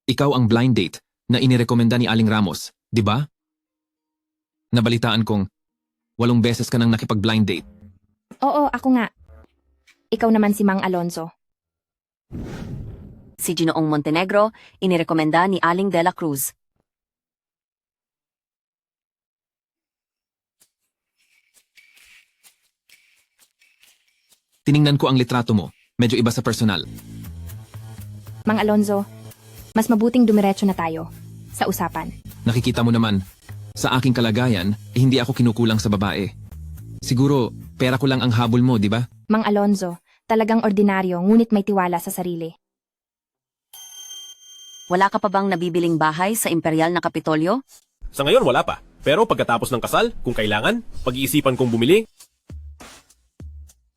Ikaw ang blind date na inirekomenda ni Aling Ramos, di ba? Nabalitaan kong 8 beses ka nang nakipag-blind date. Oo, ako nga. Ikaw naman si Mang Alonzo. Si Ginoong Montenegro, inirekomenda ni Aling de la Cruz. Tiningnan ko ang litrato mo. Medyo iba sa personal. Mang Alonzo, mas mabuting dumiretso na tayo sa usapan. Nakikita mo naman, sa aking kalagayan, hindi ako kinukulang sa babae. Siguro, pera ko lang ang habol mo, di ba? Mang Alonzo, talagang ordinaryo ngunit may tiwala sa sarili. Wala ka pa bang nabibiling bahay sa imperial na Kapitolyo? Sa ngayon wala pa. Pero pagkatapos ng kasal, kung kailangan, pag-iisipan kong bumili.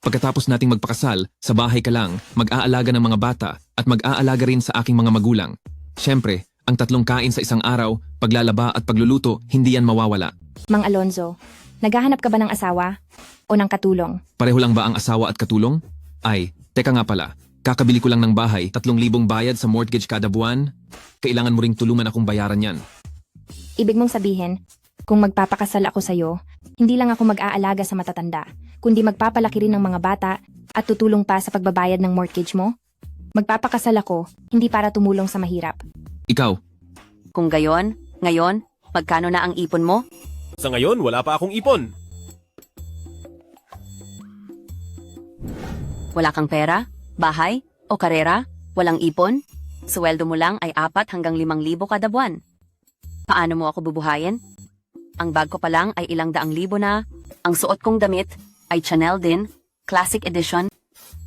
Pagkatapos nating magpakasal, sa bahay ka lang, mag-aalaga ng mga bata, at mag-aalaga rin sa aking mga magulang. Siyempre, ang 3 kain sa isang araw, paglalaba at pagluluto, hindi yan mawawala. Mang Alonzo, naghahanap ka ba ng asawa o ng katulong? Pareho lang ba ang asawa at katulong? Ay, teka nga pala, kakabili ko lang ng bahay, 3,000 bayad sa mortgage kada buwan. Kailangan mo ring tulungan akong bayaran yan. Ibig mong sabihin, kung magpapakasal ako sa'yo, hindi lang ako mag-aalaga sa matatanda, kundi magpapalaki rin ng mga bata at tutulong pa sa pagbabayad ng mortgage mo? Magpapakasal ako, hindi para tumulong sa mahirap. Ikaw, Kung gayon, ngayon, magkano na ang ipon mo? Sa ngayon wala pa akong ipon. Wala kang pera? Bahay? O karera? Walang ipon? Sweldo mo lang ay 4 hanggang 5,000 kada buwan. Paano mo ako bubuhayin? Ang bag ko pa lang ay ilang daang libo na. Ang suot kong damit ay Chanel din, Classic Edition.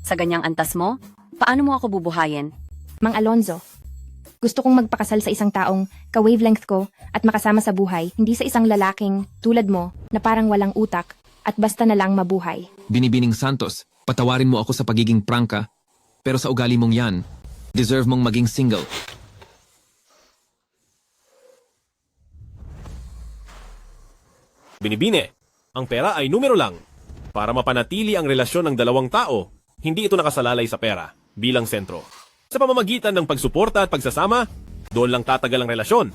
Sa ganyang antas mo, paano mo ako bubuhayin? Mang Alonzo, gusto kong magpakasal sa isang taong ka-wavelength ko at makasama sa buhay, hindi sa isang lalaking tulad mo na parang walang utak at basta na lang mabuhay. Binibining Santos, patawarin mo ako sa pagiging prangka, pero sa ugali mong yan, deserve mong maging single. Binibine, ang pera ay numero lang. Para mapanatili ang relasyon ng dalawang tao, hindi ito nakasalalay sa pera bilang sentro. Sa pamamagitan ng pagsuporta at pagsasama, doon lang tatagal ang relasyon.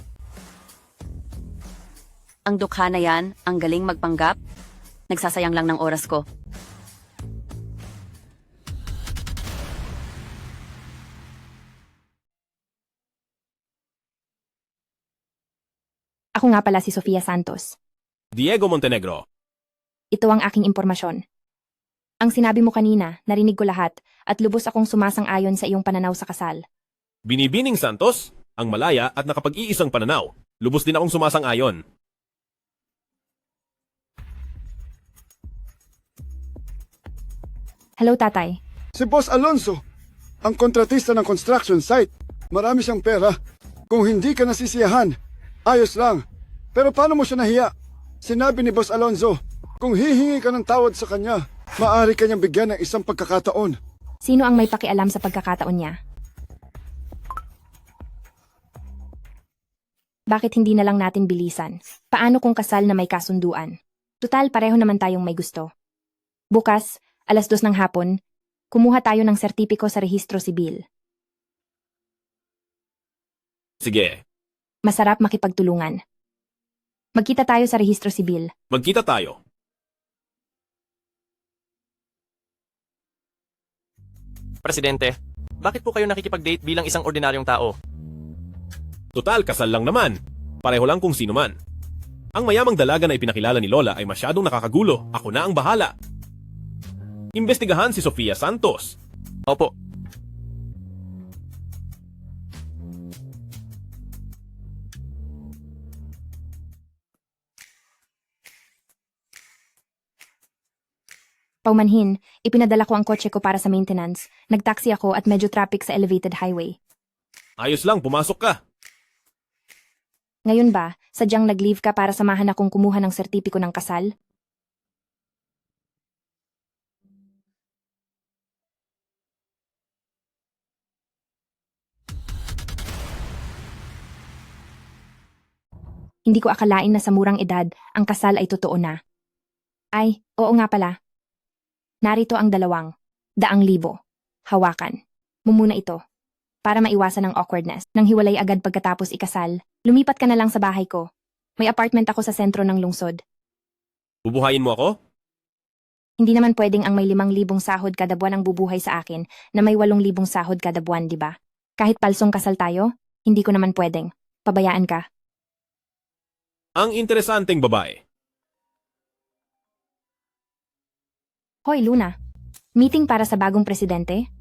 Ang dukha na yan, ang galing magpanggap. Nagsasayang lang ng oras ko. Ako nga pala si Sofia Santos. Diego Montenegro. Ito ang aking impormasyon. Ang sinabi mo kanina, narinig ko lahat at lubos akong sumasang-ayon sa iyong pananaw sa kasal. Binibining Santos, ang malaya at nakapag-iisang pananaw. Lubos din akong sumasang-ayon. Hello, tatay. Si Boss Alonzo, ang kontratista ng construction site. Marami siyang pera. Kung hindi ka nasisiyahan, ayos lang. Pero paano mo siya nahiya? Sinabi ni Boss Alonzo, kung hihingi ka ng tawad sa kanya, maaari kanyang bigyan ng isang pagkakataon. Sino ang may pakialam sa pagkakataon niya? Bakit hindi na lang natin bilisan? Paano kung kasal na may kasunduan? Tutal, pareho naman tayong may gusto. Bukas, 2:00 ng hapon, kumuha tayo ng sertipiko sa rehistro sibil. Sige, Masarap makipagtulungan. Magkita tayo sa rehistro sibil. magkita tayo. Presidente, bakit po kayo nakikipag-date bilang isang ordinaryong tao? Total, kasal lang naman. Pareho lang kung sino man. Ang mayamang dalaga na ipinakilala ni Lola ay masyadong nakakagulo. Ako na ang bahala. Imbestigahan si Sofia Santos. Opo. Paumanhin, ipinadala ko ang kotse ko para sa maintenance. Nagtaksi ako at medyo traffic sa elevated highway. Ayos lang, pumasok ka. Ngayon ba, sadyang nag-leave ka para samahan akong kumuha ng sertipiko ng kasal? Hindi ko akalain na sa murang edad, ang kasal ay totoo na. Ay, oo nga pala. Narito ang 2,200,000. Hawakan. Mumuna ito. para maiwasan ang awkwardness. Nang hiwalay agad pagkatapos ikasal, lumipat ka na lang sa bahay ko. May apartment ako sa sentro ng lungsod. Bubuhayin mo ako? Hindi naman pwedeng ang may 5,000 sahod kada buwan ang bubuhay sa akin na may 8,000 sahod kada buwan, di ba? Kahit palsong kasal tayo, hindi ko naman pwedeng. Pabayaan ka. Ang interesanteng babae. Hoy, Luna. Meeting para sa bagong presidente?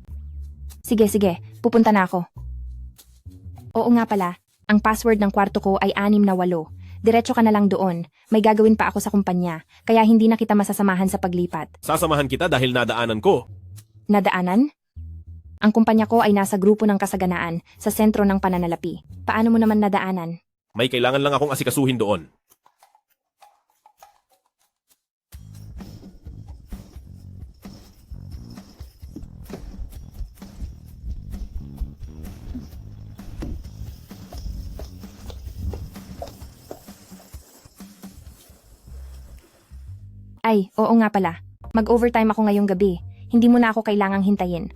Sige, pupunta na ako. Oo nga pala, ang password ng kwarto ko ay 6 na 8. Diretso ka na lang doon. May gagawin pa ako sa kumpanya, kaya hindi na kita masasamahan sa paglipat. Sasamahan kita dahil nadaanan ko. Nadaanan? Ang kumpanya ko ay nasa grupo ng kasaganaan sa sentro ng pananalapi. Paano mo naman nadaanan? May kailangan lang akong asikasuhin doon. Ay, oo nga pala. Mag-overtime ako ngayong gabi. Hindi mo na ako kailangang hintayin.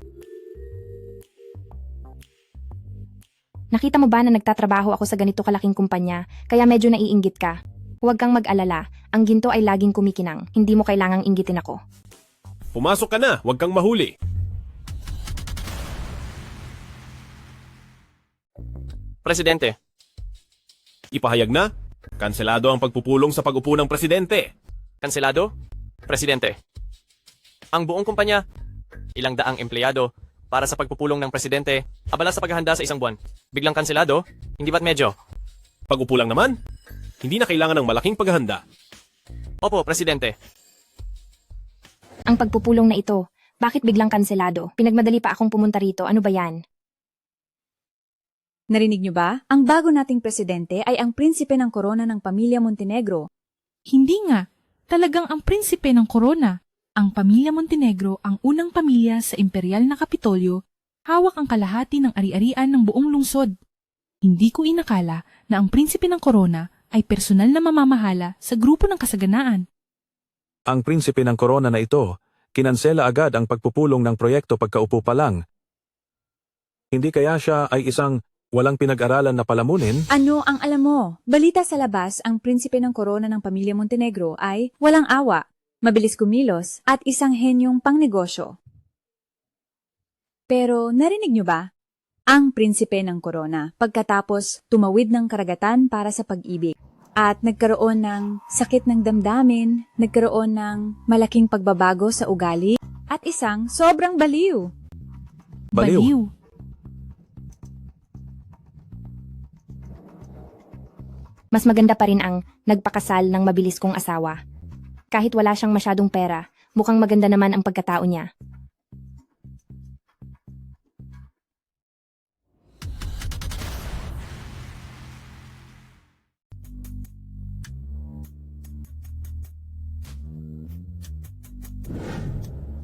Nakita mo ba na nagtatrabaho ako sa ganito kalaking kumpanya, kaya medyo naiinggit ka? Huwag kang mag-alala, ang ginto ay laging kumikinang. Hindi mo kailangang inggitin ako. Pumasok ka na, huwag kang mahuli. Presidente, Ipahayag na, kanselado ang pagpupulong sa pag-upo ng presidente. kanselado? Presidente. Ang buong kumpanya, ilang daang empleyado, para sa pagpupulong ng presidente, abala sa paghahanda sa isang buwan. Biglang kanselado? Hindi ba't medyo? Pag-upo lang naman, hindi na kailangan ng malaking paghahanda. Opo, Presidente. Ang pagpupulong na ito, bakit biglang kanselado? Pinagmadali pa akong pumunta rito, ano ba yan? Narinig niyo ba? Ang bago nating presidente ay ang prinsipe ng korona ng pamilya Montenegro. Hindi nga. Talagang ang prinsipe ng korona. Ang pamilya Montenegro ang unang pamilya sa imperial na Kapitolyo, hawak ang kalahati ng ari-arian ng buong lungsod. Hindi ko inakala na ang prinsipe ng korona ay personal na mamamahala sa grupo ng kasaganaan. Ang prinsipe ng korona na ito, kinansela agad ang pagpupulong ng proyekto pagkaupo pa lang. Hindi kaya siya ay isang walang pinag-aralan na palamunin? Ano ang alam mo? Balita sa labas, ang prinsipe ng korona ng pamilya Montenegro ay walang awa, mabilis kumilos, at isang henyong pangnegosyo. Pero narinig niyo ba? Ang prinsipe ng korona, pagkatapos tumawid ng karagatan para sa pag-ibig. At nagkaroon ng sakit ng damdamin, nagkaroon ng malaking pagbabago sa ugali, at isang sobrang baliw. Baliw. Mas maganda pa rin ang nagpakasal ng mabilis kong asawa. Kahit wala siyang masyadong pera, mukhang maganda naman ang pagkatao niya.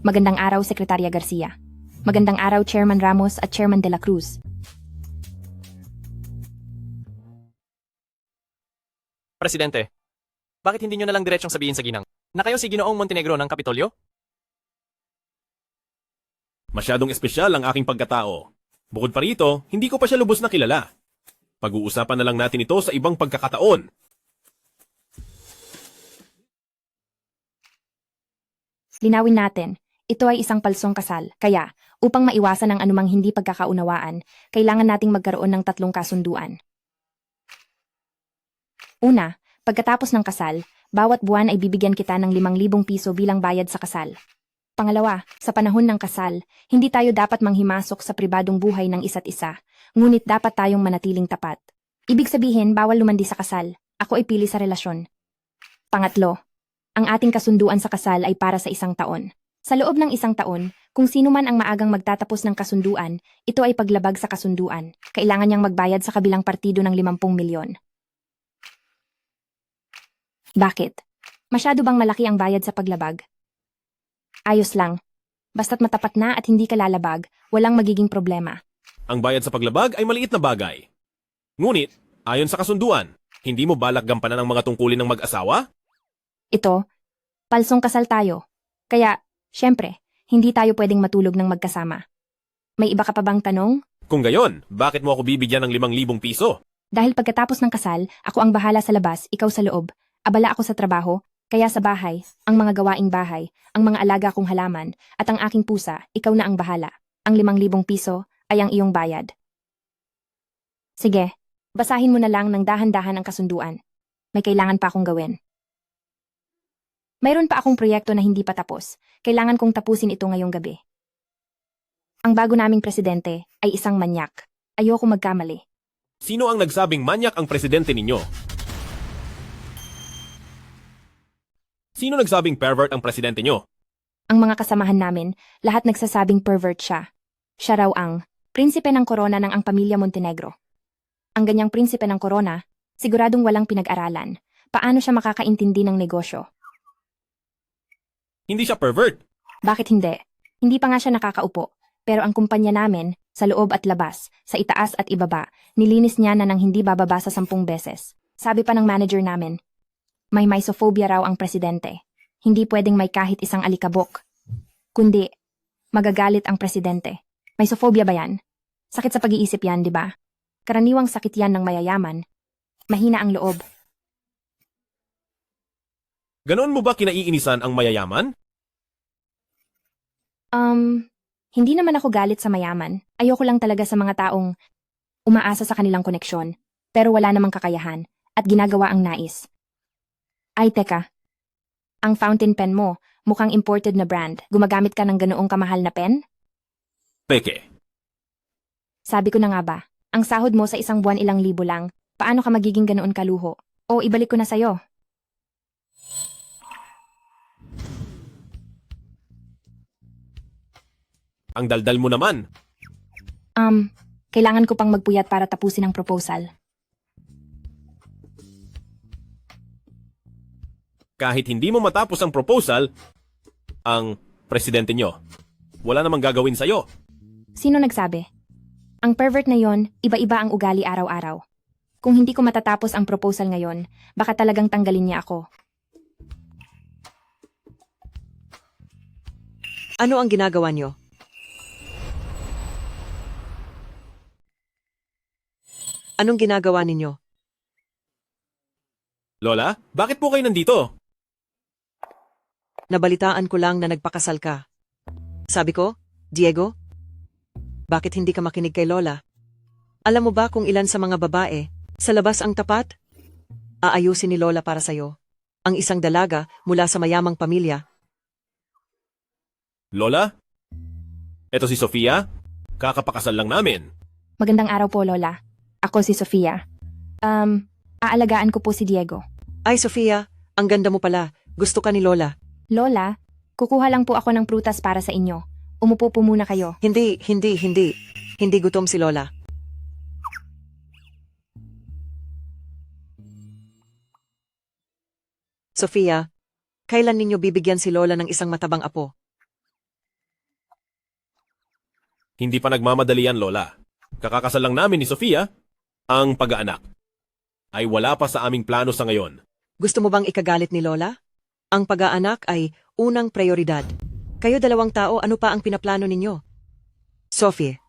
Magandang araw, Sekretarya Garcia. Magandang araw, Chairman Ramos at Chairman De La Cruz. Presidente, bakit hindi nyo na lang diretsong sabihin sa ginang na kayo si Ginoong Montenegro ng Kapitolyo? Masyadong espesyal ang aking pagkatao. Bukod pa rito, hindi ko pa siya lubos na kilala. Pag-uusapan na lang natin ito sa ibang pagkakataon. Linawin natin, ito ay isang palsong kasal. Kaya, upang maiwasan ang anumang hindi pagkakaunawaan, kailangan nating magkaroon ng 3 kasunduan. Una, pagkatapos ng kasal, bawat buwan ay bibigyan kita ng 5,000 piso bilang bayad sa kasal. Pangalawa, sa panahon ng kasal, hindi tayo dapat manghimasok sa pribadong buhay ng isa't isa, ngunit dapat tayong manatiling tapat. Ibig sabihin, bawal lumandi sa kasal. Ako ay pili sa relasyon. Pangatlo, ang ating kasunduan sa kasal ay para sa 1 taon. Sa loob ng 1 taon, kung sino man ang maagang magtatapos ng kasunduan, ito ay paglabag sa kasunduan. Kailangan niyang magbayad sa kabilang partido ng 50 milyon. Bakit? Masyado bang malaki ang bayad sa paglabag? Ayos lang. Basta't matapat na at hindi ka lalabag, walang magiging problema. Ang bayad sa paglabag ay maliit na bagay. Ngunit, ayon sa kasunduan, hindi mo balak gampanan ang mga tungkulin ng mag-asawa? Ito, palsong kasal tayo. Kaya, syempre, hindi tayo pwedeng matulog ng magkasama. May iba ka pa bang tanong? Kung gayon, bakit mo ako bibigyan ng 5,000 piso? Dahil pagkatapos ng kasal, ako ang bahala sa labas, ikaw sa loob. Abala ako sa trabaho, kaya sa bahay, ang mga gawaing bahay, ang mga alaga kong halaman, at ang aking pusa, ikaw na ang bahala. Ang 5,000 piso ay ang iyong bayad. Sige, basahin mo na lang ng dahan-dahan ang kasunduan. May kailangan pa akong gawin. Mayroon pa akong proyekto na hindi pa tapos. Kailangan kong tapusin ito ngayong gabi. Ang bago naming presidente ay isang manyak. Ayoko magkamali. Sino ang nagsabing manyak ang presidente ninyo? Sino nagsabing pervert ang presidente nyo? Ang mga kasamahan namin, lahat nagsasabing pervert siya. Siya raw ang prinsipe ng korona ng ang pamilya Montenegro. Ang ganyang prinsipe ng korona, siguradong walang pinag-aralan. Paano siya makakaintindi ng negosyo? Hindi siya pervert. Bakit hindi? Hindi pa nga siya nakakaupo. Pero ang kumpanya namin, sa loob at labas, sa itaas at ibaba, nilinis niya na nang hindi bababa sa 10 beses. Sabi pa ng manager namin, may misophobia raw ang presidente. Hindi pwedeng may kahit isang alikabok. Kundi, magagalit ang presidente. Misophobia ba yan? Sakit sa pag-iisip yan, di ba? Karaniwang sakit yan ng mayayaman. Mahina ang loob. Ganon mo ba kinaiinisan ang mayayaman? Hindi naman ako galit sa mayaman. Ayoko lang talaga sa mga taong umaasa sa kanilang koneksyon, pero wala namang kakayahan, at ginagawa ang nais. Ay teka, ang fountain pen mo, mukhang imported na brand. Gumagamit ka ng ganoong kamahal na pen? Peke. Sabi ko na nga ba, ang sahod mo sa isang buwan 1,000 lang, paano ka magiging ganoon kaluho? O ibalik ko na sayo. Ang daldal mo naman. Kailangan ko pang magpuyat para tapusin ang proposal. Kahit hindi mo matapos ang proposal, ang presidente nyo, wala namang gagawin sa'yo. Sino nagsabi? Ang pervert na yon, iba-iba ang ugali araw-araw. Kung hindi ko matatapos ang proposal ngayon, baka talagang tanggalin niya ako. Ano ang ginagawa niyo? Anong ginagawa ninyo? Lola, bakit po kayo nandito? Nabalitaan ko lang na nagpakasal ka. Sabi ko, Diego, bakit hindi ka makinig kay Lola? Alam mo ba kung ilan sa mga babae, sa labas ang tapat? Aayusin ni Lola para sa'yo. Ang isang dalaga mula sa mayamang pamilya. Lola? Eto si Sofia? Kakapakasal lang namin. Magandang araw po, Lola. Ako si Sofia. Aalagaan ko po si Diego. Ay, Sofia, ang ganda mo pala. Gusto ka ni Lola. Lola, kukuha lang po ako ng prutas para sa inyo. Umupo po muna kayo. Hindi. Hindi gutom si Lola. Sofia, kailan ninyo bibigyan si Lola ng isang matabang apo? Hindi pa nagmamadali yan, Lola. Kakakasal lang namin ni Sofia. Ang pag-aanak ay wala pa sa aming plano sa ngayon. Gusto mo bang ikagalit ni Lola? Ang pag-aanak ay unang prioridad. Kayo dalawang tao, ano pa ang pinaplano ninyo? Sophie,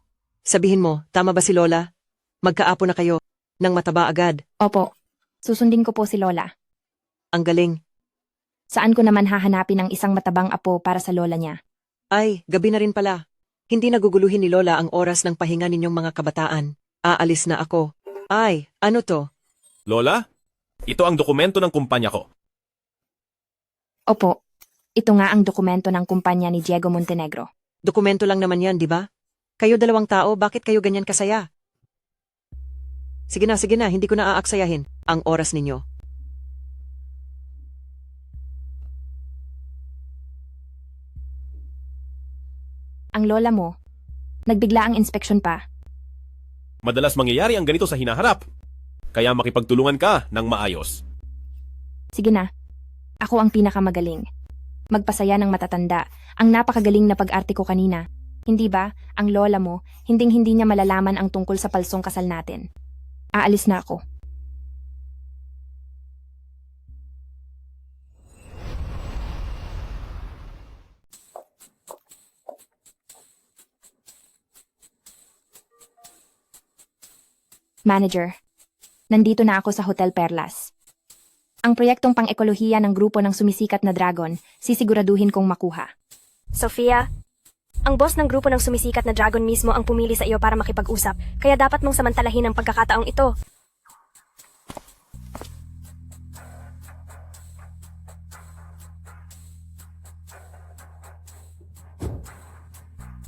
sabihin mo, tama ba si Lola? Magkaapo na kayo, nang mataba agad. Opo, susundin ko po si Lola. Ang galing. Saan ko naman hahanapin ang isang matabang apo para sa lola niya? Ay, gabi na rin pala. Hindi naguguluhin ni Lola ang oras ng pahinga ninyong mga kabataan. Aalis na ako. Ay, ano to? Lola, ito ang dokumento ng kumpanya ko. Opo, ito nga ang dokumento ng kumpanya ni Diego Montenegro. Dokumento lang naman yan, di ba? Kayo dalawang tao, bakit kayo ganyan kasaya? Sige na, hindi ko na aaksayahin ang oras ninyo. Ang lola mo, nagbigla ang inspeksyon pa. Madalas mangyayari ang ganito sa hinaharap. Kaya makipagtulungan ka ng maayos. Sige na, ako ang pinakamagaling. Magpasaya ng matatanda, ang napakagaling na pag-arte ko kanina. Hindi ba, ang lola mo, hinding-hindi niya malalaman ang tungkol sa palsong kasal natin. Aalis na ako. Manager, nandito na ako sa Hotel Perlas. Ang proyektong pang-ekolohiya ng grupo ng sumisikat na dragon, sisiguraduhin kong makuha. Sofia, ang boss ng grupo ng sumisikat na dragon mismo ang pumili sa iyo para makipag-usap, kaya dapat mong samantalahin ang pagkakataong ito.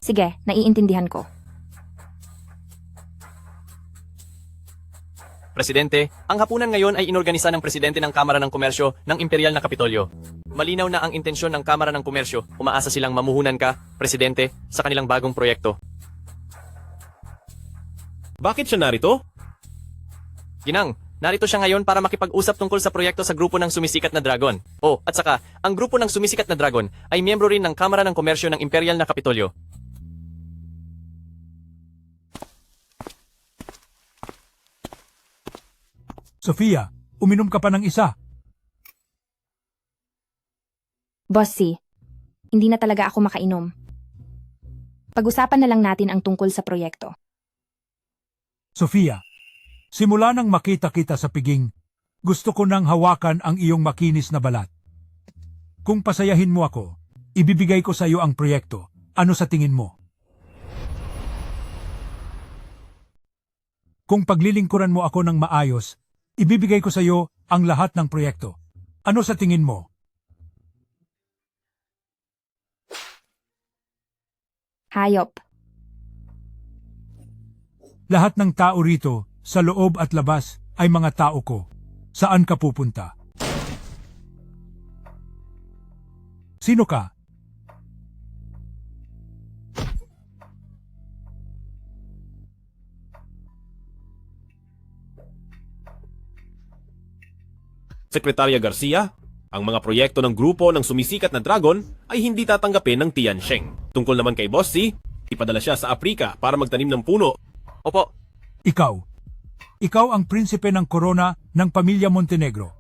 Sige, naiintindihan ko. Presidente, ang hapunan ngayon ay inorganisa ng Presidente ng Kamara ng Komersyo ng Imperial na Kapitolyo. Malinaw na ang intensyon ng Kamara ng Komersyo, umaasa silang mamuhunan ka, Presidente, sa kanilang bagong proyekto. Bakit siya narito? Ginang, narito siya ngayon para makipag-usap tungkol sa proyekto sa grupo ng sumisikat na dragon. Oh, at saka, ang grupo ng sumisikat na dragon ay miyembro rin ng Kamara ng Komersyo ng Imperial na Kapitolyo. Sofia, uminom ka pa ng isa. Boss C, hindi na talaga ako makainom. Pag-usapan na lang natin ang tungkol sa proyekto. Sofia, simula nang makita kita sa piging, gusto ko nang hawakan ang iyong makinis na balat. Kung pasayahin mo ako, ibibigay ko sa iyo ang proyekto. Ano sa tingin mo? Kung paglilingkuran mo ako ng maayos, ibibigay ko sa iyo ang lahat ng proyekto. Ano sa tingin mo? Hayop. Lahat ng tao rito, sa loob at labas, ay mga tao ko. Saan ka pupunta? Sino ka? Sekretarya Garcia, ang mga proyekto ng grupo ng sumisikat na dragon ay hindi tatanggapin ng Tiansheng. Tungkol naman kay Boss C, ipadala siya sa Aprika para magtanim ng puno. Opo, Ikaw. Ikaw ang prinsipe ng korona ng pamilya Montenegro.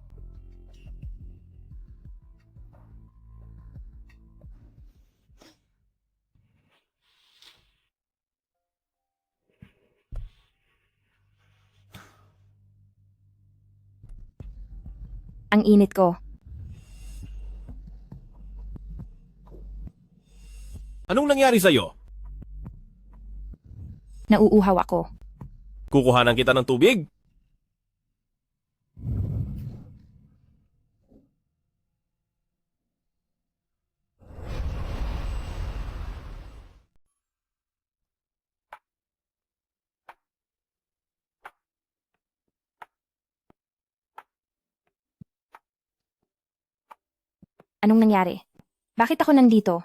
Ang init ko. Anong nangyari sa'yo? Nauuhaw ako. Kukuhanan kita ng tubig? Anong nangyari? Bakit ako nandito?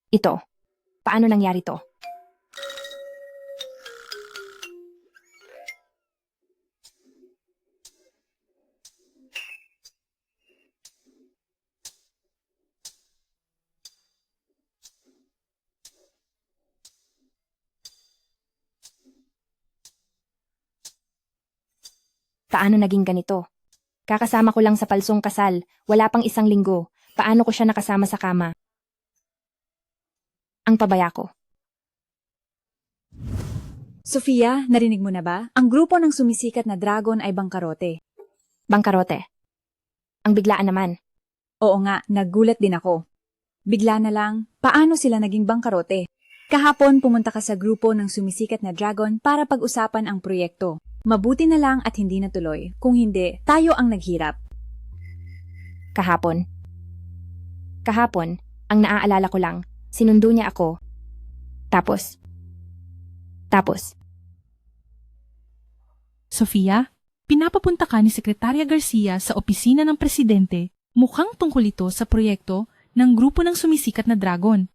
Ito. Paano nangyari to? Paano naging ganito? Kakasama ko lang sa palsong kasal, wala pang 1 linggo. Paano ko siya nakasama sa kama? Ang pabaya ko. Sofia, narinig mo na ba? Ang grupo ng sumisikat na dragon ay bangkarote. Bangkarote. Ang biglaan naman. Oo nga, nagulat din ako. Bigla na lang, paano sila naging bangkarote? Kahapon pumunta ka sa grupo ng sumisikat na dragon para pag-usapan ang proyekto. Mabuti na lang at hindi natuloy. Kung hindi, tayo ang naghirap. Kahapon. Ang naaalala ko lang, sinundo niya ako. Tapos. Sofia, pinapapunta ka ni Sekretarya Garcia sa opisina ng Presidente mukhang tungkol ito sa proyekto ng grupo ng sumisikat na dragon.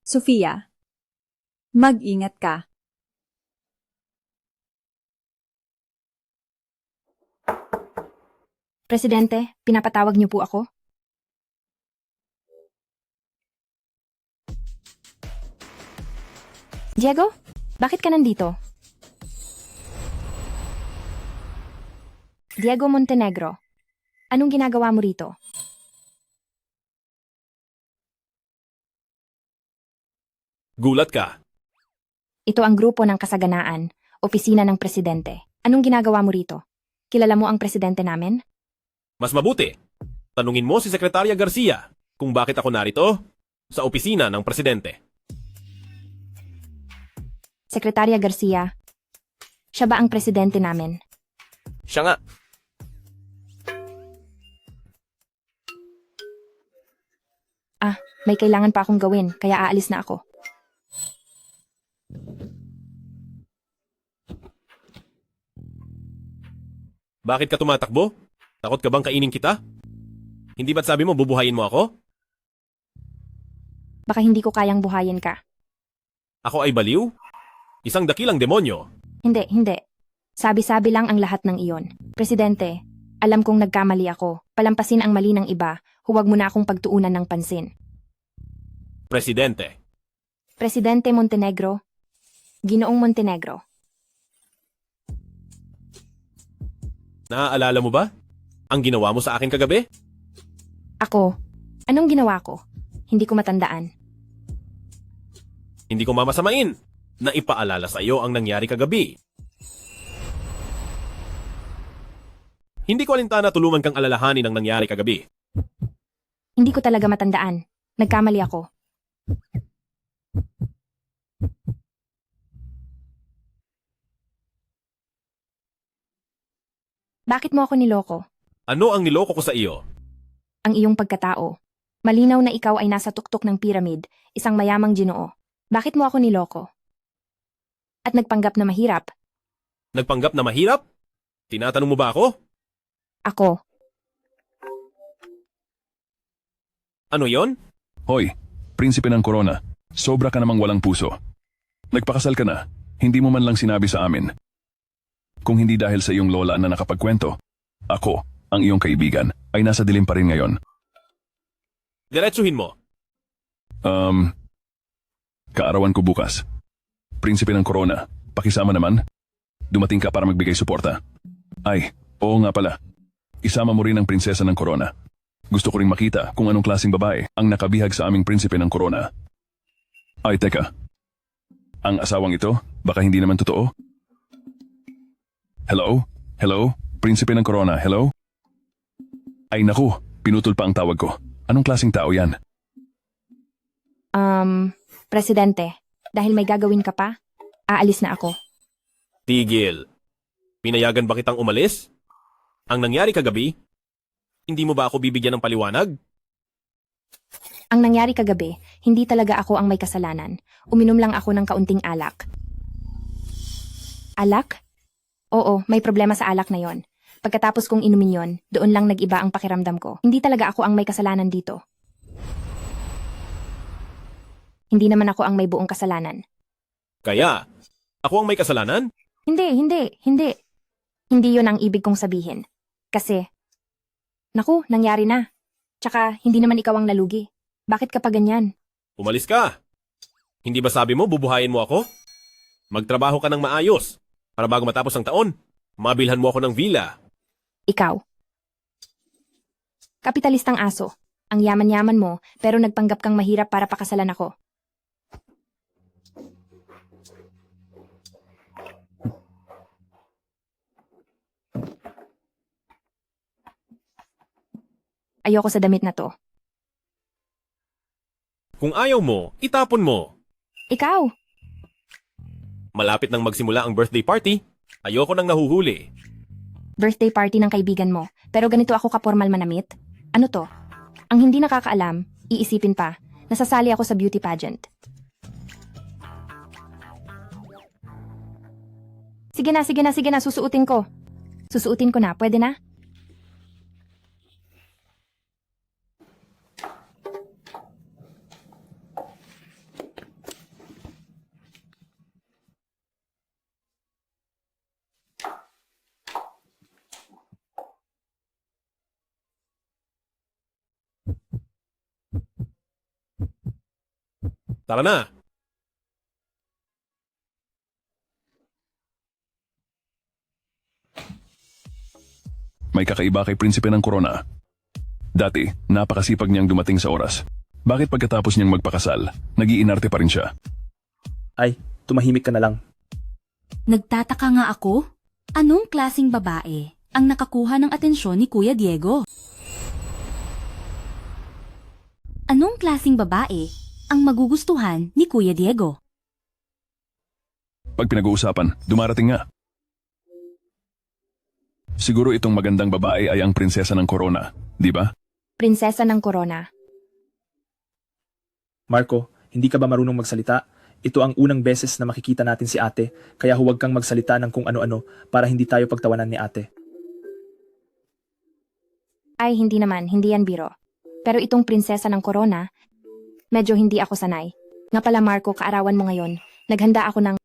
Sofia, mag-ingat ka. Presidente, pinapatawag niyo po ako? Diego, bakit ka nandito? Diego Montenegro, anong ginagawa mo rito? Gulat ka. Ito ang grupo ng kasaganaan, opisina ng presidente. Anong ginagawa mo rito? Kilala mo ang presidente namin? Mas mabuti. Tanungin mo si Sekretarya Garcia kung bakit ako narito sa opisina ng presidente. Sekretarya Garcia, siya ba ang presidente namin? Siya nga. May kailangan pa akong gawin, kaya aalis na ako. Bakit ka tumatakbo? Takot ka bang kainin kita? Hindi ba't sabi mo bubuhayin mo ako? Baka hindi ko kayang buhayin ka. Ako ay baliw? Isang dakilang demonyo. Hindi. Sabi-sabi lang ang lahat ng iyon. Presidente, alam kong nagkamali ako. Palampasin ang mali ng iba, huwag mo na akong pagtuunan ng pansin. Presidente. Presidente Montenegro, Ginoong Montenegro. Naaalala mo ba? Ang ginawa mo sa akin kagabi? Ako, anong ginawa ko? Hindi ko matandaan. Hindi ko mamasamain na ipaalala sa iyo ang nangyari kagabi. Hindi ko alintana tulungan kang alalahanin ang nangyari kagabi. Hindi ko talaga matandaan. Nagkamali ako. Bakit mo ako niloko? Ano ang niloko ko sa iyo? Ang iyong pagkatao. Malinaw na ikaw ay nasa tuktok ng pyramid, isang mayamang Ginoo. Bakit mo ako niloko? At nagpanggap na mahirap. Nagpanggap na mahirap? Tinatanong mo ba ako? Ako, Ano yon? Hoy, prinsipe ng korona, sobra ka namang walang puso. Nagpakasal ka na, hindi mo man lang sinabi sa amin. Kung hindi dahil sa iyong lola na nakapagkwento, ako, ang iyong kaibigan, ay nasa dilim pa rin ngayon. Diretsuhin mo. Kaarawan ko bukas. Prinsipe ng korona, pakisama naman. Dumating ka para magbigay suporta. Ay, oo nga pala. Isama mo rin ang prinsesa ng korona. Gusto ko ring makita kung anong klaseng babae ang nakabihag sa aming prinsipe ng korona. Ay, teka. Ang asawang ito, baka hindi naman totoo? Hello? Hello? Prinsipe ng korona, hello? Ay naku, pinutol pa ang tawag ko. Anong klaseng tao yan? Presidente, dahil may gagawin ka pa, aalis na ako. Tigil. Pinayagan ba kitang umalis? Ang nangyari kagabi? Hindi mo ba ako bibigyan ng paliwanag? Ang nangyari kagabi, hindi talaga ako ang may kasalanan. Uminom lang ako ng kaunting alak. Alak? Oo, may problema sa alak na yon. Pagkatapos kong inumin yon, doon lang nag-iba ang pakiramdam ko. Hindi talaga ako ang may kasalanan dito. Hindi naman ako ang may buong kasalanan. Kaya, ako ang may kasalanan? Hindi. Hindi yon ang ibig kong sabihin. Kasi, naku, nangyari na. Tsaka, hindi naman ikaw ang nalugi. Bakit ka pa ganyan? Umalis ka. Hindi ba sabi mo bubuhayin mo ako? Magtrabaho ka ng maayos para bago matapos ang taon, mabilhan mo ako ng villa. Ikaw. Kapitalistang aso. Ang yaman-yaman mo, pero nagpanggap kang mahirap para pakasalan ako. Ayoko sa damit na to. Kung ayaw mo, itapon mo. Ikaw! Malapit nang magsimula ang birthday party. Ayoko nang nahuhuli. Birthday party ng kaibigan mo, pero ganito ako kapormal manamit? Ano to? Ang hindi nakakaalam, iisipin pa, nasasali ako sa beauty pageant. Sige na, susuotin ko. Susuotin ko na, pwede na? Tara na. May kakaiba kay prinsipe ng korona. Dati, napakasipag niyang dumating sa oras. Bakit pagkatapos niyang magpakasal, nag-iinarte pa rin siya? Ay, tumahimik ka na lang. Nagtataka nga ako, anong klasing babae ang nakakuha ng atensyon ni Kuya Diego? Anong klasing babae ang magugustuhan ni Kuya Diego? Pag pinag-uusapan, dumarating nga. Siguro itong magandang babae ay ang prinsesa ng Corona, di ba? Prinsesa ng Corona. Marco, hindi ka ba marunong magsalita? Ito ang unang beses na makikita natin si ate, kaya huwag kang magsalita ng kung ano-ano para hindi tayo pagtawanan ni ate. Ay, hindi naman, hindi yan biro. Pero itong prinsesa ng Corona, medyo hindi ako sanay. Nga pala Marco, kaarawan mo ngayon. Naghanda ako ng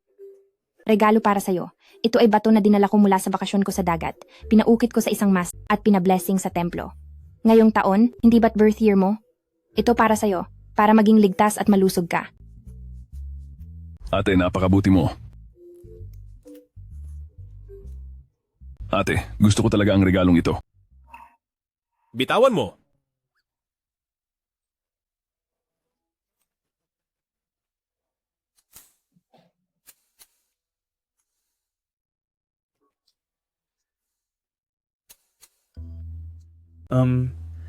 regalo para sa'yo. Ito ay bato na dinala ko mula sa bakasyon ko sa dagat. Pinaukit ko sa isang mast at pinablessing sa templo. Ngayong taon, hindi ba't birth year mo? Ito para sa'yo, para maging ligtas at malusog ka. Ate, napakabuti mo. Ate, gusto ko talaga ang regalong ito. Bitawan mo.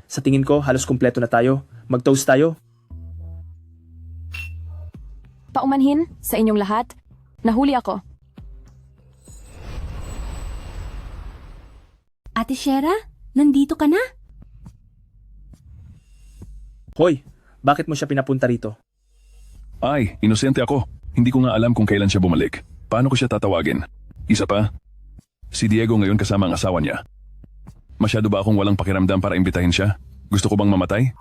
Sa tingin ko, halos kumpleto na tayo. Mag-toast tayo. Paumanhin sa inyong lahat. Nahuli ako. Ate Shera, nandito ka na? Hoy, bakit mo siya pinapunta rito? Ay, inosente ako. Hindi ko nga alam kung kailan siya bumalik. Paano ko siya tatawagin? Isa pa, si Diego ngayon kasama ang asawa niya. Masyado ba akong walang pakiramdam para imbitahin siya? Gusto ko bang mamatay?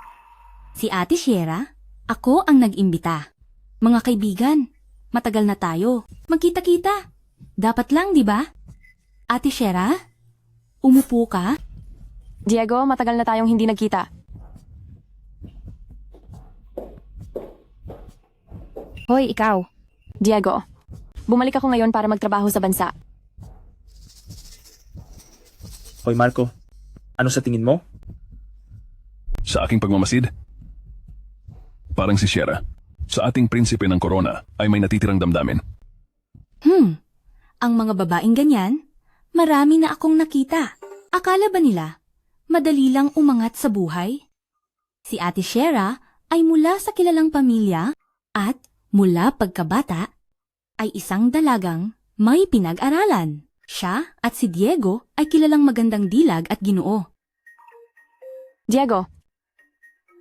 Si Ate Shera, ako ang nag-imbita. Mga kaibigan, matagal na tayo. Magkita-kita. Dapat lang, di ba? Ate Shera, umupo ka? Diego, matagal na tayong hindi nagkita. Hoy, ikaw. Diego, bumalik ako ngayon para magtrabaho sa bansa. Hoy Marco, ano sa tingin mo? Sa aking pagmamasid? Parang si Shera. Sa ating prinsipe ng Corona ay may natitirang damdamin. Ang mga babaeng ganyan, marami na akong nakita. Akala ba nila, madali lang umangat sa buhay? Si Ate Shera ay mula sa kilalang pamilya at mula pagkabata ay isang dalagang may pinag-aralan. Siya at si Diego ay kilalang magandang dilag at ginoo. Diego,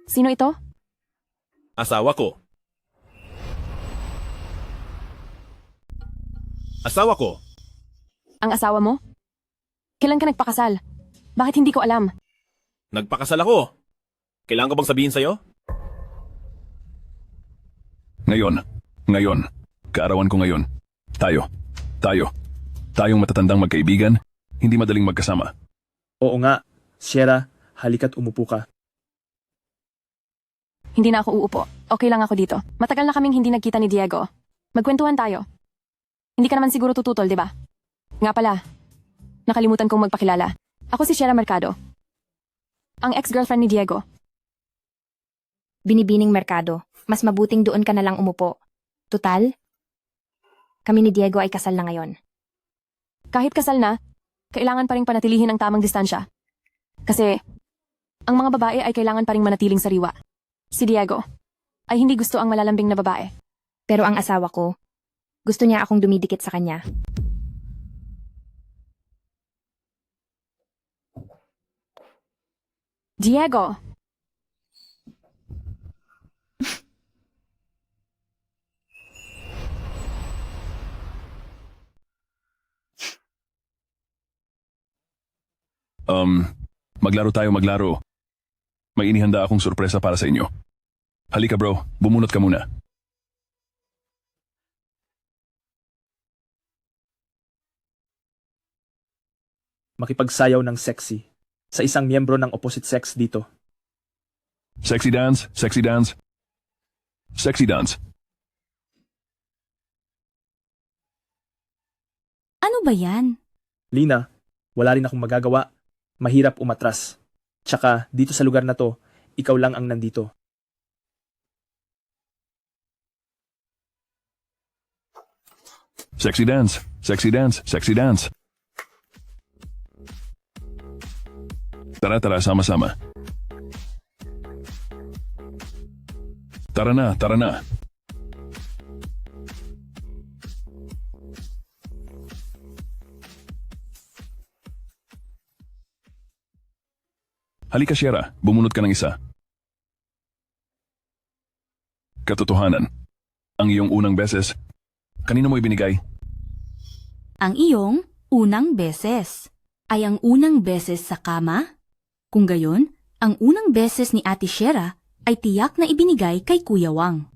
sino ito? Asawa ko. Asawa ko. Ang asawa mo? Kailan ka nagpakasal? Bakit hindi ko alam? Nagpakasal ako. Kailangan ko bang sabihin sa'yo? Ngayon. Kaarawan ko ngayon. Tayong matatandang magkaibigan, hindi madaling magkasama. Oo nga, Shera, halika't umupo ka. Hindi na ako uupo. Okay lang ako dito. Matagal na kaming hindi nagkita ni Diego. Magkwentuhan tayo. Hindi ka naman siguro tututol, di ba? Nga pala, nakalimutan kong magpakilala. Ako si Shera Mercado. Ang ex-girlfriend ni Diego. Binibining Mercado. Mas mabuting doon ka na lang umupo. Tutal, kami ni Diego ay kasal na ngayon. Kahit kasal na, kailangan pa rin panatilihin ang tamang distansya. Kasi, ang mga babae ay kailangan pa rin manatiling sariwa. Si Diego ay hindi gusto ang malalambing na babae. Pero ang asawa ko, gusto niya akong dumidikit sa kanya. Diego! Maglaro. May inihanda akong sorpresa para sa inyo. Halika bro, bumunot ka muna. Makipagsayaw ng sexy sa isang miyembro ng opposite sex dito. Sexy dance. Ano ba yan? Lina, wala rin akong magagawa. Mahirap umatras. Tsaka, dito sa lugar na to, ikaw lang ang nandito. Sexy dance, sexy dance, sexy dance. Tara, tara, sama-sama. Tara na, tara na. Halika, Sierra. Bumunot ka ng isa. Katotohanan. Ang iyong unang beses, kanino mo ibinigay? Ang iyong unang beses ay ang unang beses sa kama? Kung gayon, ang unang beses ni Ate Shera ay tiyak na ibinigay kay Kuya Wang.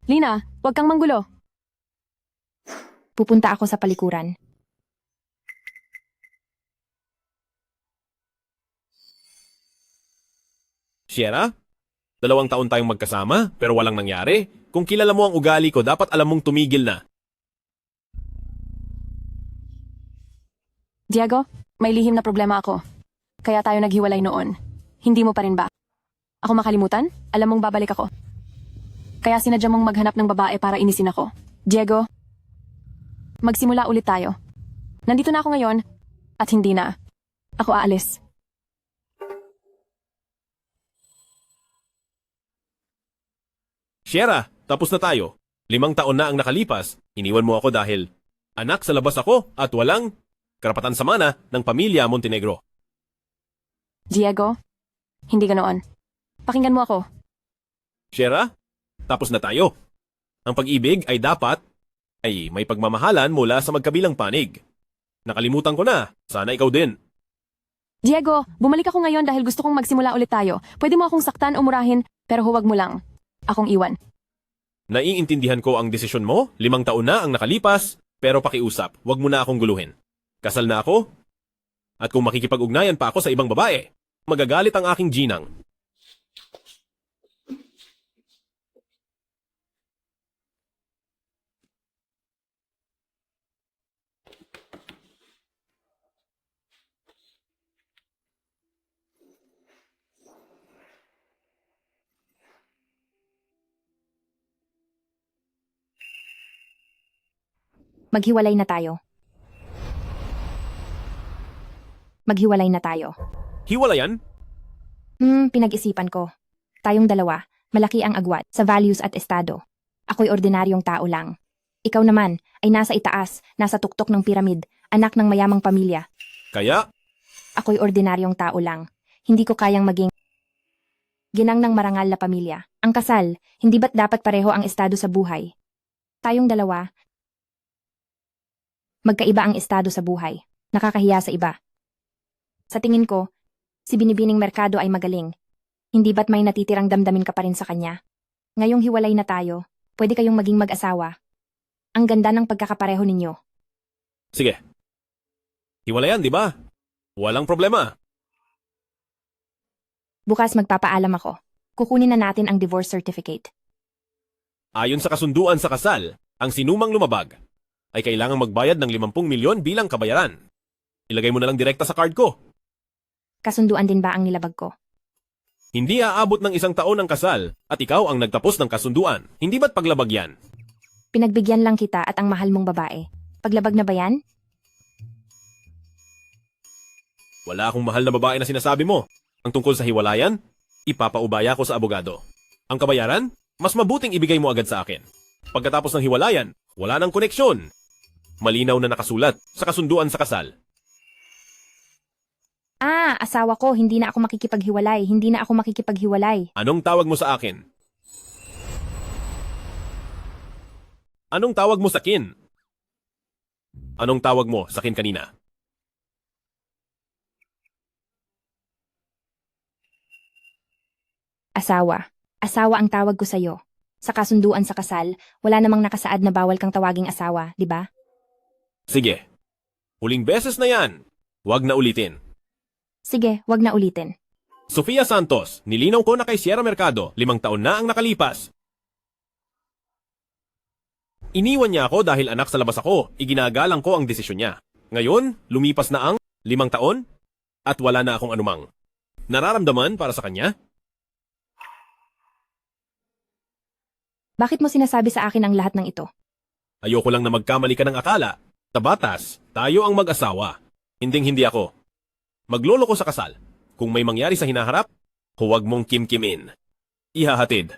Lina, huwag kang manggulo. Pupunta ako sa palikuran. Sierra? 2 taon tayong magkasama, pero walang nangyari. Kung kilala mo ang ugali ko, dapat alam mong tumigil na. Diego, may lihim na problema ako. Kaya tayo naghiwalay noon. Hindi mo pa rin ba? Ako makalimutan? Alam mong babalik ako. Kaya sinadya mong maghanap ng babae para inisin ako. Diego, magsimula ulit tayo. Nandito na ako ngayon, at hindi na. Ako aalis. Sierra, tapos na tayo. 5 taon na ang nakalipas, iniwan mo ako dahil anak sa labas ako at walang karapatan sa mana ng pamilya Montenegro. Diego, hindi ganoon. Pakinggan mo ako. Sierra, tapos na tayo. Ang pag-ibig ay dapat ay may pagmamahalan mula sa magkabilang panig. Nakalimutan ko na, sana ikaw din. Diego, bumalik ako ngayon dahil gusto kong magsimula ulit tayo. Pwede mo akong saktan o murahin, pero huwag mo lang akong iwan. Naiintindihan ko ang desisyon mo, 5 taon na ang nakalipas, pero pakiusap, wag mo na akong guluhin. Kasal na ako, at kung makikipag-ugnayan pa ako sa ibang babae, magagalit ang aking ginang. Maghiwalay na tayo. Maghiwalay na tayo. Hiwalayan? Pinag-isipan ko. Tayong dalawa, malaki ang agwat sa values at estado. Ako'y ordinaryong tao lang. Ikaw naman ay nasa itaas, nasa tuktok ng piramid, anak ng mayamang pamilya. Kaya? Ako'y ordinaryong tao lang. Hindi ko kayang maging ginang ng marangal na pamilya. Ang kasal, hindi ba't dapat pareho ang estado sa buhay? Tayong dalawa, magkaiba ang estado sa buhay. Nakakahiya sa iba. Sa tingin ko, si Binibining Mercado ay magaling. Hindi ba't may natitirang damdamin ka pa rin sa kanya? Ngayong hiwalay na tayo, pwede kayong maging mag-asawa. Ang ganda ng pagkakapareho ninyo. Sige. Hiwalayan, di ba? Walang problema. Bukas magpapaalam ako. Kukunin na natin ang divorce certificate. Ayon sa kasunduan sa kasal, ang sinumang lumabag ay kailangang magbayad ng 50 milyon bilang kabayaran. Ilagay mo na lang direkta sa card ko. Kasunduan din ba ang nilabag ko? Hindi aabot ng 1 taon ang kasal at ikaw ang nagtapos ng kasunduan. Hindi ba't paglabag yan? Pinagbigyan lang kita at ang mahal mong babae. Paglabag na ba yan? Wala akong mahal na babae na sinasabi mo. Ang tungkol sa hiwalayan, ipapaubaya ko sa abogado. Ang kabayaran, mas mabuting ibigay mo agad sa akin. Pagkatapos ng hiwalayan, wala nang koneksyon. Malinaw na nakasulat sa kasunduan sa kasal. Asawa ko, hindi na ako makikipaghiwalay. Hindi na ako makikipaghiwalay. Anong tawag mo sa akin? Anong tawag mo sa kin? Anong tawag mo sa kin kanina? Asawa. Asawa ang tawag ko sa'yo. Sa kasunduan sa kasal, wala namang nakasaad na bawal kang tawaging asawa, di ba? Sige. Huling beses na yan. Huwag na ulitin. Sige, wag na ulitin. Sofia Santos, nilinaw ko na kay Sierra Mercado, 5 taon na ang nakalipas. Iniwan niya ako dahil anak sa labas ako, iginagalang ko ang desisyon niya. Ngayon, lumipas na ang 5 taon at wala na akong anumang nararamdaman para sa kanya. Bakit mo sinasabi sa akin ang lahat ng ito? Ayoko lang na magkamali ka ng akala. Sa batas, tayo ang mag-asawa. Hinding-hindi ako. Maglolo ko sa kasal. Kung may mangyari sa hinaharap, huwag mong kimkimin. Ihahatid.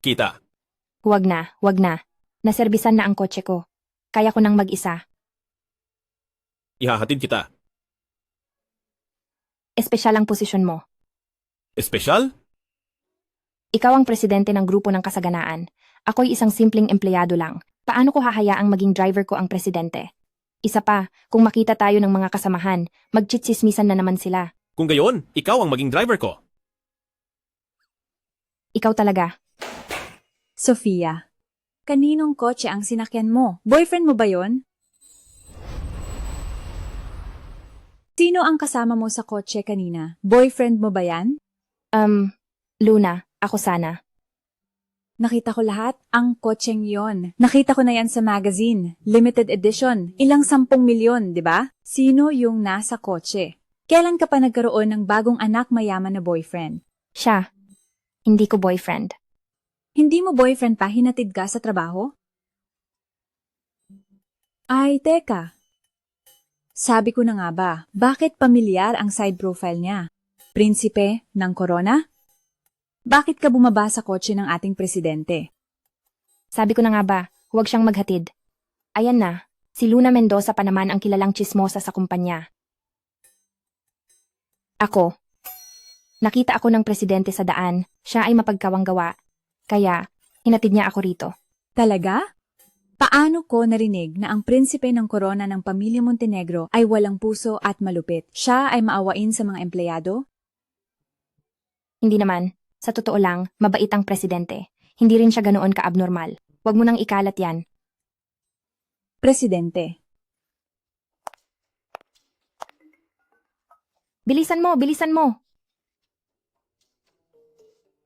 Kita. Huwag na, huwag na. Naserbisan na ang kotse ko. Kaya ko nang mag-isa. Ihahatid kita. Espesyal ang posisyon mo. Espesyal? Ikaw ang presidente ng grupo ng kasaganaan. Ako'y isang simpleng empleyado lang. Paano ko hahayaang maging driver ko ang presidente? Isa pa, kung makita tayo ng mga kasamahan, magchitsismisan na naman sila. Kung gayon, ikaw ang maging driver ko. Ikaw talaga. Sofia, kaninong kotse ang sinakyan mo? Boyfriend mo ba yon? Sino ang kasama mo sa kotse kanina? Boyfriend mo ba yan? Luna, ako sana. Nakita ko lahat ang kotseng yon. Nakita ko na yan sa magazine. Limited edition. Ilang 10 milyon, di ba? Sino yung nasa kotse? Kailan ka pa nagkaroon ng bagong anak mayaman na boyfriend? Siya. Hindi ko boyfriend. Hindi mo boyfriend pa hinatid ka sa trabaho? Ay, teka. Sabi ko na nga ba, bakit pamilyar ang side profile niya? Prinsipe ng Corona? Bakit ka bumaba sa kotse ng ating presidente? Sabi ko na nga ba, huwag siyang maghatid. Ayan na, si Luna Mendoza pa naman ang kilalang chismosa sa kumpanya. Ako. Nakita ako ng presidente sa daan, siya ay mapagkawang gawa. Kaya, hinatid niya ako rito. Talaga? Paano ko narinig na ang prinsipe ng Corona ng pamilya Montenegro ay walang puso at malupit? Siya ay maawain sa mga empleyado? Hindi naman. Sa totoo lang, mabait ang presidente. Hindi rin siya ganoon ka-abnormal. Huwag mo nang ikalat yan. Presidente. Bilisan mo, bilisan mo!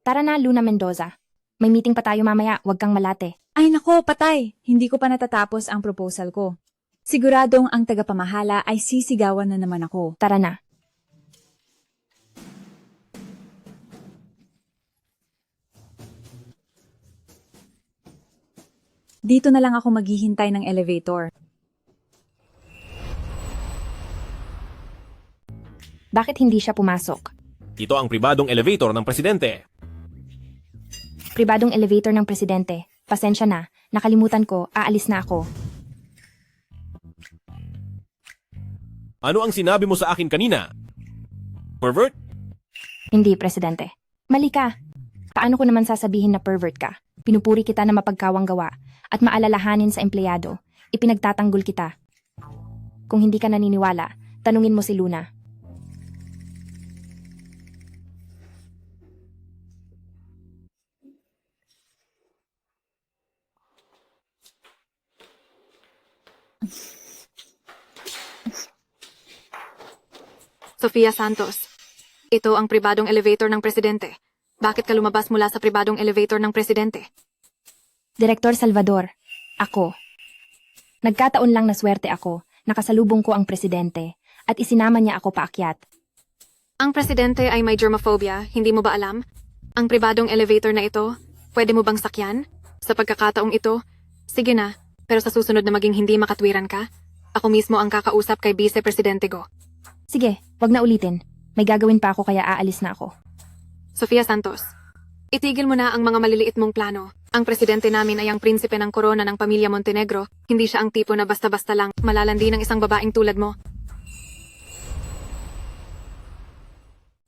Tara na, Luna Mendoza. May meeting pa tayo mamaya, huwag kang malate. Ay nako, patay! Hindi ko pa natatapos ang proposal ko. Siguradong ang tagapamahala ay sisigawan na naman ako. Tara na. Dito na lang ako maghihintay ng elevator. Bakit hindi siya pumasok? Ito ang pribadong elevator ng presidente. Pribadong elevator ng presidente. Pasensya na, nakalimutan ko, aalis na ako. Ano ang sinabi mo sa akin kanina? Pervert? Hindi, presidente. Mali ka. Paano ko naman sasabihin na pervert ka? Pinupuri kita na mapagkawang gawa at maalalahanin sa empleyado. Ipinagtatanggol kita. Kung hindi ka naniniwala, tanungin mo si Luna. Sofia Santos, ito ang pribadong elevator ng presidente. Bakit ka lumabas mula sa pribadong elevator ng presidente? Direktor Salvador, ako. Nagkataon lang na swerte ako, nakasalubong ko ang presidente, at isinama niya ako paakyat. Ang presidente ay may germophobia, hindi mo ba alam? Ang pribadong elevator na ito, pwede mo bang sakyan? Sa pagkakataong ito, sige na, pero sa susunod na maging hindi makatwiran ka, ako mismo ang kakausap kay vice-presidente ko. Sige, wag na ulitin. May gagawin pa ako kaya aalis na ako. Sofia Santos, itigil mo na ang mga maliliit mong plano. Ang presidente namin ay ang prinsipe ng korona ng pamilya Montenegro. Hindi siya ang tipo na basta-basta lang malalandi ng isang babaeng tulad mo.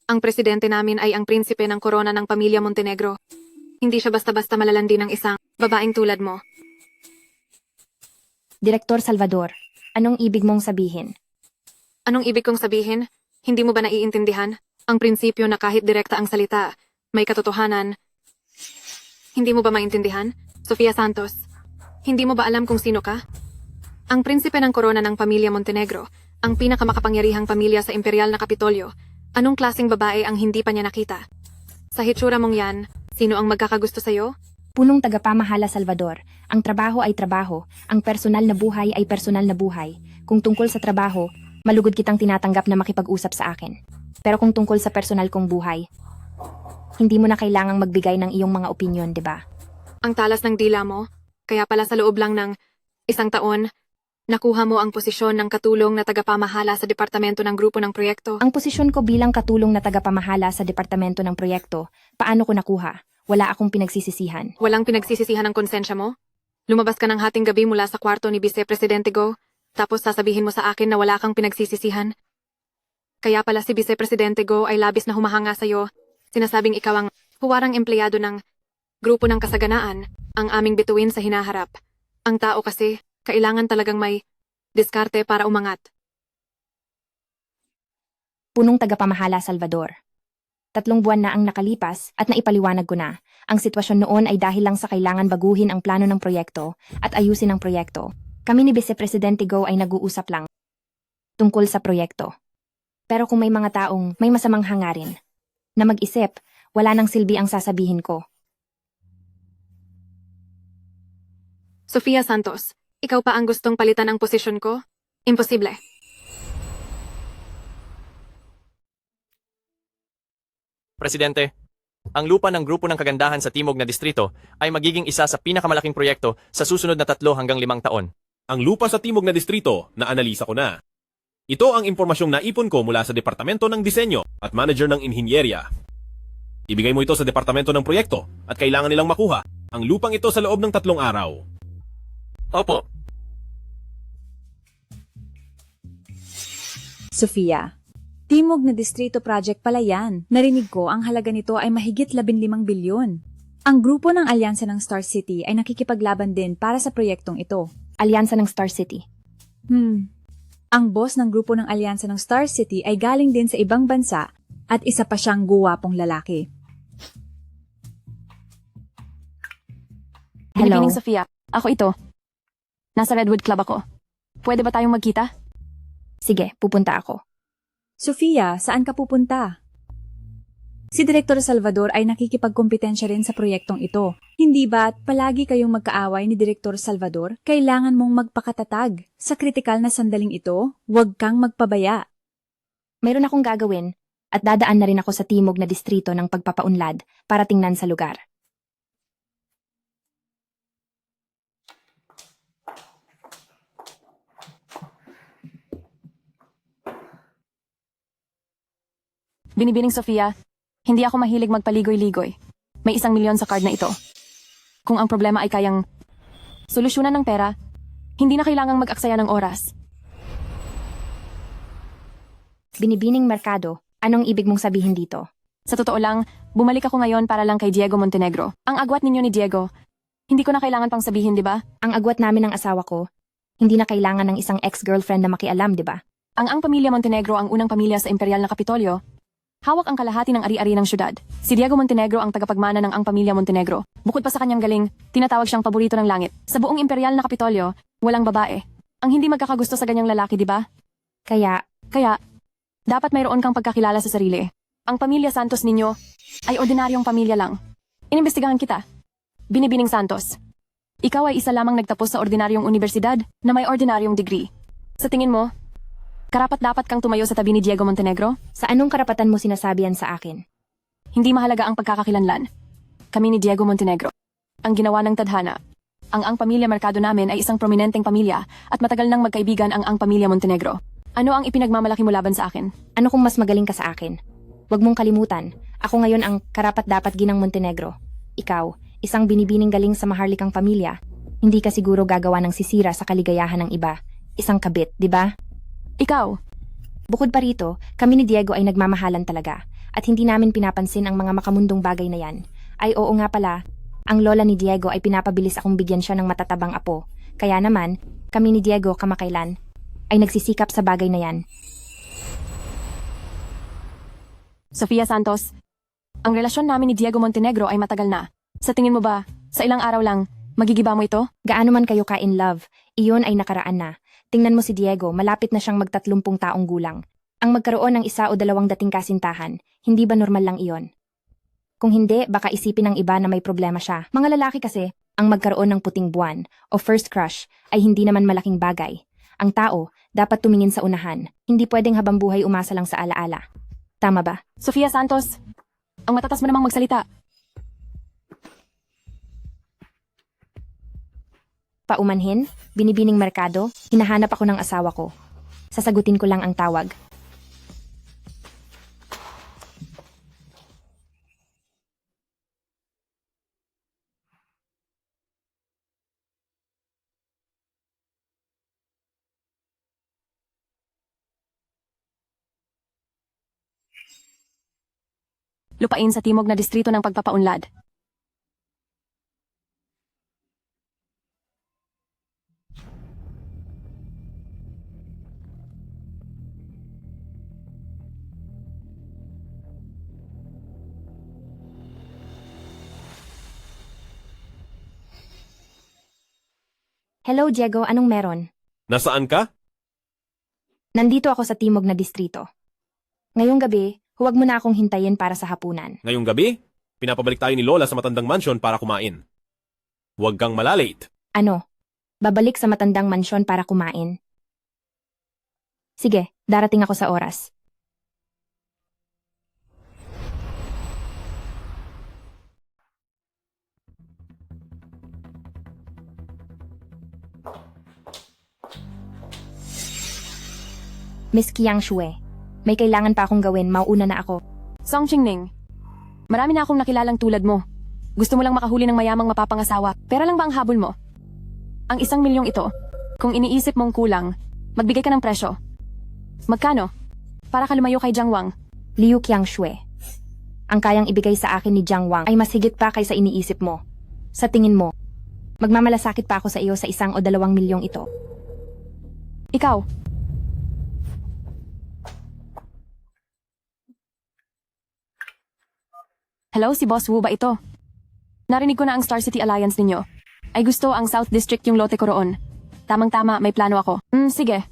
Ang presidente namin ay ang prinsipe ng korona ng pamilya Montenegro. Hindi siya basta-basta malalandi ng isang babaeng tulad mo. Direktor Salvador, anong ibig mong sabihin? Anong ibig kong sabihin? Hindi mo ba naiintindihan? Ang prinsipyo na kahit direkta ang salita, may katotohanan. Hindi mo ba maintindihan? Sofia Santos, hindi mo ba alam kung sino ka? Ang prinsipe ng korona ng pamilya Montenegro, ang pinakamakapangyarihang pamilya sa imperial na Kapitolyo. Anong klaseng babae ang hindi pa niya nakita? Sa hitsura mong yan, sino ang magkakagusto sa'yo? Punong tagapamahala Salvador, ang trabaho ay trabaho, ang personal na buhay ay personal na buhay. Kung tungkol sa trabaho, malugod kitang tinatanggap na makipag-usap sa akin. Pero kung tungkol sa personal kong buhay, hindi mo na kailangang magbigay ng iyong mga opinyon, di ba? Ang talas ng dila mo, kaya pala sa loob lang ng 1 taon, nakuha mo ang posisyon ng katulong na tagapamahala sa departamento ng grupo ng proyekto. Ang posisyon ko bilang katulong na tagapamahala sa departamento ng proyekto, paano ko nakuha? Wala akong pinagsisisihan. Walang pinagsisisihan ng konsensya mo? Lumabas ka ng hating gabi mula sa kwarto ni Vice Presidente Go, tapos sasabihin mo sa akin na wala kang pinagsisisihan? Kaya pala si Vice Presidente Go ay labis na humahanga sa'yo, sinasabing ikaw ang huwarang empleyado ng grupo ng kasaganaan, ang aming bituin sa hinaharap. Ang tao kasi, kailangan talagang may diskarte para umangat. Punong tagapamahala Salvador. 3 buwan na ang nakalipas at naipaliwanag ko na. Ang sitwasyon noon ay dahil lang sa kailangan baguhin ang plano ng proyekto at ayusin ang proyekto. Kami ni Vice Presidente Go ay nag-uusap lang tungkol sa proyekto. Pero kung may mga taong may masamang hangarin na mag-isip, wala nang silbi ang sasabihin ko. Sofia Santos, ikaw pa ang gustong palitan ang posisyon ko? Imposible. Presidente, ang lupa ng grupo ng kagandahan sa Timog na Distrito ay magiging isa sa pinakamalaking proyekto sa susunod na 3 hanggang 5 taon. Ang lupa sa Timog na Distrito, na-analisa ko na. Ito ang impormasyong naipon ko mula sa Departamento ng Disenyo at Manager ng Inhinyerya. Ibigay mo ito sa Departamento ng Proyekto at kailangan nilang makuha ang lupang ito sa loob ng 3 araw. Opo. Sofia, Timog na Distrito Project pala yan. Narinig ko ang halaga nito ay mahigit 15 bilyon. Ang grupo ng Alyansa ng Star City ay nakikipaglaban din para sa proyektong ito. Alyansa ng Star City. Ang boss ng grupo ng Alyansa ng Star City ay galing din sa ibang bansa at isa pa siyang guwapong lalaki. Good Hello. evening, Sofia. Ako ito. Nasa Redwood Club ako. Pwede ba tayong magkita? Sige, pupunta ako. Sofia, saan ka pupunta? Si Direktor Salvador ay nakikipagkompetensya rin sa proyektong ito. Hindi ba't palagi kayong magkaaway ni Direktor Salvador? Kailangan mong magpakatatag. Sa kritikal na sandaling ito, huwag kang magpabaya. Mayroon akong gagawin at dadaan na rin ako sa Timog na Distrito ng pagpapaunlad para tingnan sa lugar. Binibining Sofia, hindi ako mahilig magpaligoy-ligoy. May 1 milyon sa card na ito. Kung ang problema ay kayang solusyonan ng pera, hindi na kailangang mag-aksaya ng oras. Binibining Mercado, anong ibig mong sabihin dito? Sa totoo lang, bumalik ako ngayon para lang kay Diego Montenegro. Ang agwat ninyo ni Diego, hindi ko na kailangan pang sabihin, di ba? Ang agwat namin ng asawa ko, hindi na kailangan ng isang ex-girlfriend na makialam, di ba? Ang pamilya Montenegro ang unang pamilya sa imperial na Kapitolyo. Hawak ang kalahati ng ari-ari ng syudad. Si Diego Montenegro ang tagapagmana ng ang pamilya Montenegro. Bukod pa sa kanyang galing, tinatawag siyang paborito ng langit. Sa buong imperial na Kapitolyo, walang babae. Ang hindi magkakagusto sa ganyang lalaki, di ba? Kaya, dapat mayroon kang pagkakilala sa sarili. Ang pamilya Santos ninyo ay ordinaryong pamilya lang. Inimbestigahan kita. Binibining Santos. Ikaw ay isa lamang nagtapos sa ordinaryong universidad na may ordinaryong degree. Sa tingin mo, karapat-dapat kang tumayo sa tabi ni Diego Montenegro? Sa anong karapatan mo sinasabi yan sa akin? Hindi mahalaga ang pagkakakilanlan. Kami ni Diego Montenegro. Ang ginawa ng tadhana. Ang pamilya Mercado namin ay isang prominenteng pamilya at matagal nang magkaibigan ang pamilya Montenegro. Ano ang ipinagmamalaki mo laban sa akin? Ano kung mas magaling ka sa akin? Huwag mong kalimutan, ako ngayon ang karapat-dapat ginang Montenegro. Ikaw, isang binibining galing sa maharlikang pamilya. Hindi ka siguro gagawa ng sisira sa kaligayahan ng iba. Isang kabit, di ba? Ikaw. Bukod pa rito, kami ni Diego ay nagmamahalan talaga at hindi namin pinapansin ang mga makamundong bagay na yan. Ay oo nga pala, ang lola ni Diego ay pinapabilis akong bigyan siya ng matatabang apo. Kaya naman, kami ni Diego kamakailan ay nagsisikap sa bagay na yan. Sofia Santos, ang relasyon namin ni Diego Montenegro ay matagal na. Sa tingin mo ba, sa ilang araw lang, magigiba mo ito? Gaano man kayo ka-in love, iyon ay nakaraan na. Tingnan mo si Diego, malapit na siyang mag-30 taong gulang. Ang magkaroon ng 1 o 2 dating kasintahan, hindi ba normal lang iyon? Kung hindi, baka isipin ng iba na may problema siya. Mga lalaki kasi, ang magkaroon ng puting buwan o first crush ay hindi naman malaking bagay. Ang tao, dapat tumingin sa unahan. Hindi pwedeng habang buhay umasa lang sa alaala. Tama ba? Sofia Santos, ang matatas mo namang magsalita. Paumanhin, binibining merkado, hinahanap ako ng asawa ko. Sasagutin ko lang ang tawag. Lupain sa timog na distrito ng pagpapaunlad. Hello, Diego. Anong meron? Nasaan ka? Nandito ako sa timog na distrito. Ngayong gabi, huwag mo na akong hintayin para sa hapunan. Ngayong gabi, pinapabalik tayo ni Lola sa matandang mansyon para kumain. Huwag kang malalate. Ano? Babalik sa matandang mansyon para kumain? Sige, darating ako sa oras. Miss Qiang Shue, may kailangan pa akong gawin, mauuna na ako. Song Qingning, marami na akong nakilalang tulad mo. Gusto mo lang makahuli ng mayamang mapapangasawa. Pera lang ba ang habol mo? Ang 1 milyong ito, kung iniisip mong kulang, magbigay ka ng presyo. Magkano? Para ka lumayo kay Jiang Wang. Liu Qiang Shue. Ang kayang ibigay sa akin ni Jiang Wang ay mas higit pa kaysa iniisip mo. Sa tingin mo, magmamalasakit pa ako sa iyo sa 1 o 2 milyong ito. Ikaw, hello, si Boss Wu ba ito? Narinig ko na ang Star City Alliance ninyo. Ay gusto ang South District yung lote ko roon. Tamang-tama, may plano ako. Sige.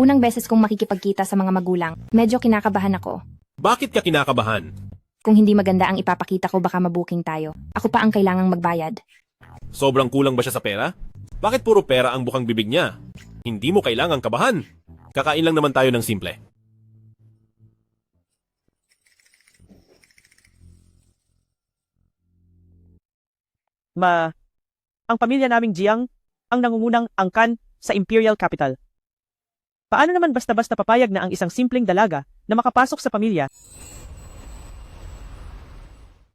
Unang beses kong makikipagkita sa mga magulang, medyo kinakabahan ako. Bakit ka kinakabahan? Kung hindi maganda ang ipapakita ko, baka mabuking tayo. Ako pa ang kailangang magbayad. Sobrang kulang ba siya sa pera? Bakit puro pera ang bukang bibig niya? Hindi mo kailangang kabahan. Kakain lang naman tayo ng simple. Ang pamilya naming Jiang ang nangungunang angkan sa Imperial Capital. Paano naman basta-basta papayag na ang isang simpleng dalaga na makapasok sa pamilya?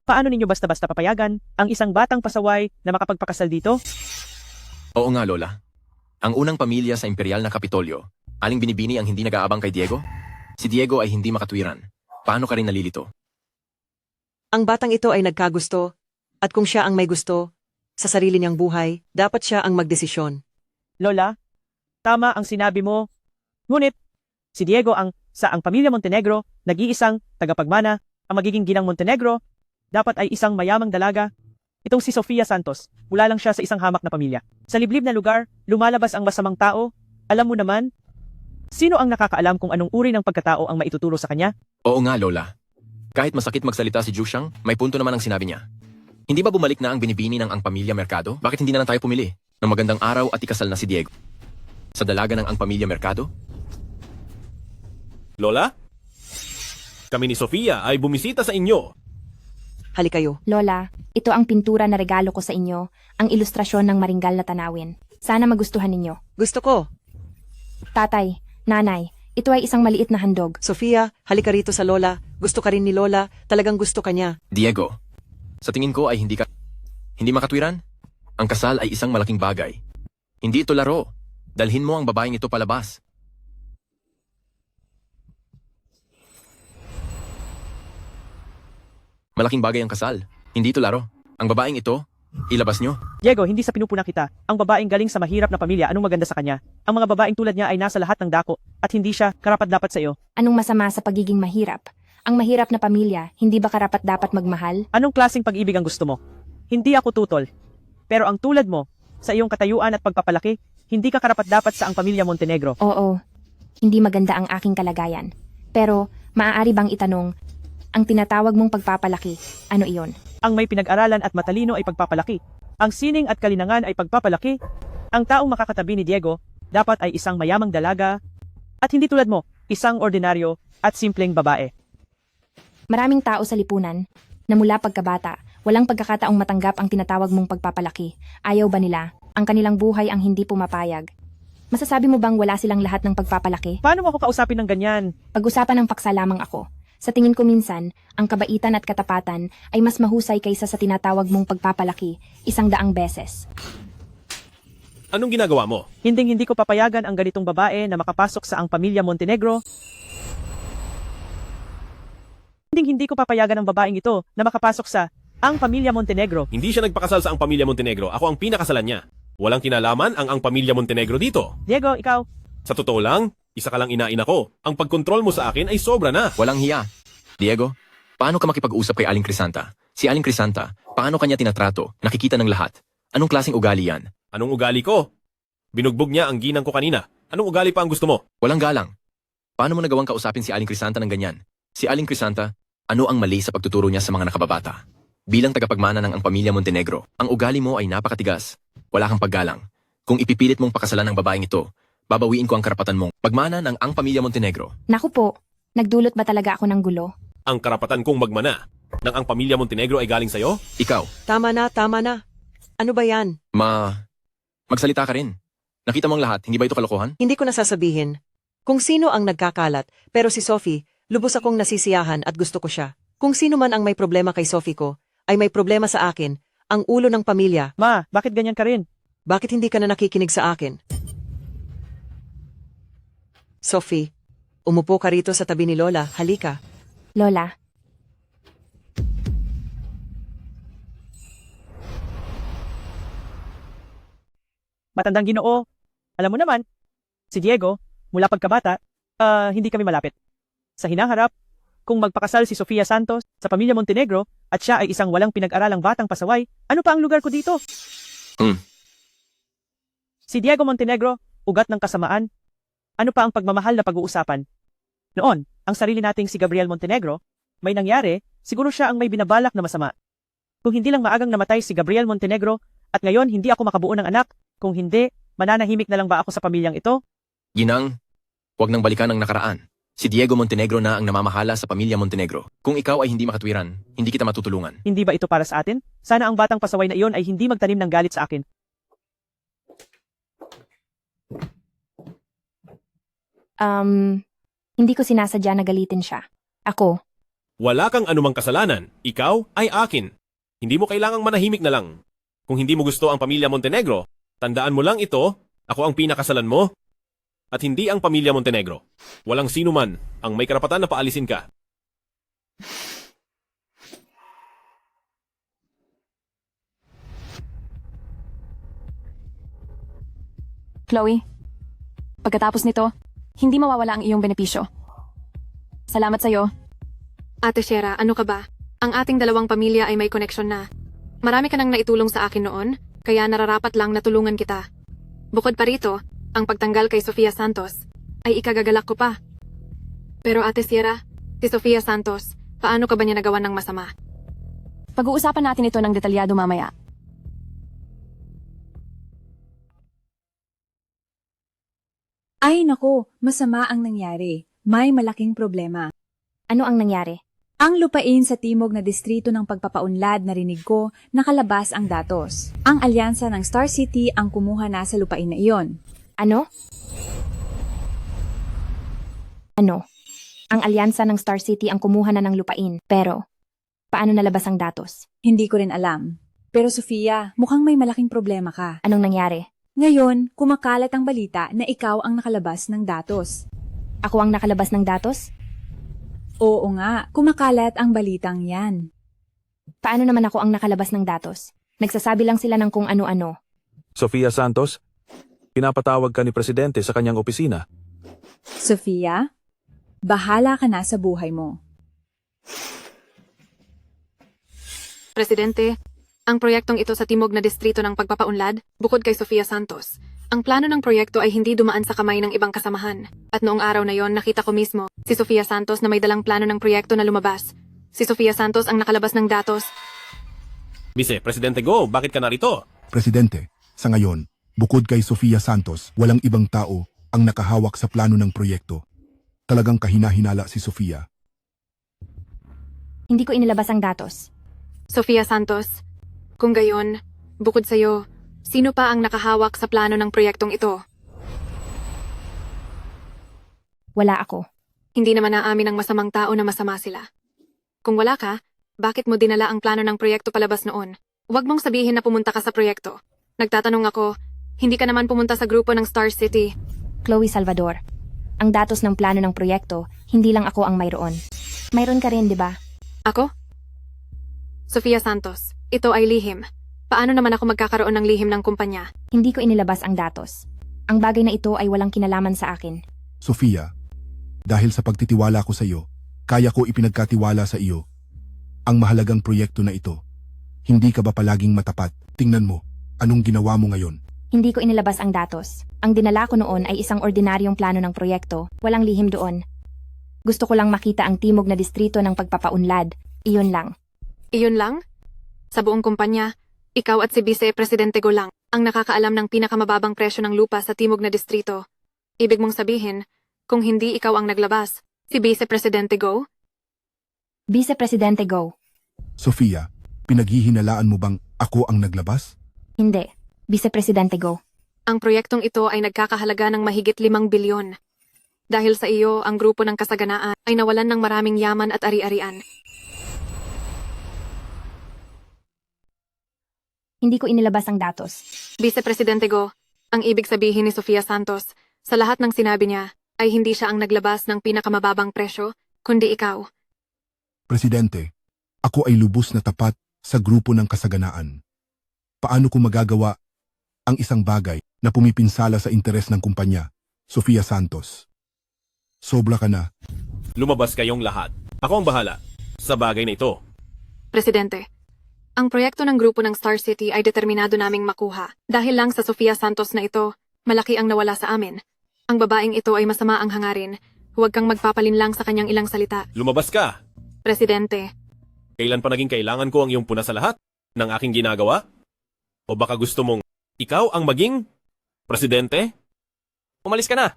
Paano ninyo basta-basta papayagan ang isang batang pasaway na makapagpakasal dito? Oo nga, Lola. Ang unang pamilya sa imperial na Kapitolyo, aling binibini ang hindi nag-aabang kay Diego? Si Diego ay hindi makatwiran. Paano ka rin nalilito? Ang batang ito ay nagkagusto, at kung siya ang may gusto, sa sarili niyang buhay, dapat siya ang magdesisyon. Lola, tama ang sinabi mo. Ngunit, si Diego ang pamilya Montenegro, nag-iisang tagapagmana, ang magiging ginang Montenegro, dapat ay isang mayamang dalaga. Itong si Sofia Santos, mula lang siya sa isang hamak na pamilya. Sa liblib na lugar, lumalabas ang masamang tao. Alam mo naman, sino ang nakakaalam kung anong uri ng pagkatao ang maituturo sa kanya? Oo nga, Lola. Kahit masakit magsalita si Jushang, may punto naman ang sinabi niya. Hindi ba bumalik na ang binibini ng ang pamilya Mercado? Bakit hindi na lang tayo pumili ng magandang araw at ikasal na si Diego? Sa dalaga ng ang pamilya Mercado? Lola? Kami ni Sofia ay bumisita sa inyo. Halikayo. Lola, ito ang pintura na regalo ko sa inyo, ang ilustrasyon ng maringgal na tanawin. Sana magustuhan ninyo. Gusto ko. Tatay, nanay, ito ay isang maliit na handog. Sofia, halika rito sa Lola. Gusto ka rin ni Lola, talagang gusto ka niya. Diego, sa tingin ko ay hindi makatwiran? Ang kasal ay isang malaking bagay. Hindi ito laro. Dalhin mo ang babaeng ito palabas. Malaking bagay ang kasal. Hindi ito laro. Ang babaeng ito, ilabas nyo. Diego, hindi sa pinupuna kita. Ang babaeng galing sa mahirap na pamilya, anong maganda sa kanya? Ang mga babaeng tulad niya ay nasa lahat ng dako, at hindi siya karapat-dapat sa iyo. Anong masama sa pagiging mahirap? Ang mahirap na pamilya, hindi ba karapat-dapat magmahal? Anong klaseng pag-ibig ang gusto mo? Hindi ako tutol. Pero ang tulad mo, sa iyong katayuan at pagpapalaki, hindi ka karapat-dapat sa ang pamilya Montenegro. Oo, hindi maganda ang aking kalagayan. Pero, maaari bang itanong, ang tinatawag mong pagpapalaki, ano iyon? Ang may pinag-aralan at matalino ay pagpapalaki. Ang sining at kalinangan ay pagpapalaki. Ang taong makakatabi ni Diego dapat ay isang mayamang dalaga at hindi tulad mo, isang ordinaryo at simpleng babae. Maraming tao sa lipunan na mula pagkabata, walang pagkakataong matanggap ang tinatawag mong pagpapalaki. Ayaw ba nila? Ang kanilang buhay ang hindi pumapayag. Masasabi mo bang wala silang lahat ng pagpapalaki? Paano mo ako kausapin ng ganyan? Pag-usapan ng paksa lamang ako. Sa tingin ko minsan, ang kabaitan at katapatan ay mas mahusay kaysa sa tinatawag mong pagpapalaki 100 beses. Anong ginagawa mo? Hindi ko papayagan ang ganitong babae na makapasok sa ang pamilya Montenegro. Hindi ko papayagan ang babaeng ito na makapasok sa ang pamilya Montenegro. Hindi siya nagpakasal sa ang pamilya Montenegro. Ako ang pinakasalan niya. Walang kinalaman ang pamilya Montenegro dito. Diego, ikaw. Sa totoo lang, isa ka lang inain ako. Ang pagkontrol mo sa akin ay sobra na. Walang hiya. Diego, paano ka makipag-usap kay Aling Crisanta? Si Aling Crisanta, paano kanya tinatrato? Nakikita ng lahat. Anong klaseng ugali yan? Anong ugali ko? Binugbog niya ang ginang ko kanina. Anong ugali pa ang gusto mo? Walang galang. Paano mo nagawang kausapin si Aling Crisanta ng ganyan? Si Aling Crisanta, ano ang mali sa pagtuturo niya sa mga nakababata? Bilang tagapagmana ng ang pamilya Montenegro, ang ugali mo ay napakatigas. Wala kang paggalang. Kung ipipilit mong pakasalan ng babaeng ito, babawiin ko ang karapatan mong pagmana ng ang pamilya Montenegro. Naku po, nagdulot ba talaga ako ng gulo? Ang karapatan kong magmana ng ang pamilya Montenegro ay galing sa'yo? Ikaw. Tama na, tama na. Ano ba yan? Magsalita ka rin. Nakita mo ang lahat, hindi ba ito kalokohan? Hindi ko nasasabihin kung sino ang nagkakalat, pero si Sophie, lubos akong nasisiyahan at gusto ko siya. Kung sino man ang may problema kay Sophie ko, ay may problema sa akin, ang ulo ng pamilya. Ma, bakit ganyan ka rin? Bakit hindi ka na nakikinig sa akin? Sophie, umupo ka rito sa tabi ni Lola, halika. Lola, Matandang Ginoo. Alam mo naman, si Diego, mula pagkabata, hindi kami malapit. Sa hinaharap, kung magpakasal si Sofia Santos sa pamilya Montenegro at siya ay isang walang pinag-aralang batang pasaway, ano pa ang lugar ko dito? Si Diego Montenegro, ugat ng kasamaan. Ano pa ang pagmamahal na pag-uusapan? Noon, ang sarili nating si Gabriel Montenegro, may nangyari, siguro siya ang may binabalak na masama. Kung hindi lang maagang namatay si Gabriel Montenegro at ngayon hindi ako makabuo ng anak, kung hindi, mananahimik na lang ba ako sa pamilyang ito? Ginang, huwag nang balikan ang nakaraan. Si Diego Montenegro na ang namamahala sa pamilya Montenegro. Kung ikaw ay hindi makatwiran, hindi kita matutulungan. Hindi ba ito para sa atin? Sana ang batang pasaway na iyon ay hindi magtanim ng galit sa akin. Hindi ko sinasadya na galitin siya. Ako. Wala kang anumang kasalanan. Ikaw ay akin. Hindi mo kailangang manahimik na lang. Kung hindi mo gusto ang pamilya Montenegro, tandaan mo lang ito, ako ang pinakasalan mo, at hindi ang pamilya Montenegro. Walang sino man ang may karapatan na paalisin ka. Chloe, pagkatapos nito, hindi mawawala ang iyong benepisyo. Salamat sa'yo. Ate Shera, ano ka ba? Ang ating dalawang pamilya ay may koneksyon na. Marami ka nang naitulong sa akin noon, kaya nararapat lang na tulungan kita. Bukod pa rito, ang pagtanggal kay Sofia Santos ay ikagagalak ko pa. Pero Ate Shera, si Sofia Santos, paano ka ba niya nagawa ng masama? Pag-uusapan natin ito ng detalyado mamaya. Ay nako, masama ang nangyari. May malaking problema. Ano ang nangyari? Ang lupain sa timog na distrito ng pagpapaunlad narinig ko nakalabas ang datos. Ang alyansa ng Star City ang kumuha na sa lupain na iyon. Ano? Ano? Ang alyansa ng Star City ang kumuha na ng lupain. Pero, paano nalabas ang datos? Hindi ko rin alam. Pero Sofia, mukhang may malaking problema ka. Anong nangyari? Ngayon, kumakalat ang balita na ikaw ang nakalabas ng datos. Ako ang nakalabas ng datos? Oo nga, kumakalat ang balitang yan. Paano naman ako ang nakalabas ng datos? Nagsasabi lang sila ng kung ano-ano. Sofia Santos, pinapatawag ka ni Presidente sa kanyang opisina. Sofia, bahala ka na sa buhay mo. Presidente, ang proyektong ito sa timog na distrito ng pagpapaunlad, bukod kay Sofia Santos, Ang plano ng proyekto ay hindi dumaan sa kamay ng ibang kasamahan. At noong araw na yon, nakita ko mismo si Sofia Santos na may dalang plano ng proyekto na lumabas. Si Sofia Santos ang nakalabas ng datos. Vice Presidente Go, bakit ka narito? Presidente, sa ngayon, bukod kay Sofia Santos, walang ibang tao ang nakahawak sa plano ng proyekto. Talagang kahina-hinala si Sofia. Hindi ko inilabas ang datos. Sofia Santos, kung gayon, bukod sa'yo, sino pa ang nakahawak sa plano ng proyektong ito? Wala ako. Hindi naman naamin ng masamang tao na masama sila. Kung wala ka, bakit mo dinala ang plano ng proyekto palabas noon? Huwag mong sabihin na pumunta ka sa proyekto. Nagtatanong ako, hindi ka naman pumunta sa grupo ng Star City. Chloe Salvador, ang datos ng plano ng proyekto, hindi lang ako ang mayroon. Mayroon ka rin, di ba? Ako? Sofia Santos, ito ay lihim. Paano naman ako magkakaroon ng lihim ng kumpanya? Hindi ko inilabas ang datos. Ang bagay na ito ay walang kinalaman sa akin. Sofia, dahil sa pagtitiwala ko sa iyo, kaya ko ipinagkatiwala sa iyo ang mahalagang proyekto na ito. Hindi ka ba palaging matapat? Tingnan mo, anong ginawa mo ngayon? Hindi ko inilabas ang datos. Ang dinala ko noon ay isang ordinaryong plano ng proyekto, walang lihim doon. Gusto ko lang makita ang timog na distrito ng pagpapaunlad. Iyon lang. Iyon lang? Sa buong kumpanya, ikaw at si Vice Presidente Go lang ang nakakaalam ng pinakamababang presyo ng lupa sa timog na distrito. Ibig mong sabihin, kung hindi ikaw ang naglabas, si Vice Presidente Go? Vice Presidente Go. Sofia, pinaghihinalaan mo bang ako ang naglabas? Hindi. Vice Presidente Go. Ang proyektong ito ay nagkakahalaga ng mahigit 5 bilyon. Dahil sa iyo, ang grupo ng kasaganaan ay nawalan ng maraming yaman at ari-arian. Hindi ko inilabas ang datos. Vice Presidente Go, ang ibig sabihin ni Sofia Santos, sa lahat ng sinabi niya, ay hindi siya ang naglabas ng pinakamababang presyo, kundi ikaw. Presidente, ako ay lubos na tapat sa grupo ng kasaganaan. Paano ko magagawa ang isang bagay na pumipinsala sa interes ng kumpanya, Sofia Santos? Sobra ka na. Lumabas kayong lahat. Ako ang bahala sa bagay na ito. Presidente, ang proyekto ng grupo ng Star City ay determinado naming makuha. Dahil lang sa Sofia Santos na ito, malaki ang nawala sa amin. Ang babaeng ito ay masama ang hangarin. Huwag kang magpapalinlang sa kanyang ilang salita. Lumabas ka! Presidente, Kailan pa naging kailangan ko ang iyong puna sa lahat ng aking ginagawa? O baka gusto mong ikaw ang maging presidente? Umalis ka na!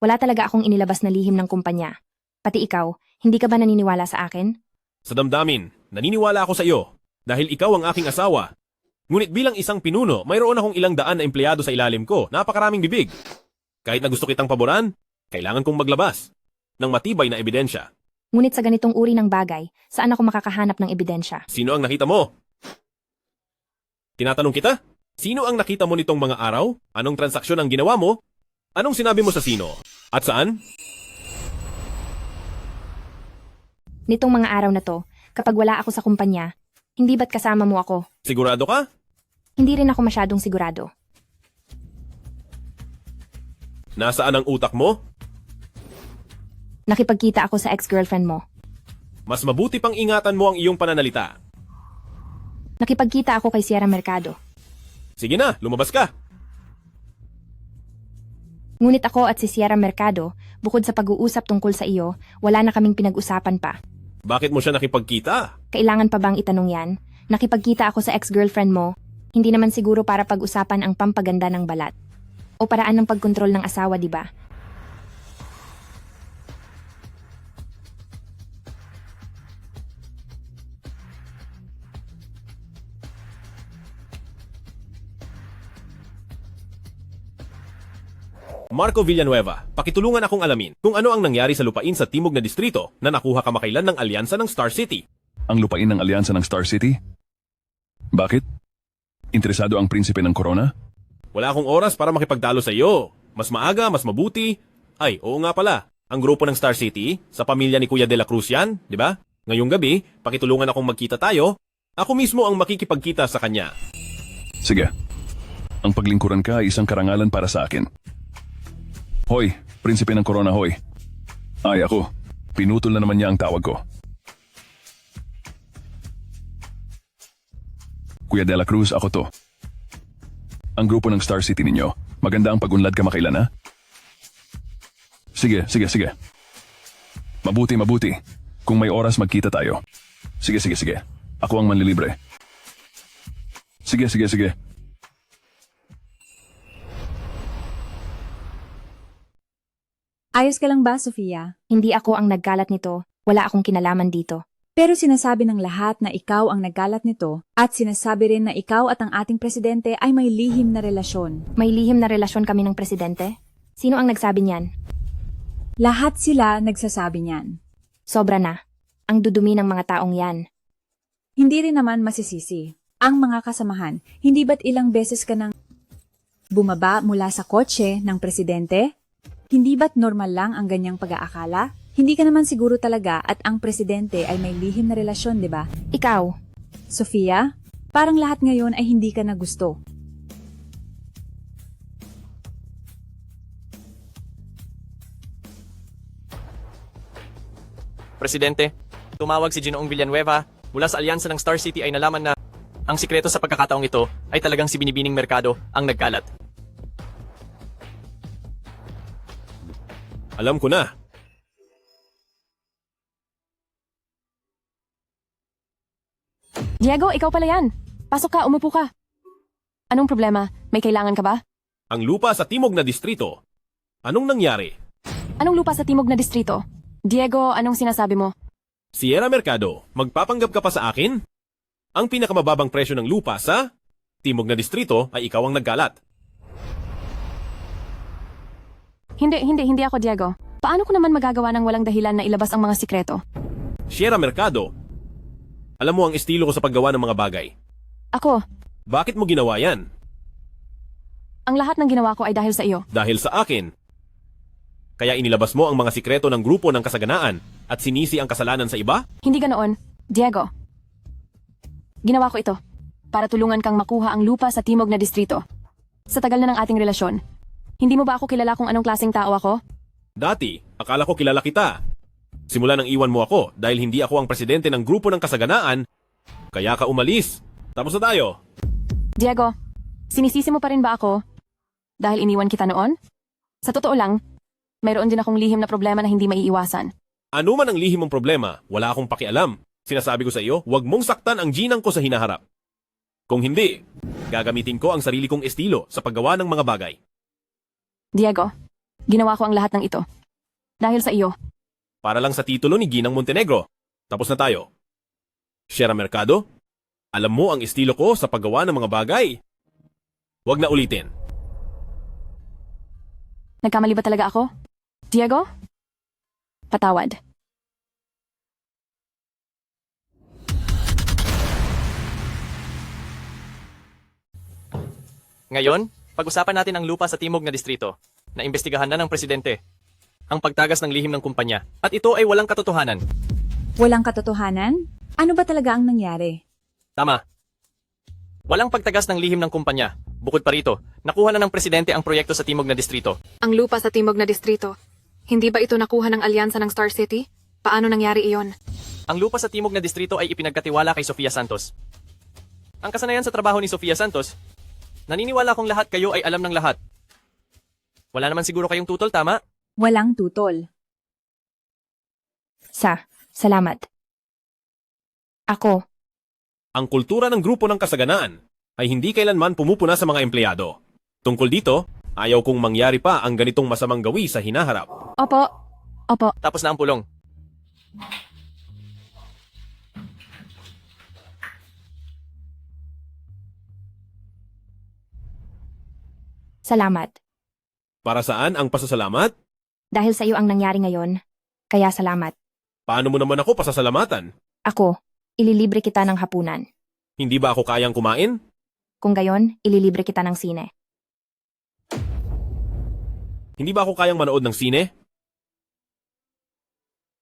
Wala talaga akong inilabas na lihim ng kumpanya. Pati ikaw, hindi ka ba naniniwala sa akin? Sa damdamin, naniniwala ako sa iyo dahil ikaw ang aking asawa. Ngunit bilang isang pinuno, mayroon akong ilang daan na empleyado sa ilalim ko, napakaraming bibig. Kahit na gusto kitang paboran, kailangan kong maglabas ng matibay na ebidensya. Ngunit sa ganitong uri ng bagay, saan ako makakahanap ng ebidensya? Sino ang nakita mo? Tinatanong kita, sino ang nakita mo nitong mga araw? Anong transaksyon ang ginawa mo? Anong sinabi mo sa sino? At saan? Nitong mga araw na to, kapag wala ako sa kumpanya, hindi ba't kasama mo ako? Sigurado ka? Hindi rin ako masyadong sigurado. Nasaan ang utak mo? Nakipagkita ako sa ex-girlfriend mo. Mas mabuti pang ingatan mo ang iyong pananalita. Nakipagkita ako kay Sierra Mercado. Sige na, lumabas ka. Ngunit ako at si Sierra Mercado, bukod sa pag-uusap tungkol sa iyo, wala na kaming pinag-usapan pa. Bakit mo siya nakipagkita? Kailangan pa bang itanong yan? Nakipagkita ako sa ex-girlfriend mo, hindi naman siguro para pag-usapan ang pampaganda ng balat. O paraan ng pagkontrol ng asawa, di ba? Marco Villanueva, pakitulungan akong alamin kung ano ang nangyari sa lupain sa timog na distrito na nakuha kamakailan ng alyansa ng Star City. Ang lupain ng alyansa ng Star City? Bakit? Interesado ang prinsipe ng Corona? Wala akong oras para makipagtalo sa iyo. Mas maaga, mas mabuti. Ay, oo nga pala. Ang grupo ng Star City, sa pamilya ni Kuya de la Cruz yan, di ba? Ngayong gabi, pakitulungan akong magkita tayo. Ako mismo ang makikipagkita sa kanya. Sige. Ang paglingkuran ka ay isang karangalan para sa akin. Hoy, prinsipe ng Corona, hoy. Ay ako, pinutol na naman niya ang tawag ko. Kuya De La Cruz, ako to. Ang grupo ng Star City ninyo, maganda ang pag-unlad kamakailan, ha? Sige. Mabuti. Kung may oras, magkita tayo. Sige. Ako ang manlilibre. Sige. Ayos ka lang ba, Sofia? Hindi ako ang nagkalat nito. Wala akong kinalaman dito. Pero sinasabi ng lahat na ikaw ang nagkalat nito at sinasabi rin na ikaw at ang ating presidente ay may lihim na relasyon. May lihim na relasyon kami ng presidente? Sino ang nagsabi niyan? Lahat sila nagsasabi niyan. Sobra na. Ang dudumi ng mga taong yan. Hindi rin naman masisisi. Ang mga kasamahan, hindi ba't ilang beses ka nang bumaba mula sa kotse ng presidente? Hindi ba't normal lang ang ganyang pag-aakala? Hindi ka naman siguro talaga at ang presidente ay may lihim na relasyon, di ba? Ikaw. Sofia, parang lahat ngayon ay hindi ka na gusto. Presidente, tumawag si Ginoong Villanueva mula sa alyansa ng Star City ay nalaman na ang sikreto sa pagkakataong ito ay talagang si Binibining Mercado ang nagkalat. Alam ko na. Diego, ikaw pala yan. Pasok ka, umupo ka. Anong problema? May kailangan ka ba? Ang lupa sa timog na distrito. Anong nangyari? Anong lupa sa timog na distrito? Diego, anong sinasabi mo? Sierra Mercado, magpapanggap ka pa sa akin? Ang pinakamababang presyo ng lupa sa timog na distrito ay ikaw ang nagkalat. Hindi ako, Diego. Paano ko naman magagawa ng walang dahilan na ilabas ang mga sikreto? Sierra Mercado, alam mo ang estilo ko sa paggawa ng mga bagay. Ako, Bakit mo ginawa yan? ang lahat ng ginawa ko ay dahil sa iyo. Dahil sa akin. Kaya inilabas mo ang mga sikreto ng grupo ng kasaganaan at sinisi ang kasalanan sa iba? Hindi ganoon, Diego. Ginawa ko ito para tulungan kang makuha ang lupa sa timog na distrito. Sa tagal na ng ating relasyon, hindi mo ba ako kilala kung anong klaseng tao ako? Dati, akala ko kilala kita. Simula nang iwan mo ako dahil hindi ako ang presidente ng grupo ng kasaganaan, kaya ka umalis. Tapos na tayo. Diego, sinisisi mo pa rin ba ako dahil iniwan kita noon? Sa totoo lang, mayroon din akong lihim na problema na hindi maiiwasan. Ano man ang lihim mong problema, wala akong pakialam. Sinasabi ko sa iyo, huwag mong saktan ang ginang ko sa hinaharap. Kung hindi, gagamitin ko ang sarili kong estilo sa paggawa ng mga bagay. Diego, ginawa ko ang lahat ng ito. Dahil sa iyo. Para lang sa titulo ni Ginang Montenegro. Tapos na tayo. Sierra Mercado, alam mo ang estilo ko sa paggawa ng mga bagay. Huwag na ulitin. Nagkamali ba talaga ako? Diego? Patawad. Ngayon, pag-usapan natin ang lupa sa timog na distrito na imbestigahan na ng presidente. Ang pagtagas ng lihim ng kumpanya. At ito ay walang katotohanan. Walang katotohanan? Ano ba talaga ang nangyari? Tama. Walang pagtagas ng lihim ng kumpanya. Bukod pa rito, nakuha na ng presidente ang proyekto sa timog na distrito. Ang lupa sa timog na distrito. Hindi ba ito nakuha ng alyansa ng Star City? Paano nangyari iyon? Ang lupa sa timog na distrito ay ipinagkatiwala kay Sofia Santos. Ang kasanayan sa trabaho ni Sofia Santos, naniniwala kong lahat kayo ay alam ng lahat. Wala naman siguro kayong tutol, tama? Walang tutol. Salamat. Ako. Ang kultura ng grupo ng kasaganaan ay hindi kailanman pumupuna sa mga empleyado. Tungkol dito, ayaw kong mangyari pa ang ganitong masamang gawi sa hinaharap. Opo. Tapos na ang pulong. Salamat. Para saan ang pasasalamat? Dahil sa iyo ang nangyari ngayon, kaya salamat. Paano mo naman ako pasasalamatan? Ako, ililibre kita ng hapunan. Hindi ba ako kayang kumain? Kung gayon, ililibre kita ng sine. Hindi ba ako kayang manood ng sine?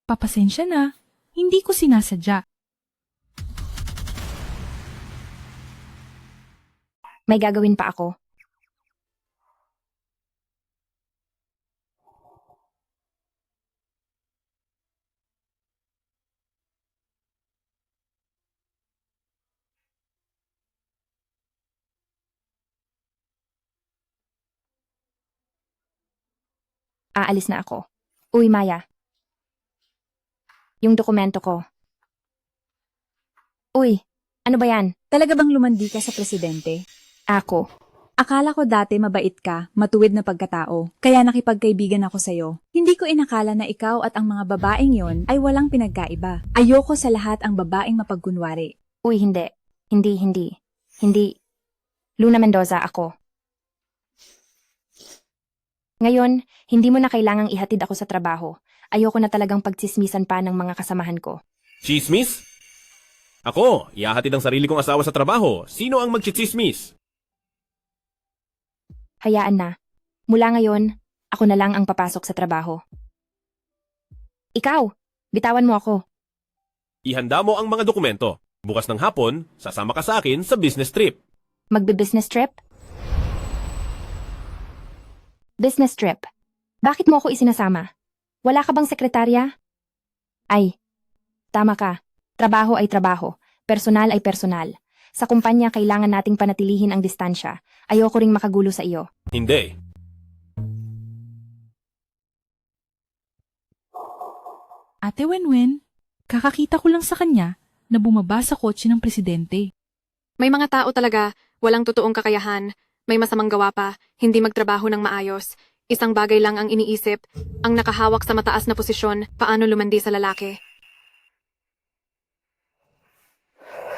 Papasensya na. Hindi ko sinasadya. May gagawin pa ako. Aalis na ako. Uy, Maya. Yung dokumento ko. Uy, ano ba yan? Talaga bang lumandi ka sa presidente? Ako. Akala ko dati mabait ka, matuwid na pagkatao, kaya nakipagkaibigan ako sa'yo. Hindi ko inakala na ikaw at ang mga babaeng yon ay walang pinagkaiba. Ayoko sa lahat ang babaeng mapagkunwari. Uy, hindi. Hindi. Luna Mendoza ako. Ngayon, hindi mo na kailangang ihatid ako sa trabaho. Ayoko na talagang pagtsismisan pa ng mga kasamahan ko. Chismis? Ako, ihahatid ang sarili kong asawa sa trabaho. Sino ang magchichismis? Hayaan na. Mula ngayon, ako na lang ang papasok sa trabaho. Ikaw, bitawan mo ako. Ihanda mo ang mga dokumento. Bukas ng hapon, sasama ka sa akin sa business trip. Magbe-business trip? Business trip. Bakit mo ako isinasama? Wala ka bang sekretarya? Ay, tama ka. Trabaho ay trabaho. Personal ay personal. Sa kumpanya, kailangan nating panatilihin ang distansya. Ayoko ring makagulo sa iyo. Hindi. Ate Wenwen, kakakita ko lang sa kanya na bumaba sa kotse ng presidente. May mga tao talaga, walang totoong kakayahan, may masamang gawa pa, hindi magtrabaho ng maayos. Isang bagay lang ang iniisip, ang nakahawak sa mataas na posisyon, paano lumandi sa lalaki.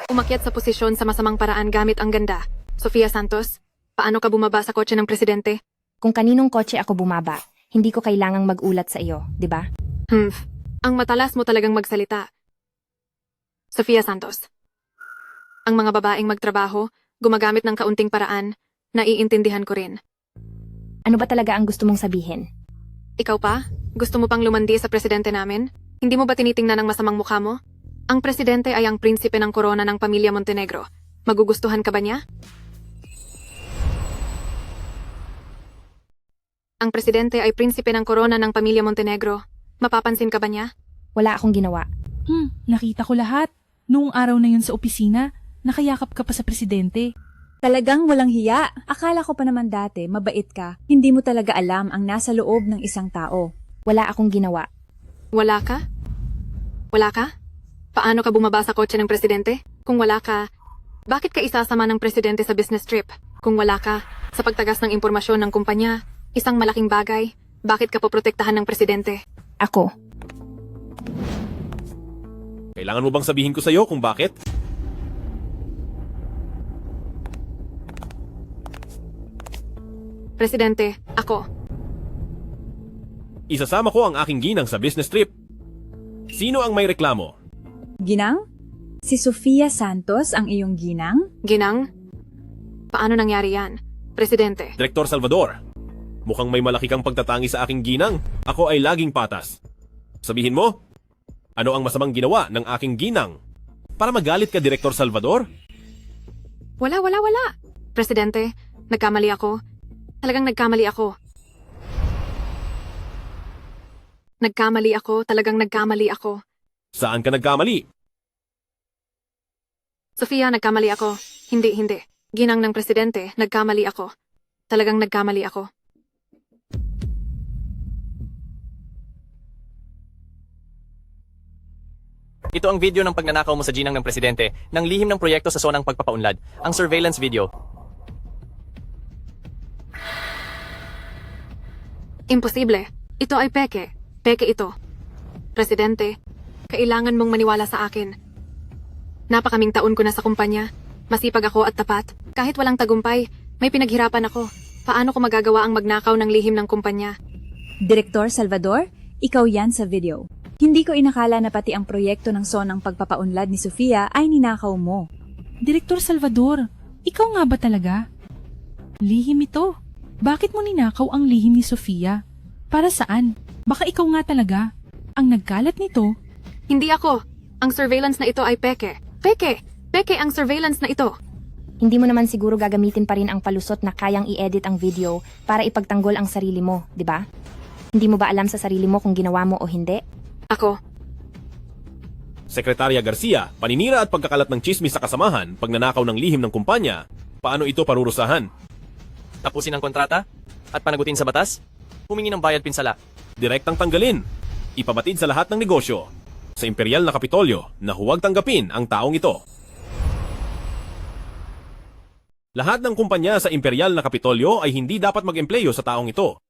Umakyat sa posisyon sa masamang paraan gamit ang ganda. Sofia Santos, paano ka bumaba sa kotse ng presidente? Kung kaninong kotse ako bumaba, hindi ko kailangang mag-ulat sa iyo, di ba? Ang matalas mo talagang magsalita. Sofia Santos. Ang mga babaeng magtrabaho, gumagamit ng kaunting paraan, naiintindihan ko rin. Ano ba talaga ang gusto mong sabihin? Ikaw pa? Gusto mo pang lumandi sa presidente namin? Hindi mo ba tinitingnan ang masamang mukha mo? Ang presidente ay ang prinsipe ng korona ng pamilya Montenegro. Magugustuhan ka ba niya? Ang presidente ay prinsipe ng korona ng pamilya Montenegro. Mapapansin ka ba niya? Wala akong ginawa. Nakita ko lahat. Noong araw na yun sa opisina, nakayakap ka pa sa presidente. Talagang walang hiya. Akala ko pa naman dati, mabait ka. Hindi mo talaga alam ang nasa loob ng isang tao. Wala akong ginawa. Wala ka? Wala ka? Paano ka bumaba sa kotse ng presidente? Kung wala ka, bakit ka isasama ng presidente sa business trip? Kung wala ka, sa pagtagas ng impormasyon ng kumpanya, isang malaking bagay, bakit ka poprotektahan ng presidente? Ako. Kailangan mo bang sabihin ko sa'yo kung bakit? Presidente, ako. Isasama ko ang aking ginang sa business trip. Sino ang may reklamo? Ginang? Si Sofia Santos ang iyong ginang? Ginang? Paano nangyari yan? Presidente. Direktor Salvador, mukhang may malaki kang pagtatangi sa aking ginang. Ako ay laging patas. Sabihin mo, ano ang masamang ginawa ng aking ginang? Para magalit ka, Direktor Salvador? Wala. Presidente, nagkamali ako. Talagang nagkamali ako. Talagang nagkamali ako. Saan ka nagkamali? Sofia, nagkamali ako. Hindi. Ginang ng presidente, nagkamali ako. Talagang nagkamali ako. Ito ang video ng pagnanakaw mo sa ginang ng presidente ng lihim ng proyekto sa zonang pagpapaunlad, ang surveillance video. Imposible. Ito ay peke. Peke ito. Presidente, kailangan mong maniwala sa akin. Napakaming taon ko na sa kumpanya. Masipag ako at tapat. Kahit walang tagumpay, may pinaghirapan ako. Paano ko magagawa ang magnakaw ng lihim ng kumpanya? Direktor Salvador, ikaw yan sa video. Hindi ko inakala na pati ang proyekto ng zonang pagpapaunlad ni Sofia ay ninakaw mo. Direktor Salvador, ikaw nga ba talaga? Lihim ito. Bakit mo ninakaw ang lihim ni Sofia? Para saan? Baka ikaw nga talaga ang nagkalat nito. Hindi ako. Ang surveillance na ito ay peke. Peke ang surveillance na ito. Hindi mo naman siguro gagamitin pa rin ang palusot na kayang i-edit ang video para ipagtanggol ang sarili mo, di ba? Hindi mo ba alam sa sarili mo kung ginawa mo o hindi? Ako. Sekretarya Garcia, paninira at pagkakalat ng chismis sa kasamahan, pagnanakaw ng lihim ng kumpanya. Paano ito parurusahan? Tapusin ang kontrata at panagutin sa batas? Humingi ng bayad pinsala. Direktang tanggalin. Ipabatid sa lahat ng negosyo. Sa imperial na Kapitolyo na huwag tanggapin ang taong ito. Lahat ng kumpanya sa imperial na Kapitolyo ay hindi dapat mag-empleyo sa taong ito.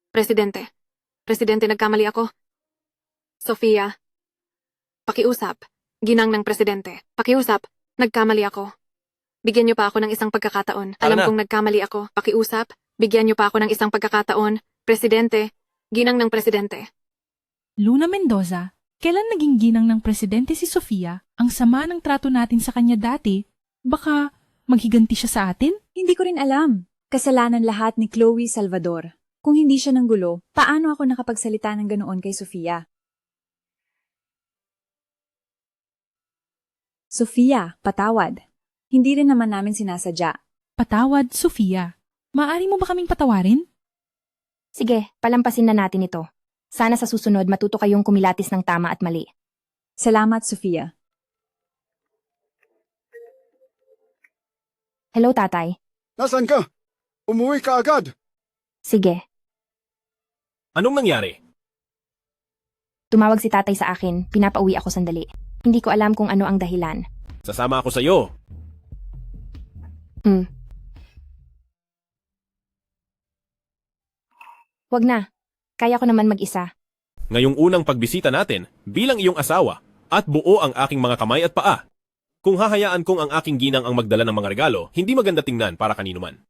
Presidente. Presidente, nagkamali ako. Sofia. Pakiusap. Ginang ng Presidente. Pakiusap. Nagkamali ako. Bigyan niyo pa ako ng isang pagkakataon. Tara Alam na. kong nagkamali ako. Pakiusap. Bigyan niyo pa ako ng isang pagkakataon. Presidente. Ginang ng Presidente. Luna Mendoza, kailan naging ginang ng presidente si Sofia? Ang sama ng trato natin sa kanya dati, baka maghiganti siya sa atin? Hindi ko rin alam. Kasalanan lahat ni Chloe Salvador. Kung hindi siya nanggulo, paano ako nakapagsalita ng ganoon kay Sofia? Sofia, patawad. Hindi rin naman namin sinasadya. Patawad, Sofia. Maaari mo ba kaming patawarin? Sige, palampasin na natin ito. Sana sa susunod matuto kayong kumilatis ng tama at mali. Salamat, Sofia. Hello, tatay. Nasaan ka? Umuwi ka agad. Sige. Anong nangyari? Tumawag si tatay sa akin, pinapauwi ako sandali. Hindi ko alam kung ano ang dahilan. Sasama ako sa iyo. Wag na. Kaya ko naman mag-isa. Ngayong unang pagbisita natin bilang iyong asawa at buo ang aking mga kamay at paa. Kung hahayaan kong ang aking ginang ang magdala ng mga regalo, hindi maganda tingnan para kanino man.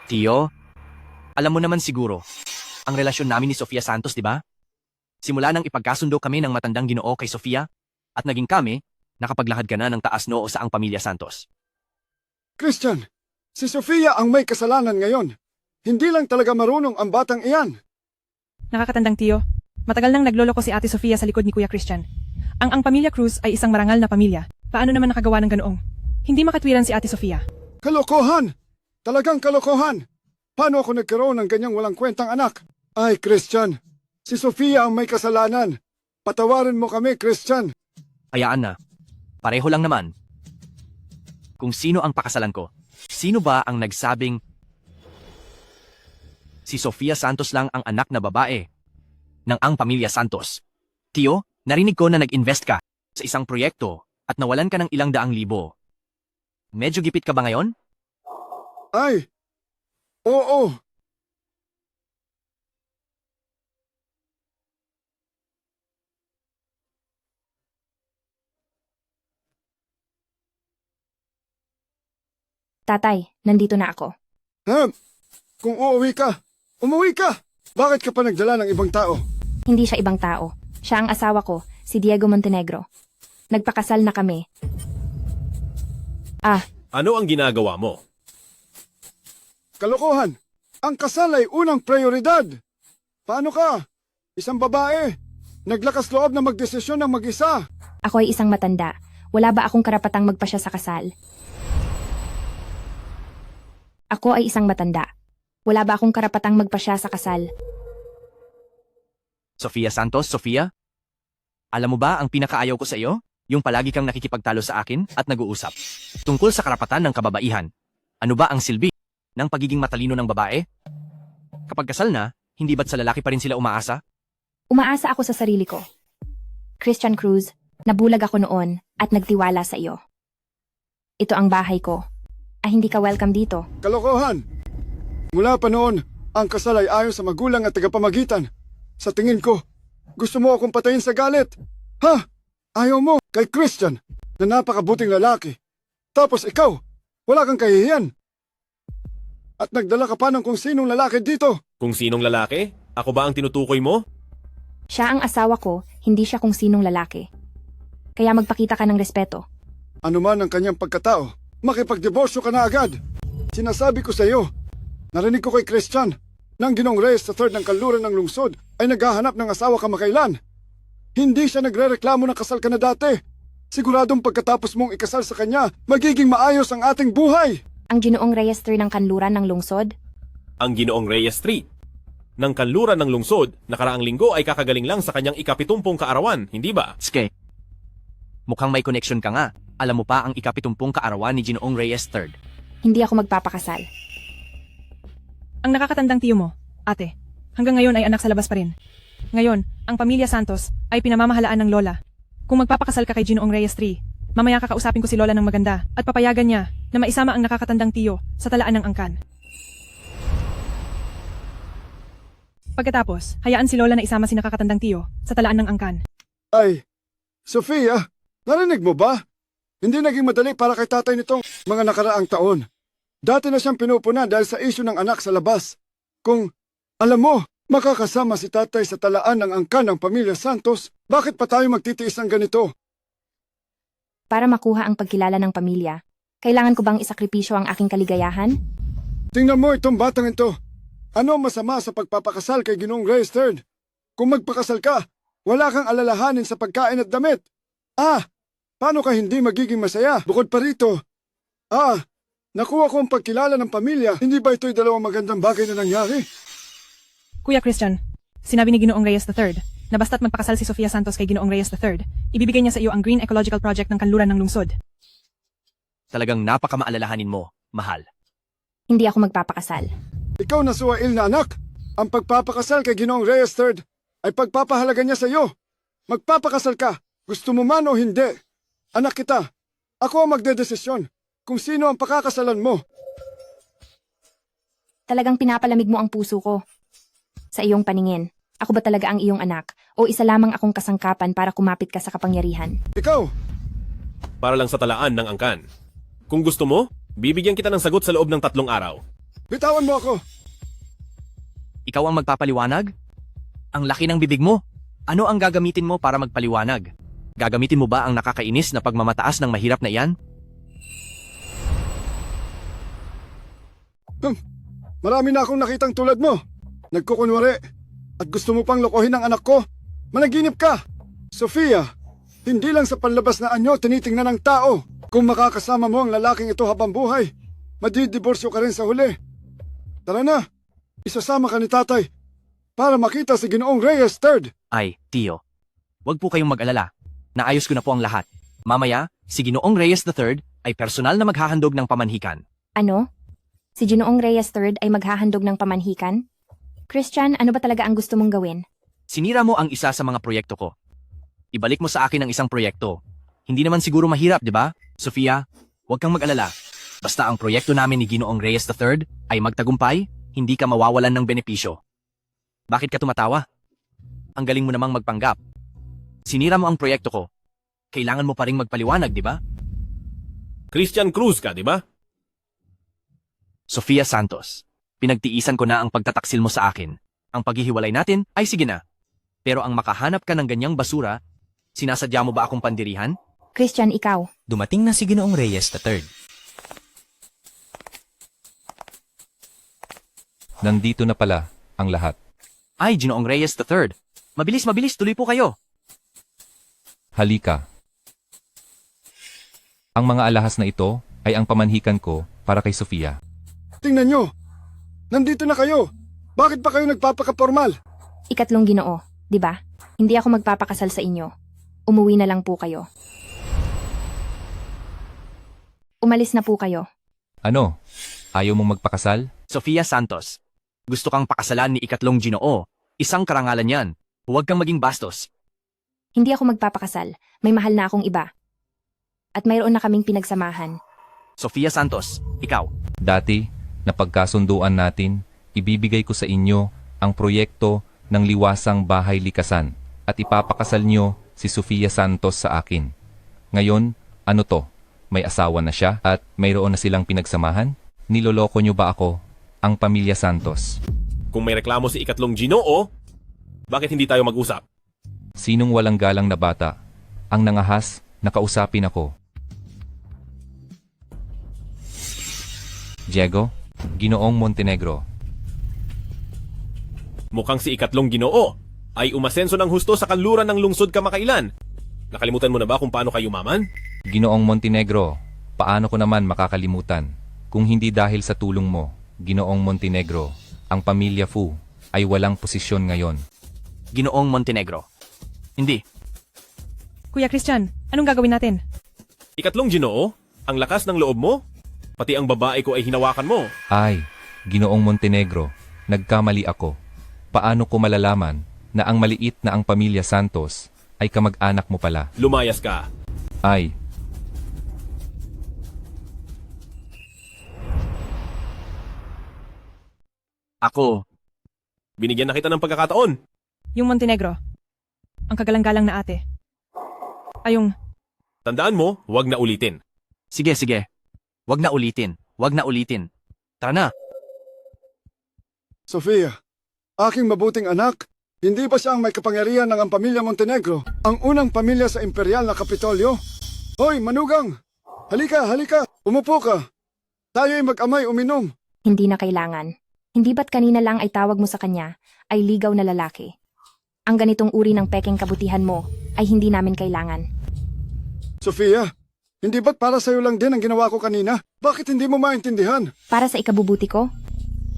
Tio, alam mo naman siguro, ang relasyon namin ni Sofia Santos, di ba? Simula nang ipagkasundo kami ng matandang Ginoo kay Sofia, at naging kami, nakapaglakad ka na ng taas noo sa ang pamilya Santos. Christian, si Sofia ang may kasalanan ngayon. Hindi lang talaga marunong ang batang iyan. Nakakatandang tiyo, matagal nang nagloloko si Ate Sofia sa likod ni Kuya Christian. Ang pamilya Cruz ay isang marangal na pamilya. Paano naman nakagawa ng ganoong? Hindi makatwiran si Ate Sofia. Kalokohan! Talagang kalokohan! Paano ako nagkaroon ng ganyang walang kwentang anak? Ay, Christian, si Sofia ang may kasalanan. Patawarin mo kami, Christian. Hayaan na. Pareho lang naman. Kung sino ang pakasalan ko, sino ba ang nagsabing si Sofia Santos lang ang anak na babae ng ang pamilya Santos? Tio, narinig ko na nag-invest ka sa isang proyekto at nawalan ka ng ilang daang libo. Medyo gipit ka ba ngayon? Ay, oo. Tatay, nandito na ako. Kung uuwi ka, umuwi ka! Bakit ka pa nagdala ng ibang tao? Hindi siya ibang tao. Siya ang asawa ko, si Diego Montenegro. Nagpakasal na kami. Ano ang ginagawa mo? Kalokohan! Ang kasal ay unang prioridad! Paano ka? Isang babae. Naglakas loob na magdesisyon ng mag-isa. Ako ay isang matanda. Wala ba akong karapatang magpasya sa kasal? Ako ay isang matanda. Wala ba akong karapatang magpasya sa kasal? Sofia Santos, Sofia? Alam mo ba ang pinakaayaw ko sa iyo? Yung palagi kang nakikipagtalo sa akin at nag-uusap. Tungkol sa karapatan ng kababaihan. Ano ba ang silbi ng pagiging matalino ng babae? Kapag kasal na, hindi ba't sa lalaki pa rin sila umaasa? Umaasa ako sa sarili ko. Christian Cruz, nabulag ako noon at nagtiwala sa iyo. Ito ang bahay ko. Hindi ka welcome dito. Kalokohan! Mula pa noon, ang kasal ay ayon sa magulang at tagapamagitan. Sa tingin ko, gusto mo akong patayin sa galit. Ha? Ayaw mo kay Christian na napakabuting lalaki. Tapos ikaw, wala kang kahihiyan. At nagdala ka pa ng kung sinong lalaki dito. Kung sinong lalaki? Ako ba ang tinutukoy mo? Siya ang asawa ko, hindi siya kung sinong lalaki. Kaya magpakita ka ng respeto. Ano man ang kanyang pagkatao, makipagdiborsyo ka na agad. Sinasabi ko sa iyo, narinig ko kay Christian, nang Ginong Reyes III ng kanluran ng lungsod ay naghahanap ng asawa kamakailan. Hindi siya nagrereklamo na kasal ka na dati. Siguradong pagkatapos mong ikasal sa kanya, magiging maayos ang ating buhay. Ang Ginoong Reyes III ng kanluran ng lungsod? Ang Ginoong Reyes III ng kanluran ng lungsod nakaraang linggo ay kakagaling lang sa kanyang ika-70 kaarawan, hindi ba? Ske, Mukhang may connection ka nga. Alam mo pa ang ikapitumpung kaarawan ni Ginoong Reyes III. Hindi ako magpapakasal. Ang nakakatandang tiyo mo, ate, hanggang ngayon ay anak sa labas pa rin. Ngayon, ang pamilya Santos ay pinamamahalaan ng lola. Kung magpapakasal ka kay Ginoong Reyes III, mamaya kakausapin ko si lola ng maganda at papayagan niya na maisama ang nakakatandang tiyo sa talaan ng angkan. Pagkatapos, hayaan si lola na isama si nakakatandang tiyo sa talaan ng angkan. Ay, Sofia, narinig mo ba? Hindi naging madali para kay tatay nitong mga nakaraang taon. Dati na siyang pinupunan dahil sa isyu ng anak sa labas. Kung, alam mo, makakasama si tatay sa talaan ng angkan ng pamilya Santos, bakit pa tayo magtitiis ng ganito? Para makuha ang pagkilala ng pamilya, kailangan ko bang isakripisyo ang aking kaligayahan? Tingnan mo itong batang ito. Ano ang masama sa pagpapakasal kay Ginoong Reyes III? Kung magpakasal ka, wala kang alalahanin sa pagkain at damit. Paano ka hindi magiging masaya? Bukod pa rito, nakuha ko ang pagkilala ng pamilya. Hindi ba ito'y dalawang magandang bagay na nangyari? Kuya Christian, sinabi ni Ginoong Reyes III na basta't magpakasal si Sofia Santos kay Ginoong Reyes III, ibibigay niya sa iyo ang Green Ecological Project ng kanluran ng lungsod. Talagang napakamaalalahanin mo, mahal. Hindi ako magpapakasal. Ikaw na suwail na anak. Ang pagpapakasal kay Ginoong Reyes III ay pagpapahalaga niya sa iyo. Magpapakasal ka, gusto mo man o hindi. Anak kita, ako ang magdedesisyon kung sino ang pakakasalan mo. Talagang pinapalamig mo ang puso ko. Sa iyong paningin, ako ba talaga ang iyong anak o isa lamang akong kasangkapan para kumapit ka sa kapangyarihan? Ikaw! Para lang sa talaan ng angkan. Kung gusto mo, bibigyan kita ng sagot sa loob ng 3 araw. Bitawan mo ako! Ikaw ang magpapaliwanag? Ang laki ng bibig mo. Ano ang gagamitin mo para magpaliwanag? Gagamitin mo ba ang nakakainis na pagmamataas ng mahirap na iyan? Marami na akong nakitang tulad mo. Nagkukunwari. At gusto mo pang lokohin ang anak ko? Managinip ka! Sofia, hindi lang sa panlabas na anyo tinitingnan ng tao. Kung makakasama mo ang lalaking ito habang buhay, madidiborsyo ka rin sa huli. Tara na, isasama ka ni tatay para makita si Ginoong Reyes III. Ay, tiyo. Huwag po kayong mag-alala. Naayos ko na po ang lahat. Mamaya, si Ginoong Reyes III ay personal na maghahandog ng pamanhikan. Ano? Si Ginoong Reyes III ay maghahandog ng pamanhikan? Christian, ano ba talaga ang gusto mong gawin? Sinira mo ang isa sa mga proyekto ko. Ibalik mo sa akin ang isang proyekto. Hindi naman siguro mahirap, di ba? Sofia, huwag kang mag-alala. Basta ang proyekto namin ni Ginoong Reyes III ay magtagumpay, hindi ka mawawalan ng benepisyo. Bakit ka tumatawa? Ang galing mo namang magpanggap. Sinira mo ang proyekto ko. Kailangan mo pa ring magpaliwanag, di ba? Christian Cruz ka, di ba? Sofia Santos, pinagtiisan ko na ang pagtataksil mo sa akin. Ang paghihiwalay natin ay sige na. Pero ang makahanap ka ng ganyang basura, sinasadya mo ba akong pandirihan? Christian, ikaw. Dumating na si Ginoong Reyes III. Nandito na pala ang lahat. Ay, Ginoong Reyes III. Mabilis, mabilis, tuloy po kayo. Halika. Ang mga alahas na ito ay ang pamanhikan ko para kay Sofia. Tingnan nyo, nandito na kayo. Bakit pa kayo nagpapakapormal? Ikatlong Ginoo, di ba? Hindi ako magpapakasal sa inyo. Umuwi na lang po kayo. Umalis na po kayo. Ano? Ayaw mong magpakasal? Sofia Santos, gusto kang pakasalan ni ikatlong Ginoo. Isang karangalan yan. Huwag kang maging bastos. Hindi ako magpapakasal. May mahal na akong iba. At mayroon na kaming pinagsamahan. Sofia Santos, ikaw. Dati, napagkasunduan natin, ibibigay ko sa inyo ang proyekto ng liwasang bahay likasan at ipapakasal nyo si Sofia Santos sa akin. Ngayon, ano to? May asawa na siya at mayroon na silang pinagsamahan? Niloloko nyo ba ako, ang pamilya Santos? Kung may reklamo si ikatlong Ginoo, bakit hindi tayo mag-usap? Sinong walang galang na bata? Ang nangahas, nakausapin ako. Diego, Ginoong Montenegro. Mukhang si ikatlong Ginoo ay umasenso ng husto sa kanluran ng lungsod kamakailan. Nakalimutan mo na ba kung paano kayo yumaman? Ginoong Montenegro, paano ko naman makakalimutan? Kung hindi dahil sa tulong mo, Ginoong Montenegro, ang pamilya Fu ay walang posisyon ngayon. Ginoong Montenegro. Hindi. Kuya Christian, anong gagawin natin? Ikatlong Ginoo, ang lakas ng loob mo? Pati ang babae ko ay hinawakan mo. Ay, Ginoong Montenegro, nagkamali ako. Paano ko malalaman na ang maliit na ang pamilya Santos ay kamag-anak mo pala? Lumayas ka. Ay, Ako. Binigyan na kita ng pagkakataon. Yung Montenegro. Ang kagalang-galang na ate. Ayong, Tandaan mo, huwag na ulitin. Sige, sige. Wag na ulitin. Wag na ulitin. Tara na. Sofia, aking mabuting anak, hindi ba siya ang may kapangyarihan ng ang pamilya Montenegro? Ang unang pamilya sa imperial na Kapitolyo? Hoy, manugang! Halika, halika! Umupo ka! Tayo ay mag-amay uminom. Hindi na kailangan. Hindi ba't kanina lang ay tawag mo sa kanya ay ligaw na lalaki? Ang ganitong uri ng pekeng kabutihan mo ay hindi namin kailangan. Sofia, hindi ba't para sa'yo lang din ang ginawa ko kanina? Bakit hindi mo maintindihan? Para sa ikabubuti ko?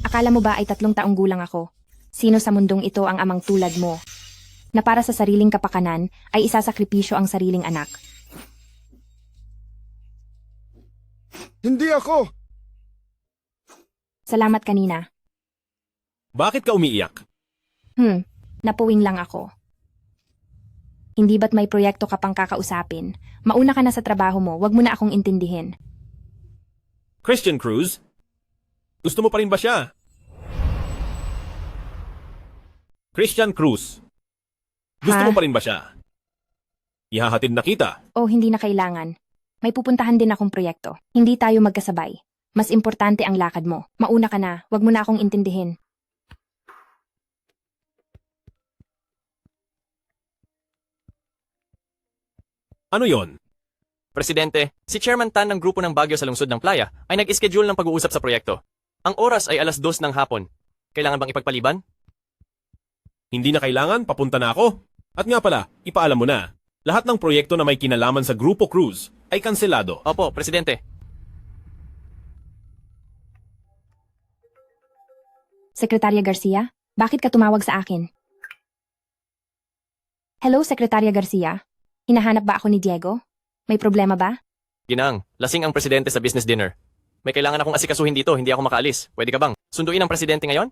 Akala mo ba ay 3 taong gulang ako? Sino sa mundong ito ang amang tulad mo? Na para sa sariling kapakanan ay isasakripisyo ang sariling anak. Hindi ako! Salamat kanina. Bakit ka umiiyak? Napuwing lang ako. Hindi ba't may proyekto ka pang kakausapin? Mauna ka na sa trabaho mo, wag mo na akong intindihin. Christian Cruz? Gusto mo pa rin ba siya? Christian Cruz. Gusto Ha? mo pa rin ba siya? Ihahatid na kita. O hindi na kailangan. May pupuntahan din akong proyekto. Hindi tayo magkasabay. Mas importante ang lakad mo. Mauna ka na, wag mo na akong intindihin. Ano yon? Presidente, si Chairman Tan ng grupo ng Baguio sa lungsod ng Playa ay nag-schedule ng pag-uusap sa proyekto. Ang oras ay 2:00 ng hapon. Kailangan bang ipagpaliban? Hindi na kailangan, papunta na ako. At nga pala, ipaalam mo na. Lahat ng proyekto na may kinalaman sa Grupo Cruz ay kanselado. Opo, Presidente. Sekretarya Garcia, bakit ka tumawag sa akin? Hello, Sekretarya Garcia. Hinahanap ba ako ni Diego? May problema ba? Ginang, lasing ang presidente sa business dinner. May kailangan akong asikasuhin dito, hindi ako makaalis. Pwede ka bang sunduin ang presidente ngayon?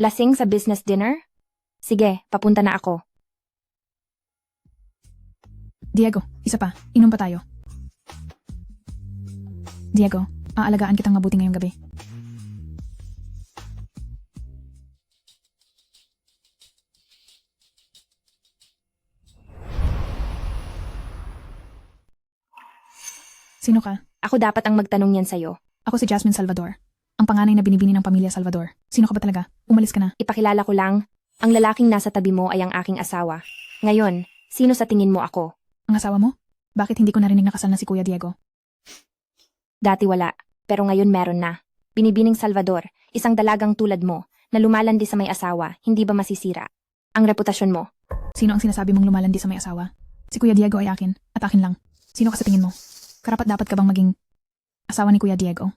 Lasing sa business dinner? Sige, papunta na ako. Diego, isa pa. Inom pa tayo. Diego, aalagaan kitang mabuti ngayong gabi. Sino ka? Ako dapat ang magtanong yan sa'yo. Ako si Jasmine Salvador. Ang panganay na binibini ng pamilya Salvador. Sino ka ba talaga? Umalis ka na. Ipakilala ko lang, ang lalaking nasa tabi mo ay ang aking asawa. Ngayon, sino sa tingin mo ako? Ang asawa mo? Bakit hindi ko narinig nakasal na si Kuya Diego? Dati wala, pero ngayon meron na. Binibining Salvador, isang dalagang tulad mo, na lumalandi sa may asawa, hindi ba masisira? Ang reputasyon mo. Sino ang sinasabi mong lumalandi sa may asawa? Si Kuya Diego ay akin, at akin lang. Sino ka sa tingin mo? Karapat dapat ka bang maging asawa ni Kuya Diego?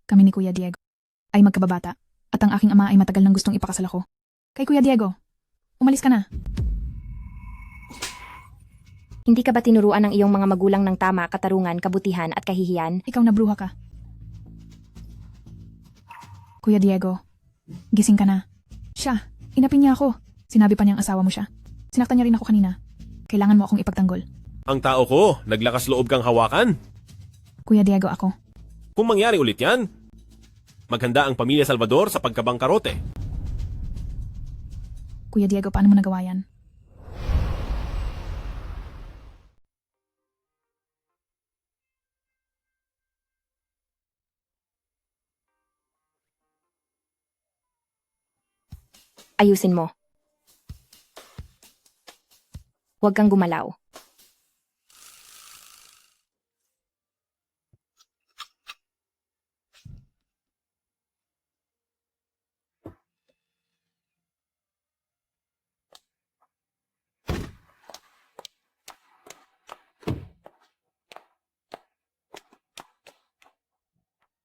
Kami ni Kuya Diego ay magkababata, at ang aking ama ay matagal nang gustong ipakasal ako. Kay Kuya Diego, umalis ka na. Hindi ka ba tinuruan ng iyong mga magulang ng tama, katarungan, kabutihan at kahihiyan? Ikaw na bruha ka. Kuya Diego, gising ka na. Siya, inapin niya ako. Sinabi pa niyang asawa mo siya. Sinaktan niya rin ako kanina. Kailangan mo akong ipagtanggol. Ang tao ko, naglakas loob kang hawakan. Kuya Diego ako. Kung mangyari ulit yan, maghanda ang pamilya Salvador sa pagkabangkarote. Kuya Diego, paano mo nagawa yan? Ayusin mo. Huwag kang gumalaw.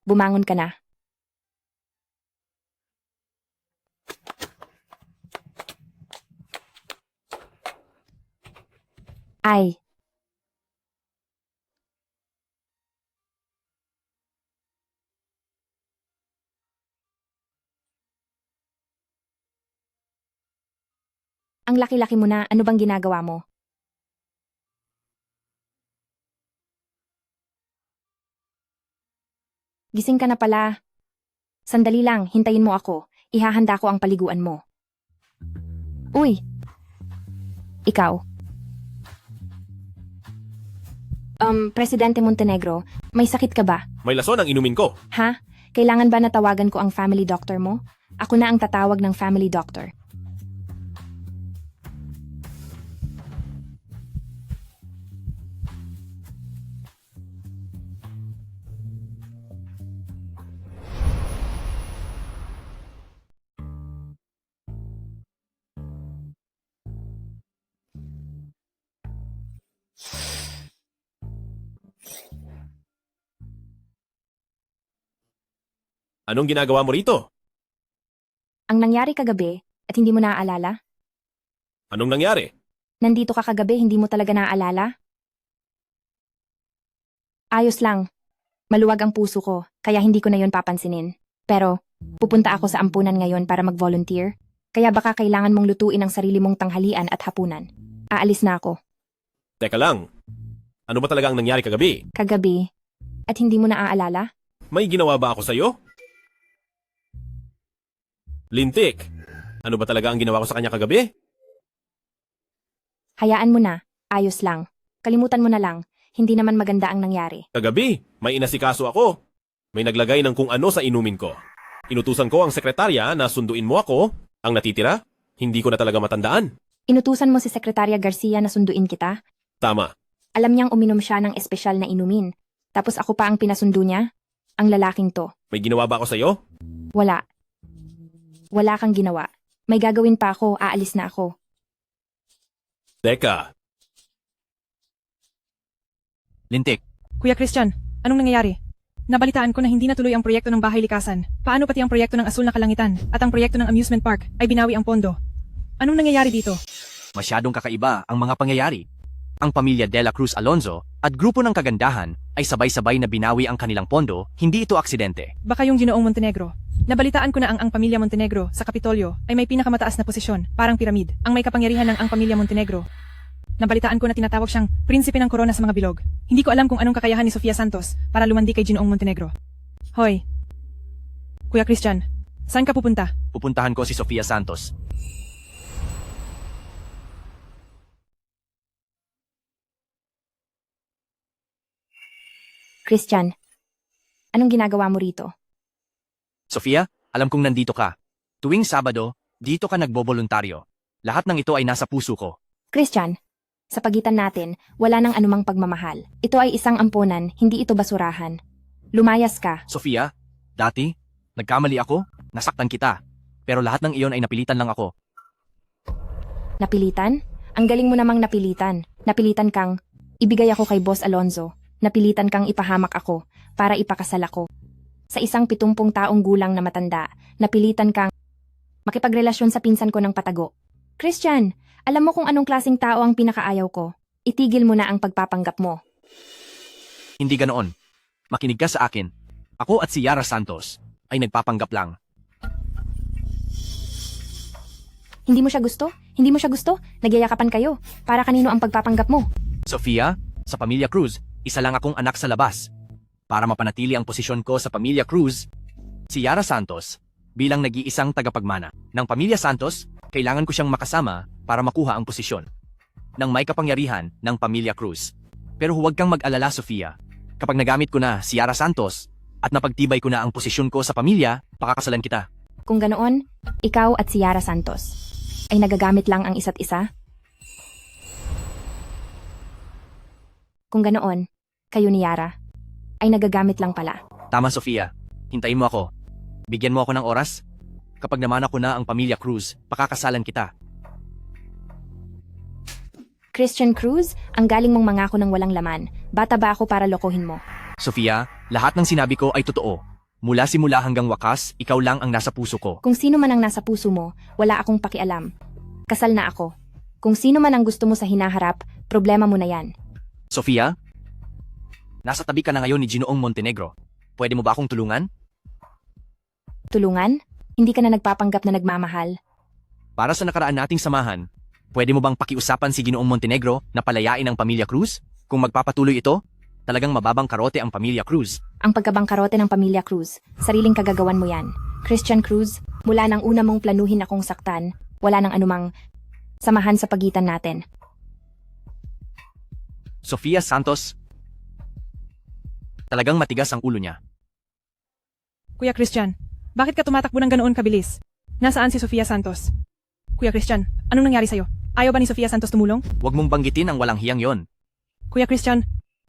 Bumangon ka na. Ay, Ang laki-laki mo na, ano bang ginagawa mo? Gising ka na pala. Sandali lang, hintayin mo ako. Ihahanda ko ang paliguan mo. Uy! Ikaw. Presidente Montenegro, may sakit ka ba? May lason ang inumin ko. Ha? Kailangan ba natawagan ko ang family doctor mo? Ako na ang tatawag ng family doctor. Anong ginagawa mo rito? Ang nangyari kagabi at hindi mo naaalala? Anong nangyari? Nandito ka kagabi, hindi mo talaga naaalala? Ayos lang. Maluwag ang puso ko, kaya hindi ko na yon papansinin. Pero, pupunta ako sa ampunan ngayon para mag-volunteer, kaya baka kailangan mong lutuin ang sarili mong tanghalian at hapunan. Aalis na ako. Teka lang. Ano ba talaga ang nangyari kagabi? Kagabi. At hindi mo naaalala? May ginawa ba ako sa'yo? Lintik, ano ba talaga ang ginawa ko sa kanya kagabi? Hayaan mo na. Ayos lang. Kalimutan mo na lang. Hindi naman maganda ang nangyari. Kagabi, may inasikaso ako. May naglagay ng kung ano sa inumin ko. Inutusan ko ang sekretarya na sunduin mo ako. Ang natitira, hindi ko na talaga matandaan. Inutusan mo si Sekretarya Garcia na sunduin kita? Tama. Alam niyang uminom siya ng espesyal na inumin. Tapos ako pa ang pinasundo niya? Ang lalaking to. May ginawa ba ako sa'yo? Wala. Wala kang ginawa. May gagawin pa ako, aalis na ako. Teka, Lintik, Kuya Christian, anong nangyayari? Nabalitaan ko na hindi natuloy ang proyekto ng bahay likasan. Paano pati ang proyekto ng asul na kalangitan at ang proyekto ng amusement park ay binawi ang pondo? Anong nangyayari dito? masyadong kakaiba ang mga pangyayari. Ang pamilya De La Cruz Alonzo at grupo ng kagandahan ay sabay-sabay na binawi ang kanilang pondo, hindi ito aksidente. Baka yung Ginoong Montenegro. Nabalitaan ko na ang pamilya Montenegro sa Kapitolyo ay may pinakamataas na posisyon, parang piramid, ang may kapangyarihan ng ang pamilya Montenegro. Nabalitaan ko na tinatawag siyang prinsipe ng korona sa mga bilog. Hindi ko alam kung anong kakayahan ni Sofia Santos para lumandi kay Ginoong Montenegro. Hoy, Kuya Christian, saan ka pupunta? Pupuntahan ko si Sofia Santos. Christian, anong ginagawa mo rito? Sofia, alam kong nandito ka. Tuwing Sabado, dito ka nagboboluntaryo. Lahat ng ito ay nasa puso ko. Christian, sa pagitan natin, wala nang anumang pagmamahal. Ito ay isang ampunan, hindi ito basurahan. Lumayas ka. Sofia, dati, nagkamali ako, nasaktan kita. Pero lahat ng iyon ay napilitan lang ako. Napilitan? Ang galing mo namang napilitan. Napilitan kang, ibigay ako kay Boss Alonzo. Napilitan kang ipahamak ako para ipakasal ako. Sa isang 70 taong gulang na matanda, napilitan kang makipagrelasyon sa pinsan ko ng patago. Christian, alam mo kung anong klaseng tao ang pinakaayaw ko. Itigil mo na ang pagpapanggap mo. Hindi ganoon. Makinig ka sa akin. Ako at si Yara Santos ay nagpapanggap lang. Hindi mo siya gusto? Hindi mo siya gusto? Nagyayakapan kayo. Para kanino ang pagpapanggap mo? Sofia, sa Pamilya Cruz, isa lang akong anak sa labas. Para mapanatili ang posisyon ko sa Pamilya Cruz, si Yara Santos, bilang nag-iisang tagapagmana ng Pamilya Santos, kailangan ko siyang makasama para makuha ang posisyon ng may kapangyarihan ng Pamilya Cruz. Pero huwag kang mag-alala, Sofia. Kapag nagamit ko na si Yara Santos at napagtibay ko na ang posisyon ko sa pamilya, pakakasalan kita. Kung ganoon, ikaw at si Yara Santos ay nagagamit lang ang isa't isa? Kung ganoon, kayo ni Yara ay nagagamit lang pala. Tama, Sofia. Hintayin mo ako. Bigyan mo ako ng oras. Kapag namana ko na ang Pamilya Cruz, pakakasalan kita. Christian Cruz, ang galing mong mangako ng walang laman. Bata ba ako para lokohin mo? Sofia, lahat ng sinabi ko ay totoo. Mula simula hanggang wakas, ikaw lang ang nasa puso ko. Kung sino man ang nasa puso mo, wala akong pakialam. Kasal na ako. Kung sino man ang gusto mo sa hinaharap, problema mo na yan. Sofia, nasa tabi ka na ngayon ni Ginoong Montenegro. Pwede mo ba akong tulungan? Tulungan? Hindi ka na nagpapanggap na nagmamahal. Para sa nakaraan nating samahan, Pwede mo bang pakiusapan si Ginoong Montenegro na palayain ang pamilya Cruz? Kung magpapatuloy ito, talagang mababang karote ang pamilya Cruz. Ang pagkabangkarote ng pamilya Cruz, sariling kagagawan mo yan. Christian Cruz, mula nang una mong planuhin akong saktan, wala nang anumang samahan sa pagitan natin. Sofia Santos, talagang matigas ang ulo niya. Kuya Christian, bakit ka tumatakbo ng ganoon kabilis? Nasaan si Sofia Santos? Kuya Christian, anong nangyari sa'yo? Ayaw ba ni Sofia Santos tumulong? Huwag mong banggitin ang walang hiyang yon. Kuya Christian,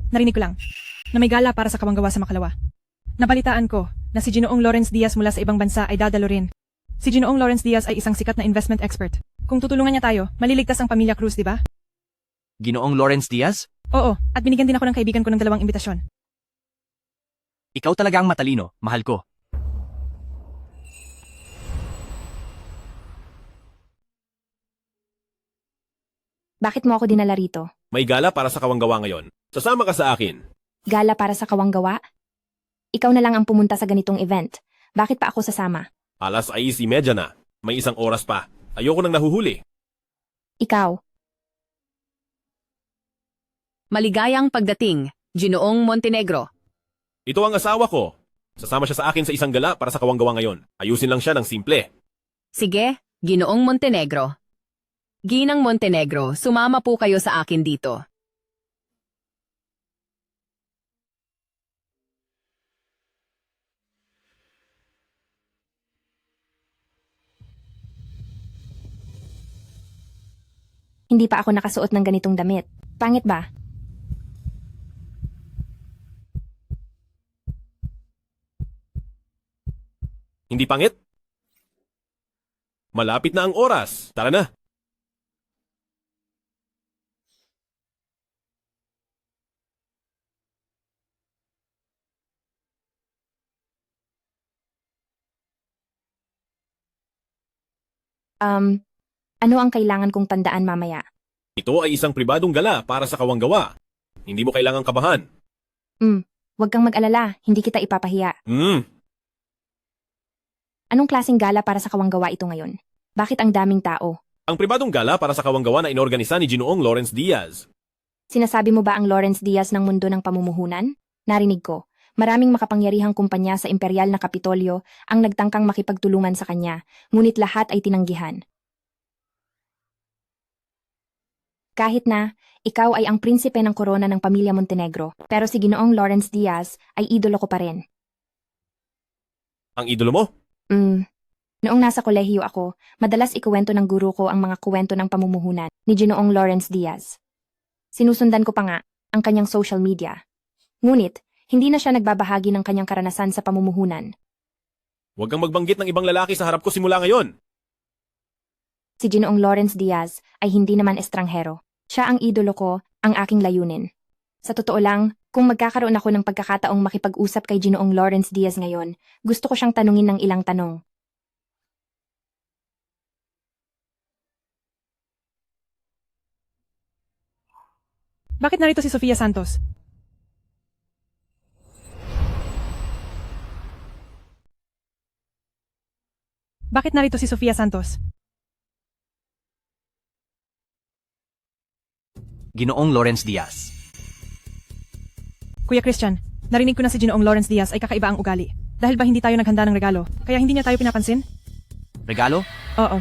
narinig ko lang na may gala para sa kawanggawa sa Makalawa. Nabalitaan ko na si Ginoong Lawrence Diaz mula sa ibang bansa ay dadalo rin. Si Ginoong Lawrence Diaz ay isang sikat na investment expert. Kung tutulungan niya tayo, maliligtas ang pamilya Cruz, di ba? Ginoong Lawrence Diaz? Oo, at binigyan din ako ng kaibigan ko ng 2 imbitasyon. Ikaw talaga ang matalino, mahal ko. Bakit mo ako dinala rito? May gala para sa kawanggawa ngayon. Sasama ka sa akin. Gala para sa kawanggawa? Ikaw na lang ang pumunta sa ganitong event. Bakit pa ako sasama? 6:30 na. May 1 oras pa. Ayoko nang nahuhuli. Ikaw. Maligayang pagdating, Ginoong Montenegro. Ito ang asawa ko. Sasama siya sa akin sa isang gala para sa kawanggawa ngayon. Ayusin lang siya ng simple. Sige, Ginoong Montenegro. Ginang Montenegro, sumama po kayo sa akin dito. Hindi pa ako nakasuot ng ganitong damit. Pangit ba? Hindi pangit? Malapit na ang oras. Tara na. Ano ang kailangan kong tandaan mamaya? Ito ay isang pribadong gala para sa kawanggawa. Hindi mo kailangang kabahan. Huwag kang mag-alala, hindi kita ipapahiya. Anong klaseng gala para sa kawanggawa ito ngayon? Bakit ang daming tao? Ang pribadong gala para sa kawanggawa na inorganisa ni Ginoong Lawrence Diaz. Sinasabi mo ba ang Lawrence Diaz ng mundo ng pamumuhunan? Narinig ko, maraming makapangyarihang kumpanya sa imperial na Kapitolyo ang nagtangkang makipagtulungan sa kanya, ngunit lahat ay tinanggihan. Kahit na, ikaw ay ang prinsipe ng korona ng pamilya Montenegro, pero si Ginoong Lawrence Diaz ay idolo ko pa rin. Ang idolo mo? Noong nasa kolehiyo ako, madalas ikuwento ng guro ko ang mga kuwento ng pamumuhunan ni Ginoong Lawrence Diaz. Sinusundan ko pa nga ang kanyang social media. Ngunit, hindi na siya nagbabahagi ng kanyang karanasan sa pamumuhunan. Huwag kang magbanggit ng ibang lalaki sa harap ko simula ngayon. Si Ginoong Lawrence Diaz ay hindi naman estranghero. Siya ang idolo ko, ang aking layunin. Sa totoo lang, kung magkakaroon ako ng pagkakataong makipag-usap kay Ginoong Lawrence Diaz ngayon, gusto ko siyang tanungin ng ilang tanong. Bakit narito si Sofia Santos? Bakit narito si Sofia Santos? Ginoong Lawrence Diaz. Kuya Christian, narinig ko na si Ginoong Lawrence Diaz ay kakaiba ang ugali. Dahil ba hindi tayo naghanda ng regalo, kaya hindi niya tayo pinapansin? Regalo? Oo.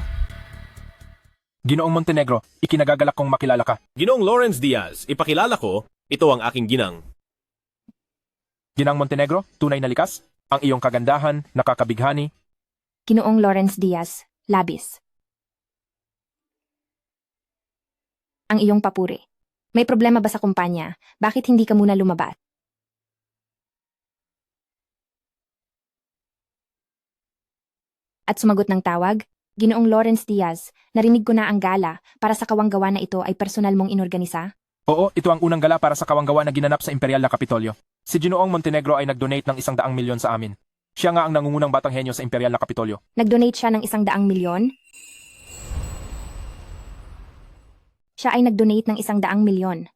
Ginoong Montenegro, ikinagagalak kong makilala ka. Ginoong Lawrence Diaz, ipakilala ko, ito ang aking ginang. Ginang Montenegro, tunay na likas, ang iyong kagandahan, nakakabighani. Ginoong Lawrence Diaz, labis. Ang iyong papuri. May problema ba sa kumpanya? Bakit hindi ka muna lumabas? At sumagot ng tawag, Ginoong Lawrence Diaz, narinig ko na ang gala para sa kawanggawa na ito ay personal mong inorganisa? Oo, ito ang unang gala para sa kawanggawa na ginanap sa imperial na Kapitolyo. Si Ginoong Montenegro ay nag-donate ng 100 milyon sa amin. Siya nga ang nangungunang batang henyo sa imperial na Kapitolyo. Nag-donate siya ng 100 milyon? Siya ay nag-donate ng 100 milyon.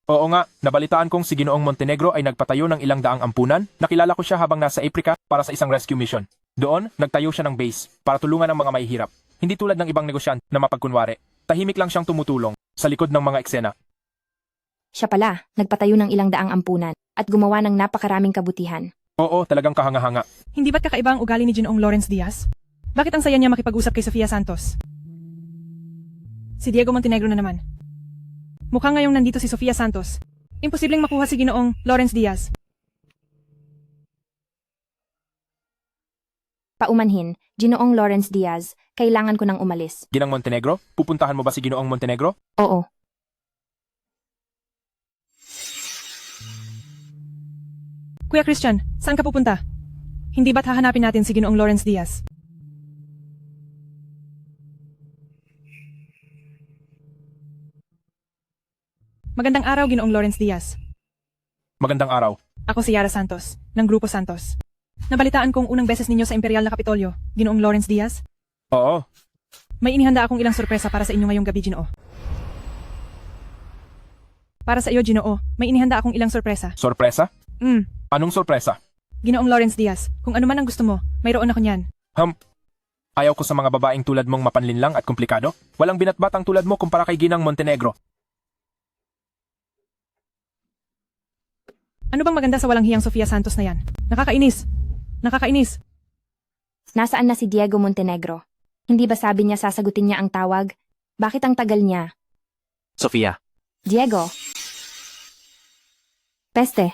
Oo nga, nabalitaan kong si Ginoong Montenegro ay nagpatayo ng ilang daang ampunan. Nakilala ko siya habang nasa Africa para sa isang rescue mission. Doon, nagtayo siya ng base para tulungan ang mga mahihirap. Hindi tulad ng ibang negosyante na mapagkunwari. Tahimik lang siyang tumutulong sa likod ng mga eksena. Siya pala, nagpatayo ng ilang daang ampunan at gumawa ng napakaraming kabutihan. Oo, talagang kahanga-hanga. Hindi ba't kakaiba ang ugali ni Ginoong Lawrence Diaz? Bakit ang saya niya makipag-usap kay Sofia Santos? Si Diego Montenegro na naman. Mukhang ngayong nandito si Sofia Santos. Imposibleng makuha si Ginoong Lawrence Diaz. Paumanhin, Ginoong Lawrence Diaz, kailangan ko nang umalis. Ginang Montenegro? Pupuntahan mo ba si Ginoong Montenegro? Oo. Kuya Christian, saan ka pupunta? Hindi ba't hahanapin natin si Ginoong Lawrence Diaz? Magandang araw, Ginoong Lawrence Diaz. Magandang araw. Ako si Yara Santos, ng Grupo Santos. Nabalitaan kong unang beses ninyo sa Imperial na Kapitolyo, Ginoong Lawrence Diaz. Oo. May inihanda akong ilang sorpresa para sa inyo ngayong gabi, Ginoo. Para sa iyo, Ginoo, may inihanda akong ilang sorpresa. Sorpresa? Hmm, Anong sorpresa? Ginoong Lawrence Diaz, kung ano man ang gusto mo, mayroon ako niyan. Ayaw ko sa mga babaeng tulad mong mapanlinlang at komplikado. Walang binatbatang tulad mo kumpara kay Ginang Montenegro. Ano bang maganda sa walang hiyang Sofia Santos na yan? Nakakainis! Nakakainis! Nasaan na si Diego Montenegro? Hindi ba sabi niya sasagutin niya ang tawag? Bakit ang tagal niya? Sofia. Diego. Peste,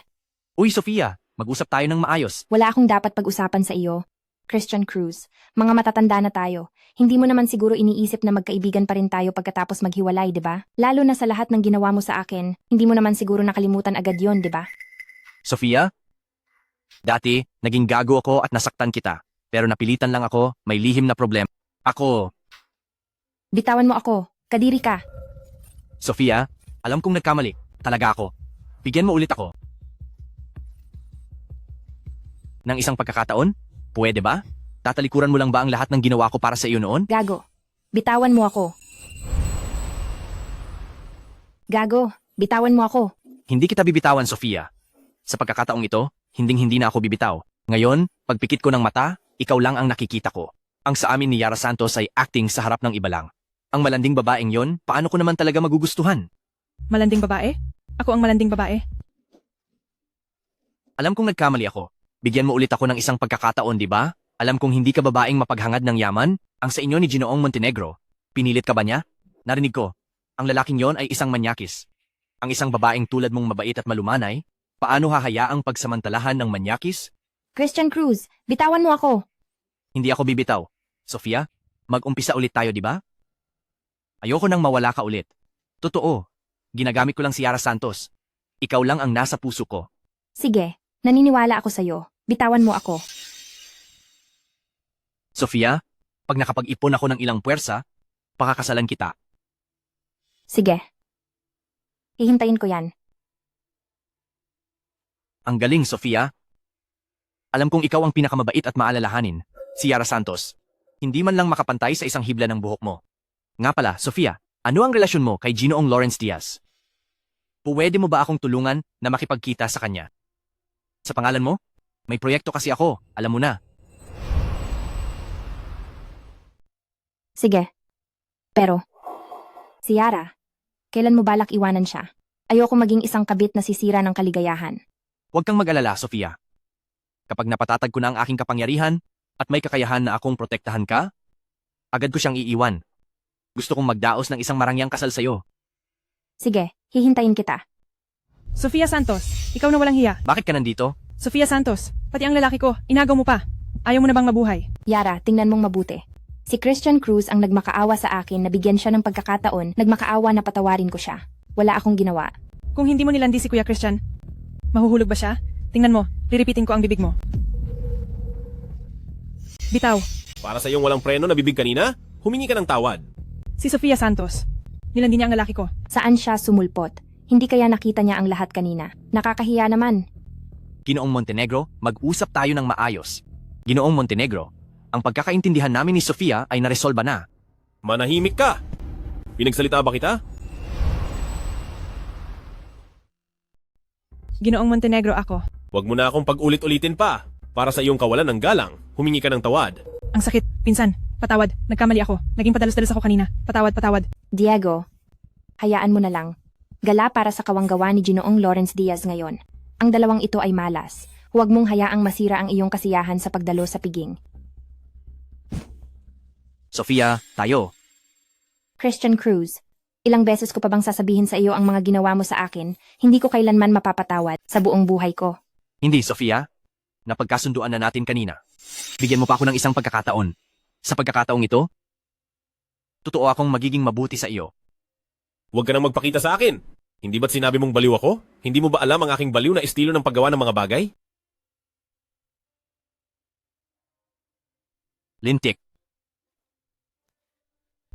Uy, Sofia. Mag-usap tayo ng maayos. wala akong dapat pag-usapan sa iyo. Christian Cruz, mga matatanda na tayo. Hindi mo naman siguro iniisip na magkaibigan pa rin tayo pagkatapos maghiwalay, di ba? Lalo na sa lahat ng ginawa mo sa akin, hindi mo naman siguro nakalimutan agad yon, di ba? Sofia? Dati, naging gago ako at nasaktan kita. Pero napilitan lang ako, may lihim na problema. Ako, Bitawan mo ako, kadiri ka. Sofia, alam kong nagkamali. Talaga ako. Bigyan mo ulit ako. Ng isang pagkakataon? Pwede ba? Tatalikuran mo lang ba ang lahat ng ginawa ko para sa iyo noon? Gago, bitawan mo ako. Gago, bitawan mo ako. Hindi kita bibitawan, Sofia. Sa pagkakataong ito, hinding-hindi na ako bibitaw. Ngayon, pagpikit ko ng mata, ikaw lang ang nakikita ko. Ang sa amin ni Yara Santos ay acting sa harap ng iba lang. Ang malanding babaeng yon, paano ko naman talaga magugustuhan? Malanding babae? Ako ang malanding babae? Alam kong nagkamali ako. Bigyan mo ulit ako ng isang pagkakataon, di ba? Alam kong hindi ka babaeng mapaghangad ng yaman. Ang sa inyo ni Ginoong Montenegro. Pinilit ka ba niya? Narinig ko. Ang lalaking yon ay isang manyakis. Ang isang babaeng tulad mong mabait at malumanay, paano hahayaang pagsamantalahan ng manyakis? Christian Cruz, bitawan mo ako. Hindi ako bibitaw. Sofia, mag-umpisa ulit tayo, di ba? Ayoko nang mawala ka ulit. Totoo. Ginagamit ko lang si Yara Santos. Ikaw lang ang nasa puso ko. Sige, naniniwala ako sa'yo. Bitawan mo ako. Sofia, pag nakapag-ipon ako ng ilang puwersa, pakakasalan kita. Sige. Hihintayin ko yan. Ang galing, Sofia. Alam kong ikaw ang pinakamabait at maalalahanin, si Yara Santos. Hindi man lang makapantay sa isang hibla ng buhok mo. Nga pala, Sofia, ano ang relasyon mo kay Ginoong Lawrence Diaz? Pwede mo ba akong tulungan na makipagkita sa kanya? Sa pangalan mo? May proyekto kasi ako, alam mo na. Sige. Pero, si Yara, kailan mo balak iwanan siya? Ayoko maging isang kabit na sisira ng kaligayahan. Huwag kang mag-alala, Sofia. Kapag napatatag ko na ang aking kapangyarihan at may kakayahan na akong protektahan ka, agad ko siyang iiwan. Gusto kong magdaos ng isang marangyang kasal sa'yo. Sige, hihintayin kita. Sofia Santos, ikaw na walang hiya. Bakit ka nandito? Sofia Santos, pati ang lalaki ko, inagaw mo pa. Ayaw mo na bang mabuhay? Yara, tingnan mong mabuti. Si Christian Cruz ang nagmakaawa sa akin na bigyan siya ng pagkakataon, nagmakaawa na patawarin ko siya. Wala akong ginawa. Kung hindi mo nilandi si Kuya Christian, mahuhulog ba siya? Tingnan mo, liripitin ko ang bibig mo. Bitaw. Para sa iyong walang preno na bibig kanina, humingi ka ng tawad. Si Sofia Santos. Nilandi niya ang lalaki ko. Saan siya sumulpot? Hindi kaya nakita niya ang lahat kanina? Nakakahiya naman. Ginoong Montenegro, mag-usap tayo ng maayos. Ginoong Montenegro, ang pagkakaintindihan namin ni Sofia ay naresolba na. Manahimik ka! Pinagsalita ba kita? Ginoong Montenegro ako. Huwag mo na akong pag-ulit-ulitin pa. Para sa iyong kawalan ng galang, humingi ka ng tawad. Ang sakit, pinsan. Patawad, nagkamali ako. Naging padalos-dalos ako kanina. Patawad. Diego, hayaan mo na lang. Gala para sa kawanggawa ni Ginoong Lawrence Diaz ngayon. Ang dalawang ito ay malas. Huwag mong hayaang masira ang iyong kasiyahan sa pagdalo sa piging. Sofia, tayo. Christian Cruz, ilang beses ko pa bang sasabihin sa iyo ang mga ginawa mo sa akin, hindi ko kailanman mapapatawad sa buong buhay ko. Hindi, Sofia. Napagkasunduan na natin kanina. Bigyan mo pa ako ng isang pagkakataon. Sa pagkakataong ito, totoo akong magiging mabuti sa iyo. Huwag ka nang magpakita sa akin. Hindi ba't sinabi mong baliw ako? Hindi mo ba alam ang aking baliw na estilo ng paggawa ng mga bagay? Lintik,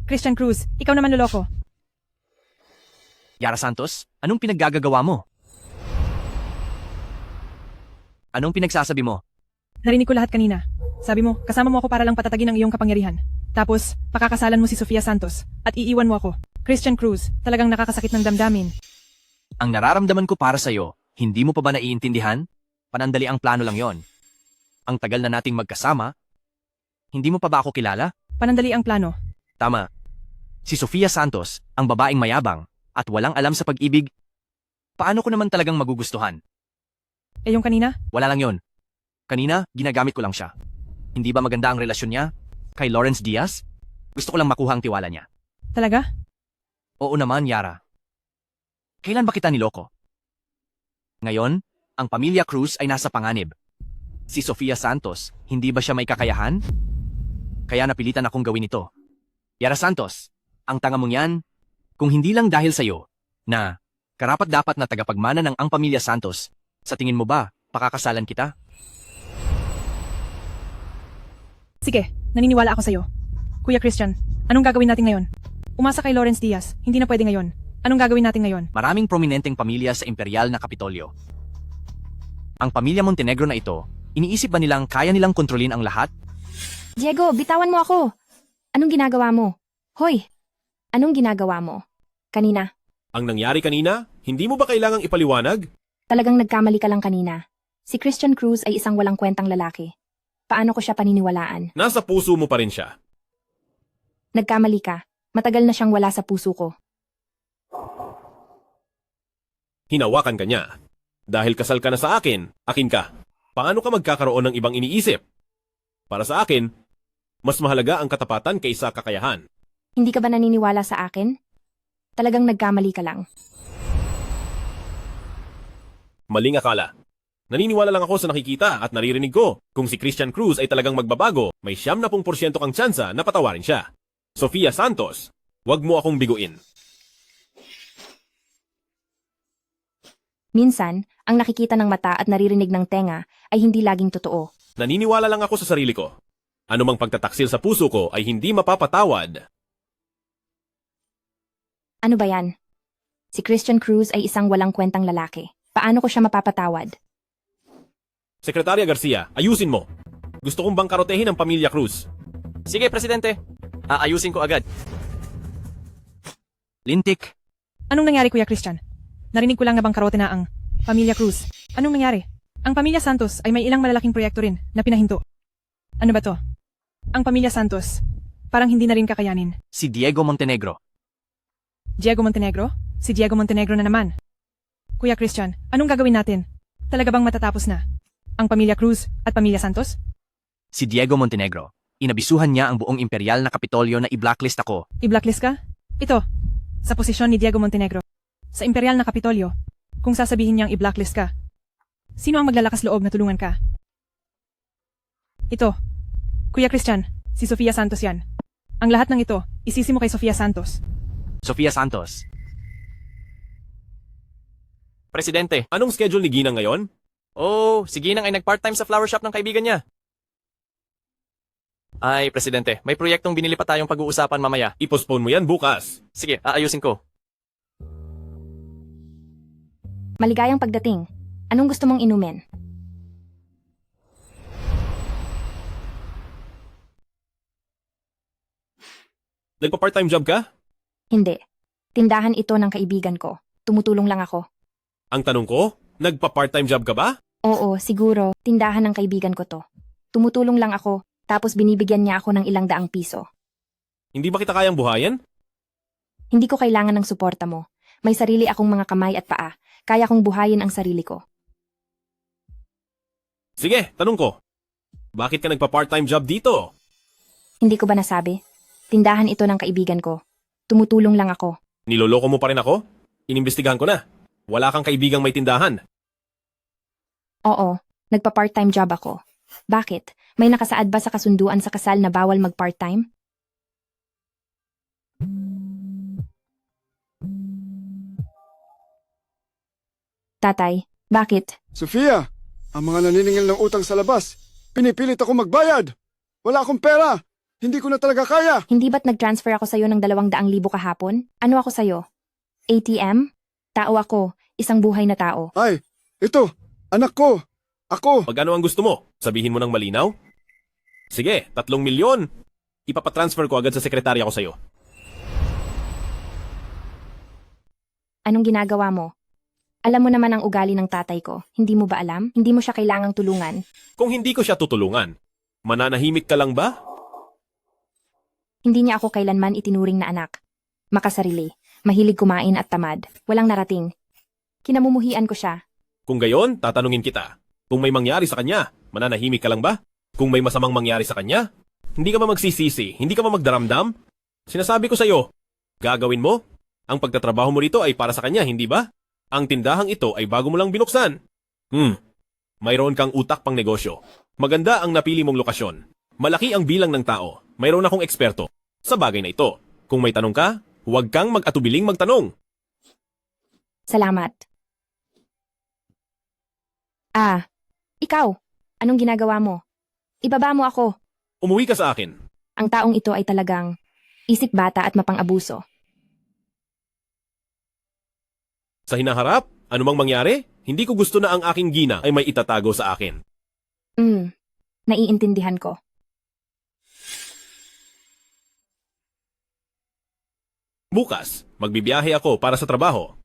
Christian Cruz, ikaw naman loloko. Yara Santos, anong pinaggagawa mo? Anong pinagsasabi mo? Narinig ko lahat kanina. Sabi mo, kasama mo ako para lang patatagin ang iyong kapangyarihan. Tapos, pakakasalan mo si Sofia Santos at iiwan mo ako. Christian Cruz, talagang nakakasakit ng damdamin. Ang nararamdaman ko para sa'yo, hindi mo pa ba naiintindihan? Panandali ang plano lang yon. Ang tagal na nating magkasama. Hindi mo pa ba ako kilala? Panandali ang plano. Tama. Si Sofia Santos, ang babaeng mayabang, at walang alam sa pag-ibig. Paano ko naman talagang magugustuhan? Eh yung kanina? Wala lang yon. Kanina, ginagamit ko lang siya. Hindi ba maganda ang relasyon niya? Kay Lawrence Diaz? Gusto ko lang makuha ang tiwala niya. Talaga? Oo naman, Yara. Kailan ba kita niloko? Ngayon, ang pamilya Cruz ay nasa panganib. Si Sofia Santos, hindi ba siya may kakayahan? Kaya napilitan akong gawin ito. Yara Santos, ang tanga mong yan, kung hindi lang dahil sa'yo, na karapat-dapat na tagapagmana ng ang pamilya Santos, sa tingin mo ba, pakakasalan kita? Sige, naniniwala ako sa'yo. Kuya Christian, anong gagawin natin ngayon? Umasa kay Lawrence Diaz, hindi na pwede ngayon. Anong gagawin natin ngayon? Maraming prominenteng pamilya sa imperial na Kapitolyo. Ang pamilya Montenegro na ito, iniisip ba nilang kaya nilang kontrolin ang lahat? Diego, bitawan mo ako! Anong ginagawa mo? Hoy! Anong ginagawa mo? Kanina. Ang nangyari kanina, hindi mo ba kailangang ipaliwanag? Talagang nagkamali ka lang kanina. Si Christian Cruz ay isang walang kwentang lalaki. Paano ko siya paniniwalaan? Nasa puso mo pa rin siya. Nagkamali ka. Matagal na siyang wala sa puso ko. Hinawakan ka niya. Dahil kasal ka na sa akin, akin ka. Paano ka magkakaroon ng ibang iniisip? Para sa akin, mas mahalaga ang katapatan kaysa kakayahan. Hindi ka ba naniniwala sa akin? Talagang nagkamali ka lang. Maling akala. Naniniwala lang ako sa nakikita at naririnig ko. Kung si Christian Cruz ay talagang magbabago, may 70% kang tsansa na patawarin siya. Sofia Santos, wag mo akong biguin. Minsan, ang nakikita ng mata at naririnig ng tenga ay hindi laging totoo. Naniniwala lang ako sa sarili ko. Anumang pagtataksil sa puso ko ay hindi mapapatawad. Ano ba yan? Si Christian Cruz ay isang walang kwentang lalaki. Paano ko siya mapapatawad? Sekretarya Garcia, ayusin mo. Gusto kong bangkarotehin ang pamilya Cruz. Sige, Presidente. Aayusin ko agad. Lintik. Anong nangyari, Kuya Christian? Narinig ko lang na bangkarote na ang pamilya Cruz. Anong nangyari? Ang pamilya Santos ay may ilang malalaking proyekto rin na pinahinto. Ano ba to? Ang pamilya Santos, parang hindi na rin kakayanin. Si Diego Montenegro. Diego Montenegro? Si Diego Montenegro na naman. Kuya Christian, anong gagawin natin? Talaga bang matatapos na ang pamilya Cruz at pamilya Santos? Si Diego Montenegro. Inabisuhan niya ang buong imperial na Kapitolyo na i-blacklist ako. I-blacklist ka? Ito, sa posisyon ni Diego Montenegro. Sa imperial na Kapitolyo, kung sasabihin niyang i-blacklist ka, sino ang maglalakas loob na tulungan ka? Ito, Kuya Christian, si Sofia Santos yan. Ang lahat ng ito, isisi mo kay Sofia Santos. Sofia Santos. Presidente. Anong schedule ni Ginang ngayon? Oh, si Ginang ay nag-part-time sa flower shop ng kaibigan niya. Ay, Presidente, may proyektong binili pa tayong pag-uusapan mamaya. Ipostpone mo yan bukas. Sige, aayusin ko. Maligayang pagdating. Anong gusto mong inumin? Nagpa-part-time job ka? Hindi. Tindahan ito ng kaibigan ko. Tumutulong lang ako. Ang tanong ko, nagpa-part-time job ka ba? Oo, siguro. Tindahan ng kaibigan ko to. Tumutulong lang ako Tapos binibigyan niya ako ng ilang daang piso. Hindi ba kita kayang buhayin? Hindi ko kailangan ng suporta mo. May sarili akong mga kamay at paa. Kaya kong buhayin ang sarili ko. Sige, tanong ko. Bakit ka nagpa-part-time job dito? Hindi ko ba nasabi? Tindahan ito ng kaibigan ko. Tumutulong lang ako. Niloloko mo pa rin ako? Inimbestigahan ko na. Wala kang kaibigang may tindahan. Oo, nagpa-part-time job ako. Bakit? May nakasaad ba sa kasunduan sa kasal na bawal mag-part-time? Tatay, bakit? Sofia, ang mga naniningil ng utang sa labas, pinipilit ako magbayad. Wala akong pera. Hindi ko na talaga kaya. Hindi ba't nag-transfer ako sa'yo ng 200,000 kahapon? Ano ako sa'yo? ATM? Tao ako, isang buhay na tao. Ay, ito, anak ko. Ako. Pag ano ang gusto mo, sabihin mo ng malinaw? Sige, 3 milyon. Ipapatransfer ko agad sa sekretarya ko sa'yo. Anong ginagawa mo? Alam mo naman ang ugali ng tatay ko. Hindi mo ba alam? Hindi mo siya kailangang tulungan. Kung hindi ko siya tutulungan, mananahimik ka lang ba? Hindi niya ako kailanman itinuring na anak. Makasarili, mahilig kumain at tamad. Walang narating. Kinamumuhian ko siya. Kung gayon, tatanungin kita. Kung may mangyari sa kanya, mananahimik ka lang ba? Kung may masamang mangyari sa kanya, hindi ka ba magsisisi? Hindi ka ba magdaramdam? Sinasabi ko sa'yo, gagawin mo? Ang pagtatrabaho mo rito ay para sa kanya, hindi ba? Ang tindahang ito ay bago mo lang binuksan. Mayroon kang utak pang negosyo. Maganda ang napili mong lokasyon. Malaki ang bilang ng tao. Mayroon akong eksperto sa bagay na ito. Kung may tanong ka, huwag kang mag-atubiling magtanong. Salamat. Ikaw, anong ginagawa mo? Ibaba mo ako. Umuwi ka sa akin. Ang taong ito ay talagang isip bata at mapang-abuso. Sa hinaharap, anumang mangyari, hindi ko gusto na ang aking gina ay may itatago sa akin. Naiintindihan ko. Bukas, magbibiyahe ako para sa trabaho.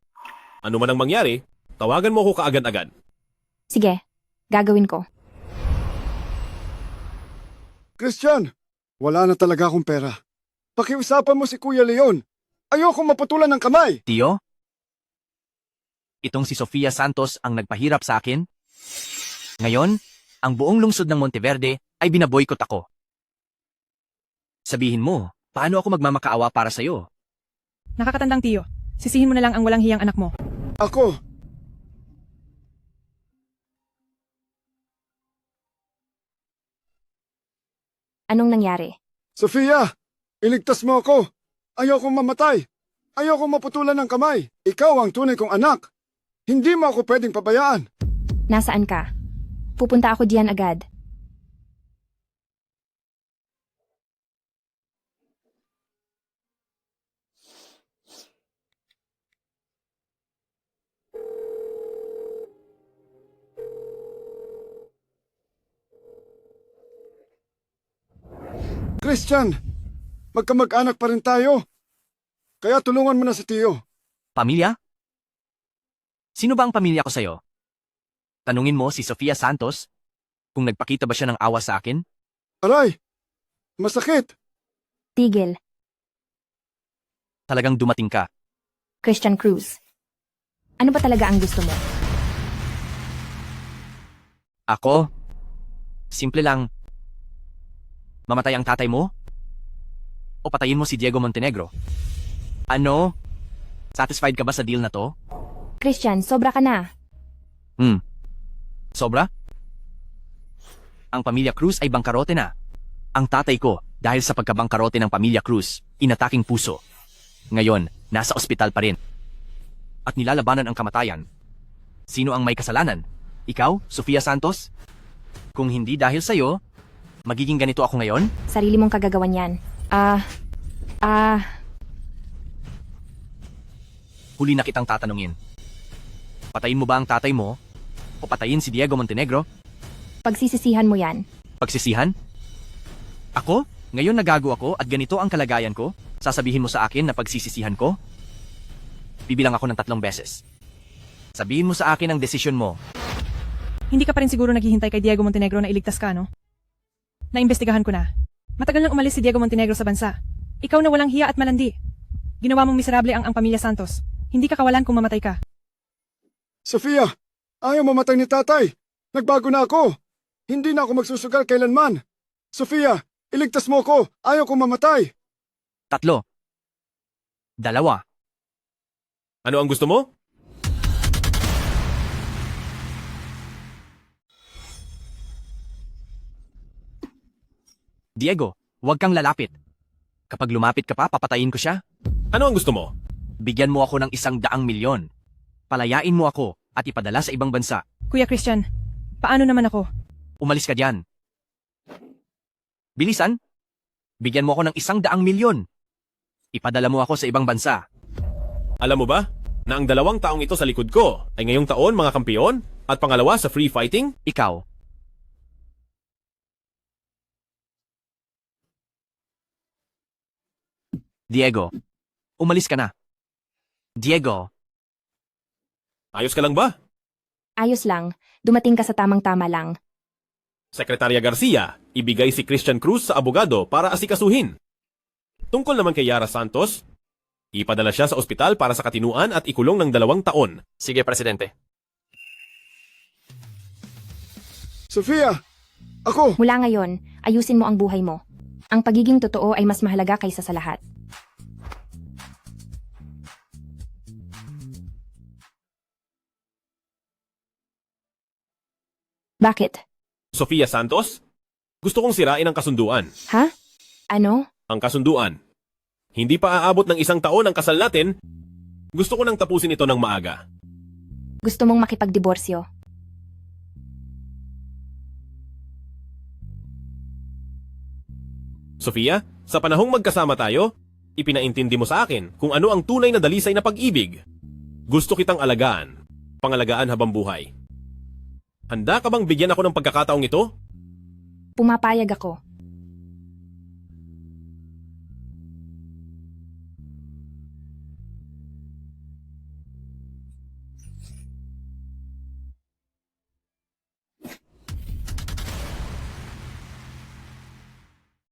Ano man ang mangyari, tawagan mo ako kaagad-agad. Sige, gagawin ko. Christian, wala na talaga akong pera. Pakiusapan mo si Kuya Leon. Ayoko maputulan ng kamay. Tio? Itong si Sofia Santos ang nagpahirap sa akin? Ngayon, ang buong lungsod ng Monteverde ay binaboykot ako. Sabihin mo, paano ako magmamakaawa para sa'yo? Nakakatandang tiyo, sisihin mo na lang ang walang hiyang anak mo. Ako. Anong nangyari? Sofia, iligtas mo ako. Ayokong mamatay. Ayokong maputulan ng kamay. Ikaw ang tunay kong anak. Hindi mo ako pwedeng pabayaan. Nasaan ka? Pupunta ako diyan agad. Christian, magkamag-anak pa rin tayo. Kaya tulungan mo na si Tio. Pamilya? Sino ba ang pamilya ko sa'yo? Tanungin mo si Sofia Santos kung nagpakita ba siya ng awa sa akin? Aray, masakit. Tigil. Talagang dumating ka. Christian Cruz. Ano ba talaga ang gusto mo? Ako? Simple lang. Mamatay ang tatay mo? O patayin mo si Diego Montenegro? Ano? Satisfied ka ba sa deal na to? Christian, sobra ka na. Sobra? Ang pamilya Cruz ay bangkarote na. Ang tatay ko, dahil sa pagkabangkarote ng pamilya Cruz, inataking puso. Ngayon, nasa ospital pa rin. At nilalabanan ang kamatayan. Sino ang may kasalanan? Ikaw, Sofia Santos? Kung hindi dahil sa'yo, magiging ganito ako ngayon? Sarili mong kagagawan yan. Huli na kitang tatanungin. Patayin mo ba ang tatay mo? O patayin si Diego Montenegro? Pagsisisihan mo yan. Pagsisihan? Ako? Ngayon nagago ako at ganito ang kalagayan ko? Sasabihin mo sa akin na pagsisisihan ko? Bibilang ako ng 3 beses. Sabihin mo sa akin ang desisyon mo. Hindi ka pa rin siguro naghihintay kay Diego Montenegro na iligtas ka, no? Naimbestigahan ko na. Matagal nang umalis si Diego Montenegro sa bansa. Ikaw na walang hiya at malandi. Ginawa mong miserable ang pamilya Santos. Hindi ka kawalan kung mamatay ka. Sofia, ayaw mamatay ni tatay. Nagbago na ako. Hindi na ako magsusugal kailanman. Sofia, iligtas mo ko. Ayaw kong mamatay. 3. 2. Ano ang gusto mo? Diego, huwag kang lalapit. Kapag lumapit ka pa, papatayin ko siya. Ano ang gusto mo? Bigyan mo ako ng 100 milyon. Palayain mo ako at ipadala sa ibang bansa. Kuya Christian, paano naman ako? Umalis ka diyan. Bilisan. Bigyan mo ako ng 100 milyon. Ipadala mo ako sa ibang bansa. Alam mo ba na ang 2 taong ito sa likod ko ay ngayong taon mga kampiyon at pangalawa sa free fighting? Ikaw. Diego, umalis ka na. Diego. Ayos ka lang ba? Ayos lang, dumating ka sa tamang-tama lang. Sekretarya Garcia, ibigay si Christian Cruz sa abogado para asikasuhin. Tungkol naman kay Yara Santos, ipadala siya sa ospital para sa katinuan at ikulong ng 2 taon. Sige, Presidente. Sofia, ako. Mula ngayon, ayusin mo ang buhay mo. Ang pagiging totoo ay mas mahalaga kaysa sa lahat. Bakit? Sofia Santos, gusto kong sirain ang kasunduan. Ha? Ano? Ang kasunduan. Hindi pa aabot ng 1 taon ang kasal natin. Gusto ko nang tapusin ito ng maaga. Gusto mong makipagdiborsyo? Sofia, sa panahong magkasama tayo, ipinaintindi mo sa akin kung ano ang tunay na dalisay na pag-ibig. Gusto kitang alagaan, pangalagaan habang buhay. Handa ka bang bigyan ako ng pagkakataong ito? Pumapayag ako.